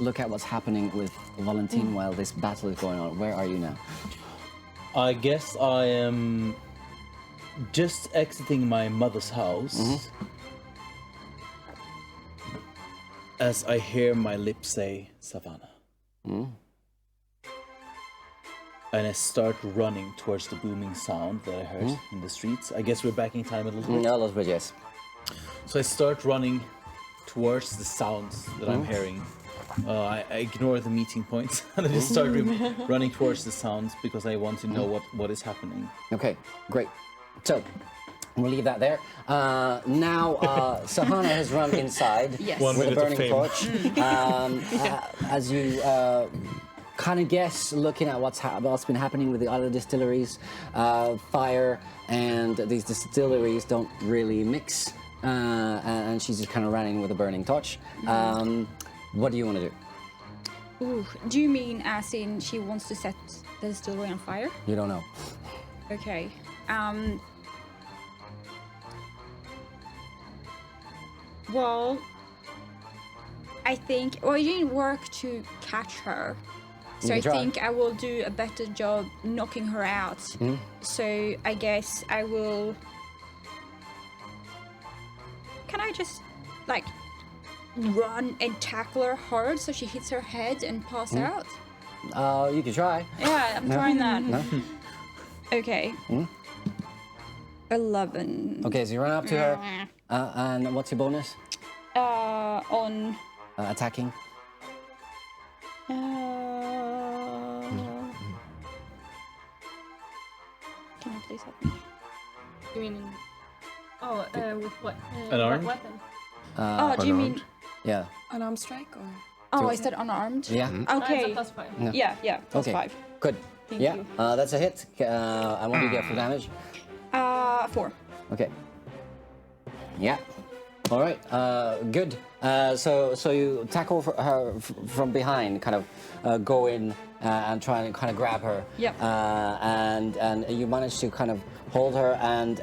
look at what's happening with Valentine while this battle is going on. Where are you now? I guess I am just exiting my mother's house as I hear my lips say Savannah. And I start running towards the booming sound that I heard in the streets. I guess we're backing time a little bit. A little bit, yes. So I start running towards the sounds that I'm hearing. I ignore the meeting points and I just start running towards the sounds because I want to know what is happening. Okay, great. So we'll leave that there. Now Sahana has run inside with a burning torch. As you kind of guess, looking at what's been happening with the other distilleries, fire and these distilleries don't really mix. And she's just kind of running with a burning torch. What do you want to do? Ooh, do you mean as in she wants to set the distillery on fire? You don't know. Okay. Well, I think it didn't work to catch her. So You I can try. think I will do a better job knocking her out. So I guess I will. Can I just like run and tackle her hard so she hits her head and pass out? You can try. Yeah, I'm trying that. No? Okay. 11. Okay, so you run up to her, and what's your bonus? On. Attacking. Can you please help me? You mean? With what? Unarmed? What weapon? Do you mean? Yeah. Unarmed strike or? Oh, is that unarmed? Yeah. Okay. That's fine. Yeah, plus Okay. 5. Good. Thank yeah. you. That's a hit. And what do you get for damage? 4. Okay. Yeah. All right. Good. So you tackle her from behind, kind of go in and try and kind of grab her. Yep. And you manage to kind of hold her, and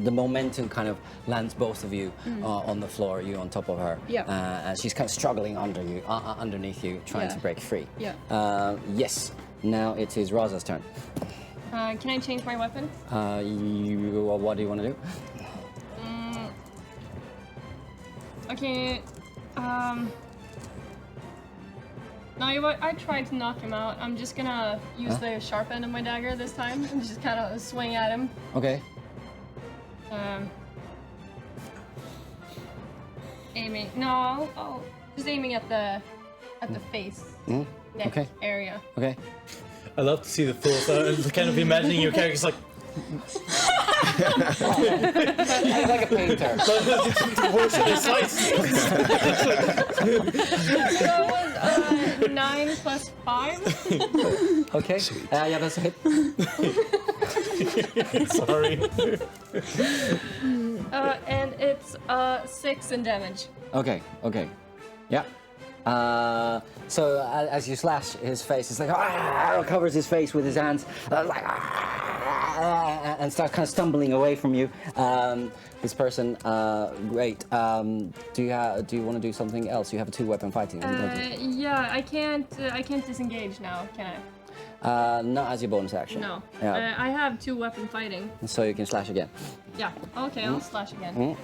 the momentum kind of lands both of you on the floor. You on top of her. Yep. And she's kind of struggling underneath you, trying Yeah. to break free. Yeah. Yes. Now it is Raza's turn. Can I change my weapon? What do you want to do? Okay. No, you know what? I tried to knock him out. I'm just gonna use the sharp end of my dagger this time and just kind of swing at him. Okay. Aiming. No, I'll just aiming at the face, neck Okay. area. Okay. I love to see the thoughts. I'm kind of imagining your character's like, Like a painter. worse than his size. So that was 9 plus 5. Okay. Yeah, that's a hit. Sorry. And it's 6 in damage. Okay. Okay. Yeah. So as you slash his face, it's like covers his face with his hands, like and starts kind of stumbling away from you. This person, great. Do you want to do something else? You have a 2-weapon fighting. don't you? Yeah, I can't disengage now, can I? Not as your bonus action. No. Yeah. I have 2-weapon fighting. So you can slash again. Yeah. Okay, I'll slash again.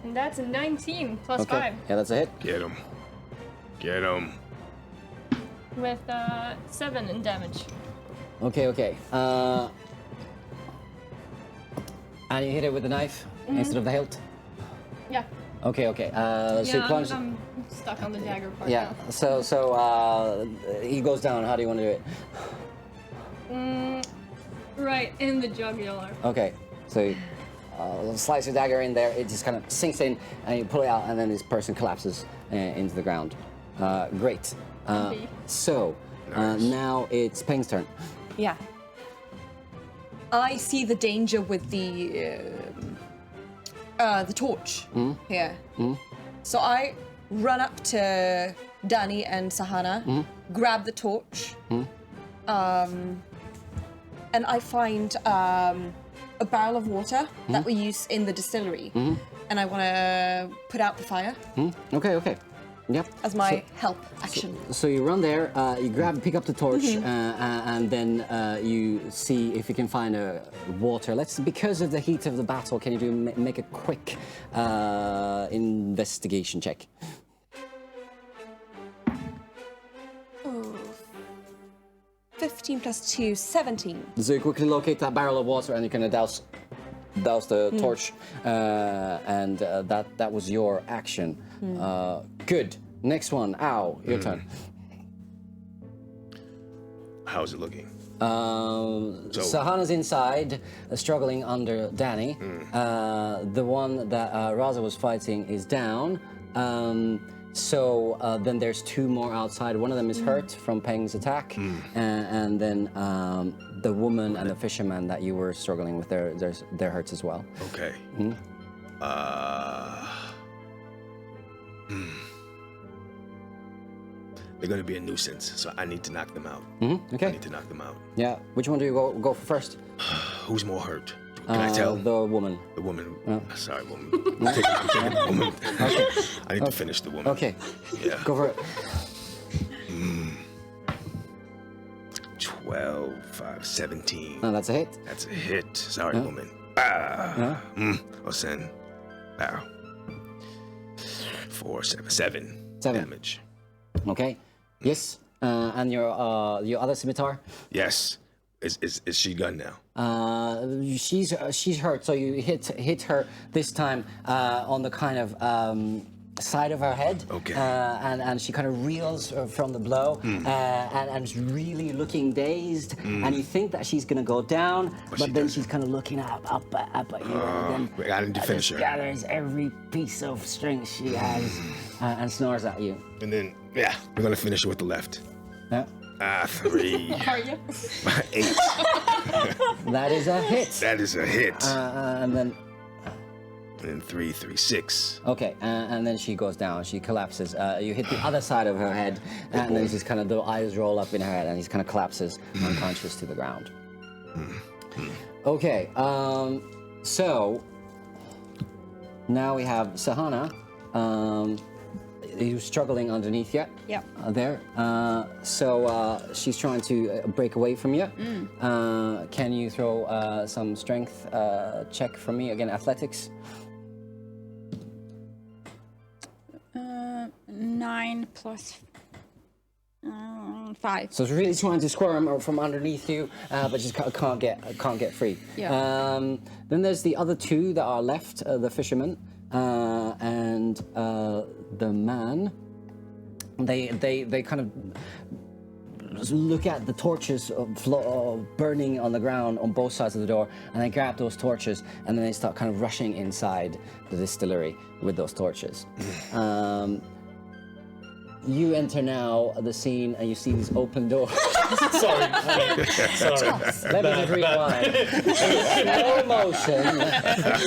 And that's a 19 plus Okay. 5 Yeah, that's a hit. Get him. Get him. with 7 in damage. Okay. Okay. And you hit it with the knife instead of the hilt. Yeah. Okay. Okay. So you plunge. I'm stuck on the dagger part Yeah. now. So he goes down. How do you want to do it? Right in the jugular. Okay. So you slice your dagger in there. It just kind of sinks in, and you pull it out, and then this person collapses into the ground. Great. Okay. So now it's Peng's turn. Yeah. I see the danger with the torch here. So I run up to Danny and Sahana, grab the torch, and I find a barrel of water that we use in the distillery, and I want to put out the fire Okay. Okay. Yep. as my help action. So you run there, you pick up the torch, and then you see if you can find water. Because of the heat of the battle, can you make a quick investigation check? Oh, 15 plus 2, 17. So you quickly locate that barrel of water, and you can douse the torch, and that was your action. Good. Next one. Ow, your turn. How's it looking? Sahana's inside, struggling under Danny. The one that Raza was fighting is down. So then there's 2 more outside. One of them is hurt from Peng's attack, and then the woman and the fisherman that you were struggling with, they're hurts as well. Okay. They're gonna be a nuisance, so I need to knock them out. Okay. I need to knock them out. Yeah. Which one do you go for first? Who's more hurt? Can I tell? The woman. The woman. Sorry, woman. I'm taking the woman. I need to finish the woman. Okay. Yeah. Go for it. 12, 5, 17. Oh, that's a hit. That's a hit. Sorry, woman. Osen. 4, 7. 7 damage. Okay. Yes. And your other scimitar? Yes. Is she gone now? She's hurt. So you hit her this time on the kind of side of her head. Okay. And she kind of reels from the blow and is really looking dazed. And you think that she's gonna go down, but then she's kind of looking up at you. And then I need to finish her. gathers every piece of strength she has and snores at you. And then, we're gonna finish it with the left. Yeah. 3. Are you? 8. That is a hit. That is a hit. And then. And then 3, 3, 6. Okay, and then she goes down. She collapses. You hit the other side of her head, and then she's kind of the eyes roll up in her head, and she kind of collapses unconscious to the ground. Okay, so now we have Sahana. Who's struggling underneath you? Yep. There. So she's trying to break away from you. Can you throw some strength check for me again? Athletics. 9 plus 5. So it's really trying to squirm from underneath you, but just can't get free. Yeah. Then there's the other two that are left, the fisherman and the man. They kind of look at the torches burning on the ground on both sides of the door, and they grab those torches, and then they start kind of rushing inside the distillery with those torches. You enter now the scene, and you see these open doors. Sorry. Let me just rewind. Slow motion,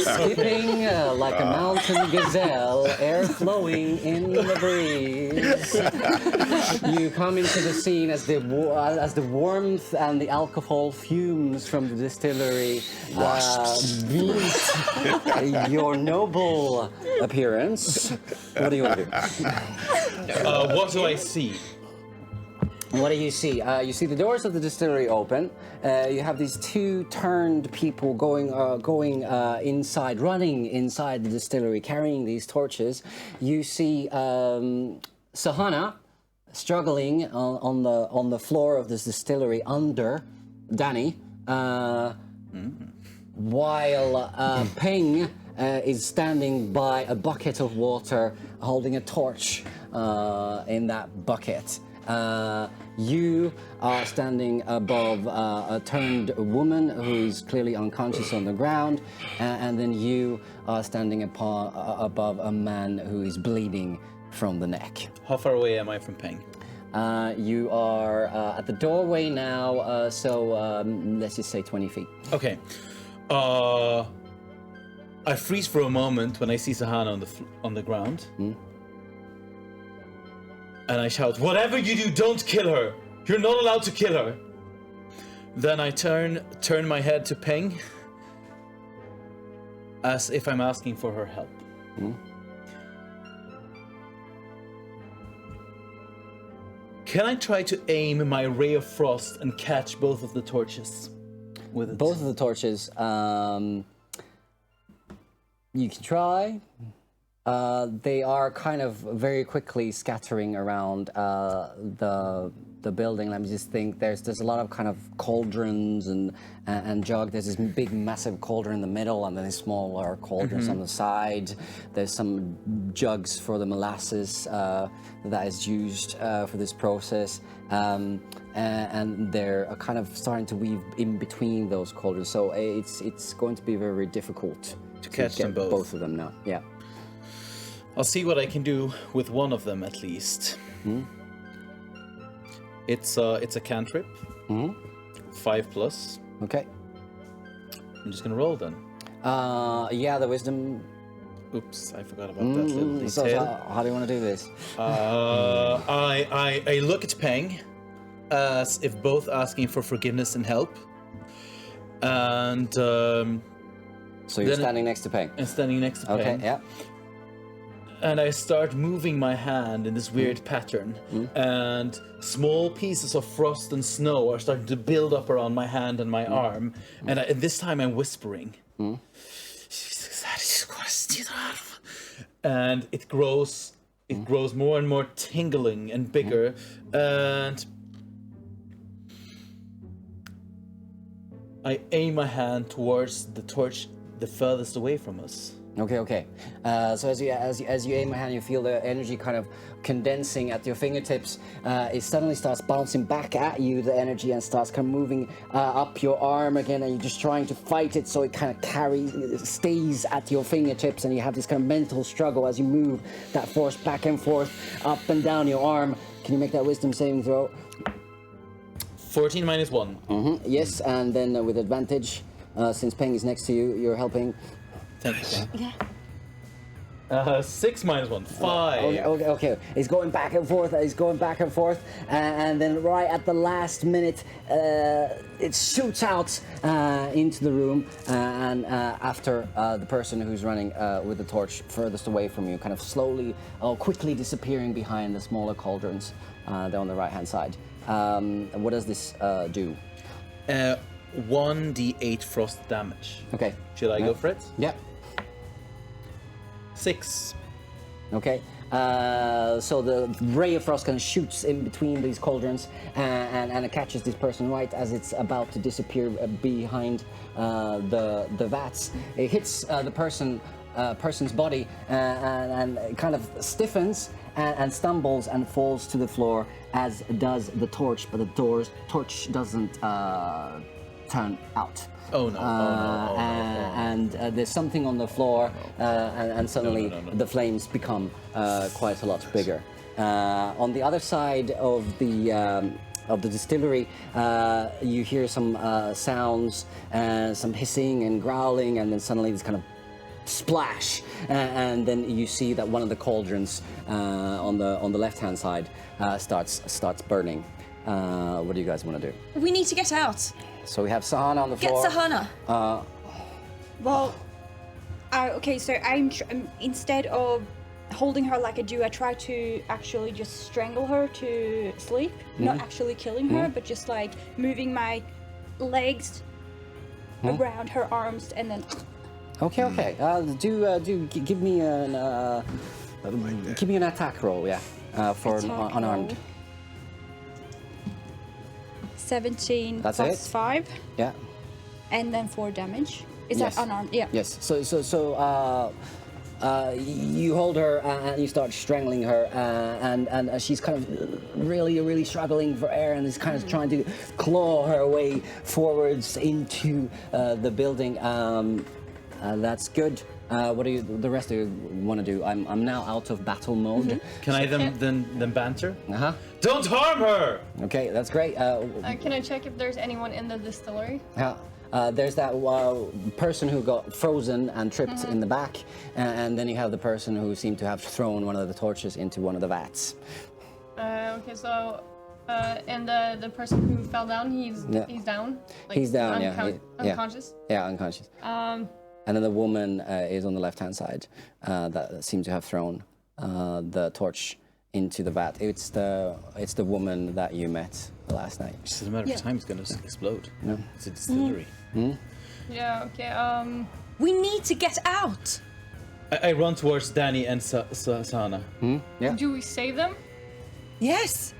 skipping like a mountain gazelle, air flowing in the breeze. You come into the scene as the warmth and the alcohol fumes from the distillery meet your noble appearance. What do you want to do? What do I see? What do you see? You see the doors of the distillery open. You have these two turned people going inside, running inside the distillery, carrying these torches. You see Sahana struggling on the floor of this distillery under Danny, while Peng is standing by a bucket of water, holding a torch in that bucket. You are standing above a turned woman who is clearly unconscious on the ground, and then you are standing above a man who is bleeding from the neck. How far away am I from Peng? You are at the doorway now, so let's just say 20 feet. Okay. I freeze for a moment when I see Sahana on the ground. And I shout, "Whatever you do, don't kill her! You're not allowed to kill her!" Then I turn my head to Peng, as if I'm asking for her help. Can I try to aim my ray of frost and catch both of the torches with it? Both of the torches, you can try. They are kind of very quickly scattering around the building. Let me just think. There's a lot of kind of cauldrons and jug. There's this big, massive cauldron in the middle, and then smaller cauldrons on the side. There's some jugs for the molasses that is used for this process, and they're kind of starting to weave in between those cauldrons. So it's going to be very, very difficult to catch them both of them now. Yeah. I'll see what I can do with one of them at least. It's a cantrip. 5+. Okay. I'm just gonna roll then. Yeah, the wisdom. Oops, I forgot about that little So detail. how do you want to do this? I look at Peng as if both asking for forgiveness and help. And So you're Then- standing next to Peng. and standing next to Okay, Peng. yeah. And I start moving my hand in this weird pattern. And small pieces of frost and snow are starting to build up around my hand and my arm. And this time I'm whispering. And it grows more and more tingling and bigger. And I aim my hand towards the torch the furthest away from us. Okay. So as you aim a hand, you feel the energy kind of condensing at your fingertips. It suddenly starts bouncing back at you, the energy, and starts kind of moving up your arm again, and you're just trying to fight it so it kind of stays at your fingertips, and you have this kind of mental struggle as you move that force back and forth, up and down your arm. Can you make that wisdom saving throw? 14 minus 1. Yes, and then with advantage, since Peng is next to you, you're helping. Thank you. Yeah. 6 minus 1. 5. Okay. He's going back and forth. And then right at the last minute, it shoots out into the room. And after the person who's running with the torch furthest away from you, kind of slowly or quickly disappearing behind the smaller cauldrons, there on the right-hand side. What does this do? 1d8 frost damage. Okay. Should I go for it? Yeah. 6. Okay. So the ray of frost kind of shoots in between these cauldrons and it catches this person right as it's about to disappear behind the vats. It hits the person's body and it kind of stiffens and stumbles and falls to the floor, as does the torch, but the torch doesn't turn out. Oh no. And there's something on the floor, and suddenly the flames become quite a lot bigger. On the other side of the distillery, you hear some sounds, some hissing and growling, and then suddenly this kind of splash, and then you see that one of the cauldrons on the left-hand side starts burning. What do you guys want to do? We need to get out. So we have Sahana on the Get floor. Sahana. Well, okay, so instead of holding her like I do, I try to actually just strangle her to sleep. Not actually killing her, but just like moving my legs around her arms and then. Okay. Give me give me an attack roll, for Attack unarmed. roll. 17 That's plus it? 5, Yeah. and then 4 damage. Is Yes. that unarmed? Yeah. Yes. So you hold her and you start strangling her, and she's kind of really struggling for air and is kind of trying to claw her way forwards into the building. That's good. What do the rest of you want to do? I'm now out of battle mode. Can I then banter? Uh-huh. Don't harm her! Okay, that's great. Can I check if there's anyone in the distillery? There's that person who got frozen and tripped in the back, and then you have the person who seemed to have thrown one of the torches into one of the vats. Okay, so and the person who fell down, he's down. Like, He's down, yeah. Unconscious. Yeah, unconscious. And then the woman is on the left-hand side that seemed to have thrown the torch into the vat. It's the woman that you met last night. It's just a matter of time it's gonna explode. No. It's a distillery. Yeah. Okay. We need to get out. I run towards Danny and Sahana. Yeah. Do we save them? Yes.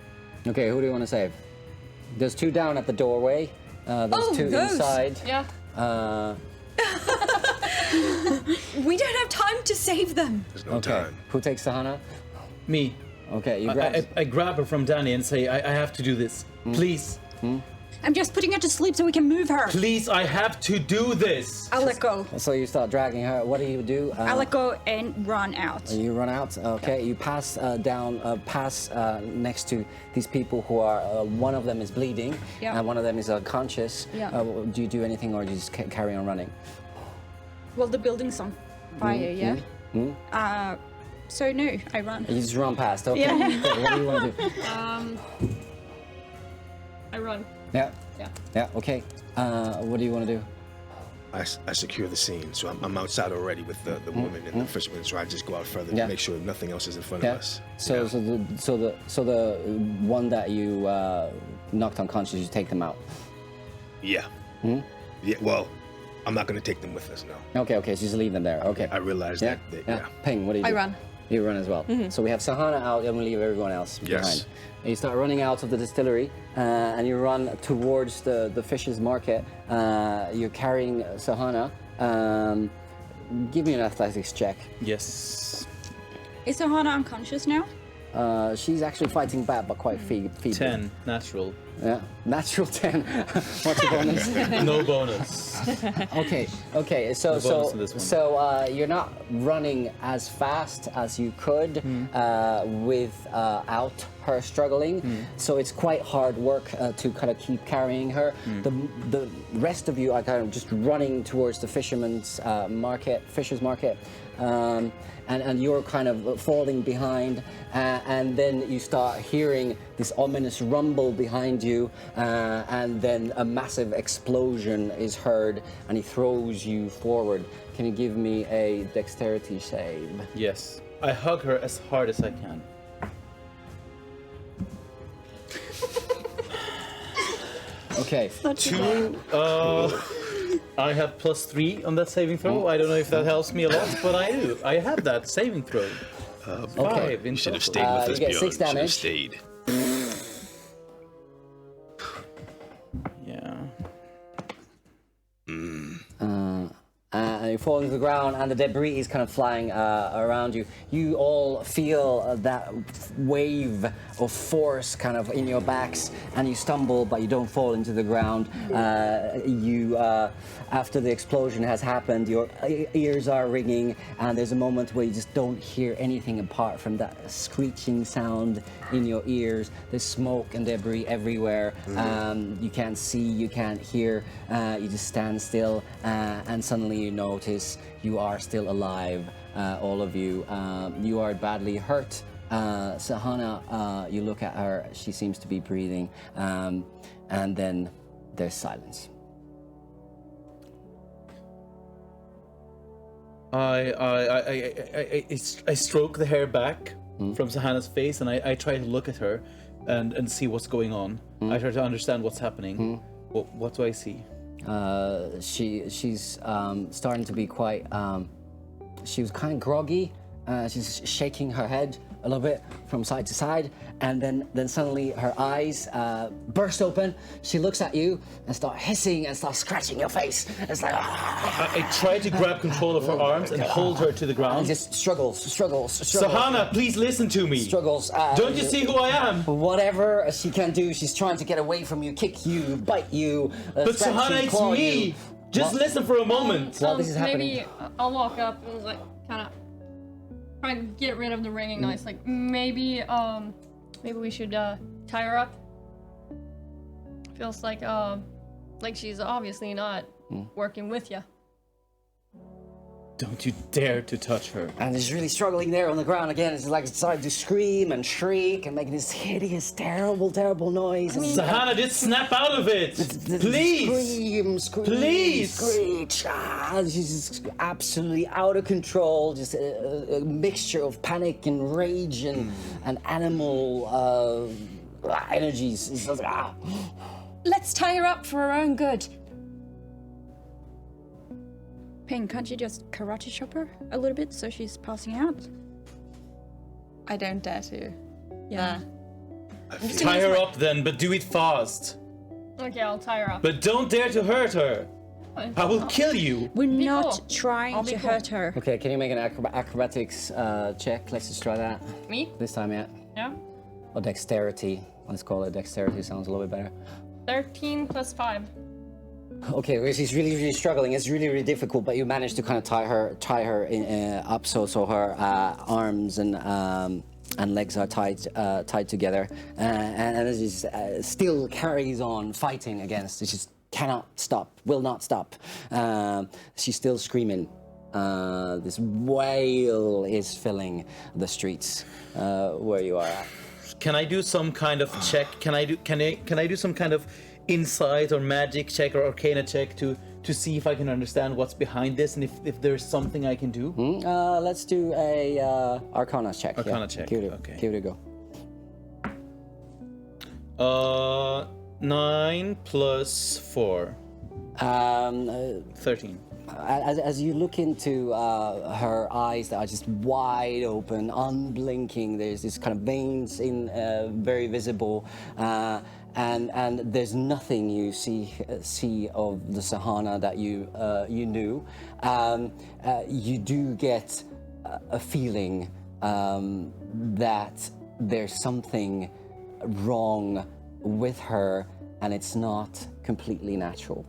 Okay, who do you want to save? There's 2 down at the doorway. There's 2 those. inside. Yeah. We don't have time to save them. There's no Okay. time. Who takes Sahana? Me. Okay, you grab. I grab her from Danny and say, I have to do this. Please. I'm just putting her to sleep so we can move her. Please, I have to do this. I'll let go. So you start dragging her. What do you do? I'll let go and run out. You run out. Okay, you pass next to these people who are. One of them is bleeding, Yeah. and one of them is unconscious. Yeah. Do you do anything, or do you just carry on running? Well, the building's on fire, yeah? So no, I run. You just run past. Okay. Yeah. Okay, what do you want to do? I run. Yeah. Yeah. Yeah. Okay. What do you want to do? I secure the scene, so I'm outside already with the woman and the fisherman. So I just go out further to make sure nothing else is in front of us. So the one that you knocked unconscious, you take them out. Yeah. Yeah. Well, I'm not gonna take them with us now. Okay. So just leave them there. Okay. I realize that. Ping, what do you do? I run. You run as well. So we have Sahana out, and we leave everyone else behind. And you start running out of the distillery, and you run towards the fish's market. You're carrying Sahana. Give me an athletics check. Yes. Is Sahana unconscious now? She's actually fighting back, but quite feeble. 10, natural. Yeah, natural 10. What's your bonus? No bonus. Okay. No bonus in this one. So you're not running as fast as you could without her struggling. So it's quite hard work to kind of keep carrying her. The rest of you are kind of just running towards the fisher's market. And you're kind of falling behind, and then you start hearing this ominous rumble behind you, and then a massive explosion is heard, and he throws you forward. Can you give me a dexterity save? Yes. I hug her as hard as I can. Okay. 2. I have +3 on that saving throw. I don't know if that helps me a lot, but I do. I have that saving throw. 5 in You should have total. stayed with us, you get Bjorn. 6 Should have damage. stayed. Yeah. And you fall into the ground, and the debris is kind of flying around you. You all feel that wave of force kind of in your backs, and you stumble, but you don't fall into the ground. After the explosion has happened, your ears are ringing, and there's a moment where you just don't hear anything apart from that screeching sound in your ears. There's smoke and debris everywhere. You can't see, you can't hear. You just stand still, and suddenly you notice you are still alive, all of you. You are badly hurt. Sahana, you look at her, she seems to be breathing, and then there's silence. I stroke the hair back from Sahana's face, and I try to look at her and see what's going on. I try to understand what's happening. What do I see? She's starting to be quite. She was kind of groggy. She's shaking her head a little bit from side to side, and then suddenly her eyes burst open. She looks at you and starts hissing and starts scratching your face. It's like I try to grab control of her arms and hold her to the and ground. just struggles. Sahana, please listen to me. Struggles. Don't you see who I am? Whatever she can do, she's trying to get away from you, kick you, bite you. But scratch Sahana, you, it's claw me. you. Just What? listen for a moment. While this is happening. Maybe I'll walk up and like kind of try and get rid of the ringing noise. Like maybe we should tie her up. Feels like she's obviously not working with you. Don't you dare to touch her. And she's really struggling there on the ground again. It's like it's starting to scream and shriek and making this hideous, terrible noise. Sahana, just snap out of it! Please! Scream, Please! screech. She's just absolutely out of control. Just a mixture of panic and rage and animal energies. It's just, Let's tie her up for her own good. Ping, can't you just karate chop her a little bit so she's passing out? I don't dare to. Yeah. Tie her up then, but do it fast. Okay, I'll tie her up. But don't dare to hurt her. I will kill you. We're Be not cool. trying I'll be to cool. hurt her. Okay, can you make an acrobatics check? Let's just try that. Me? This time, yeah. Yeah. Or dexterity. Let's call it dexterity. Sounds a little bit better. 13 plus 5. Okay, well, she's really struggling. It's really difficult, but you manage to kind of tie her up so her arms and legs are tied together, and she still carries on fighting against. She just cannot stop, will not stop. She's still screaming. This wail is filling the streets where you are at. Can I do some kind of check? Can I do some kind of insight or magic check or arcana check to see if I can understand what's behind this and if there's something I can do? Let's do a Arcana check. Arcana check. Give it, Okay. give it a go. 9 plus 4. 13. As you look into her eyes that are just wide open, unblinking, there's this kind of veins in very visible, and there's nothing you see of the Sahana that you knew. You do get a feeling that there's something wrong with her, and it's not completely natural.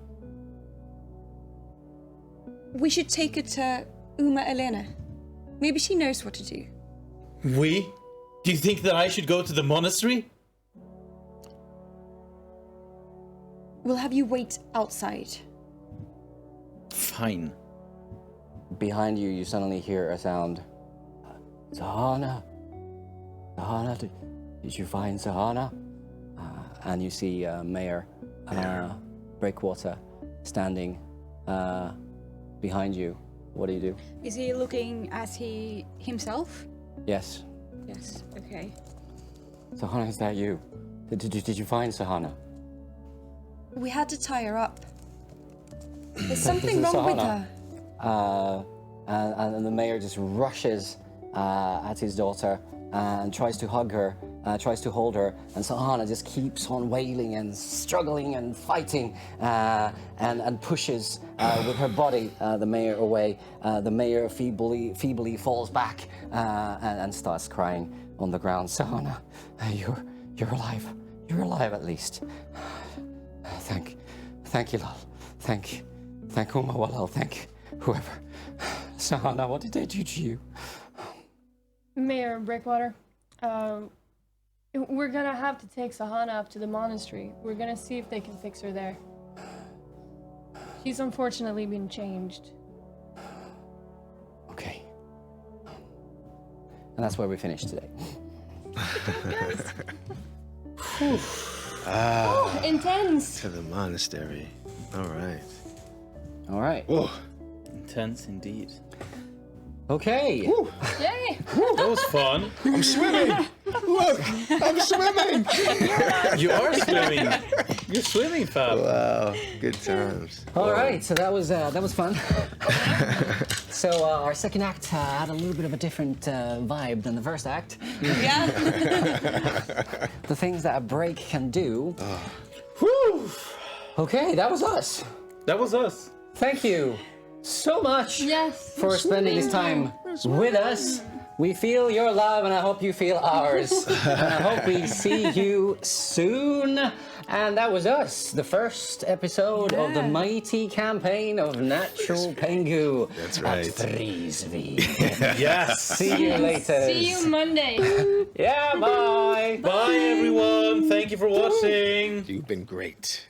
We should take her to Uma Elena. Maybe she knows what to do. We? Do you think that I should go to the monastery? We'll have you wait outside. Fine. Behind you, you suddenly hear a sound. Sahana? Sahana? Did you find Sahana? And you see Mayor Breakwater standing behind you. What do you do? Is he looking as he himself? Yes. Yes. Okay. Sahana, is that you? Did you find Sahana? We had to tie her up. There's something wrong with her. And the mayor just rushes at his daughter and tries to hug her, tries to hold her, and Sahana just keeps on wailing and struggling and fighting and pushes with her body the mayor away. The mayor feebly falls back and starts crying on the ground. Sahana, you're alive. You're alive at least. Thank you, Lal. Thank Uma Walal. Thank whoever. Sahana, what did they do to you? Mayor Breakwater, we're gonna have to take Sahana up to the monastery. We're gonna see if they can fix her there. She's unfortunately been changed. Okay. And that's where we finish today. Intense! To the monastery. All right. All right. Whoa. Intense indeed. Okay. Yay! That was fun. I'm swimming. Look, I'm swimming. You are swimming. You're swimming, Fab. Wow, good times. All right. So that was fun. So our second act had a little bit of a different vibe than the first act. Yeah. The things that a break can do. Whew. Okay, that was us. That was us. Thank you so much Yes. for spending this time with us. We feel your love, and I hope you feel ours. And I hope we see you soon. And that was us, the first episode of the mighty campaign of Natural Pengu. That's right. At Frisvieg. Yes. See you later. See you Monday. Yeah, bye. Bye, everyone. Thank you for watching. You've been great.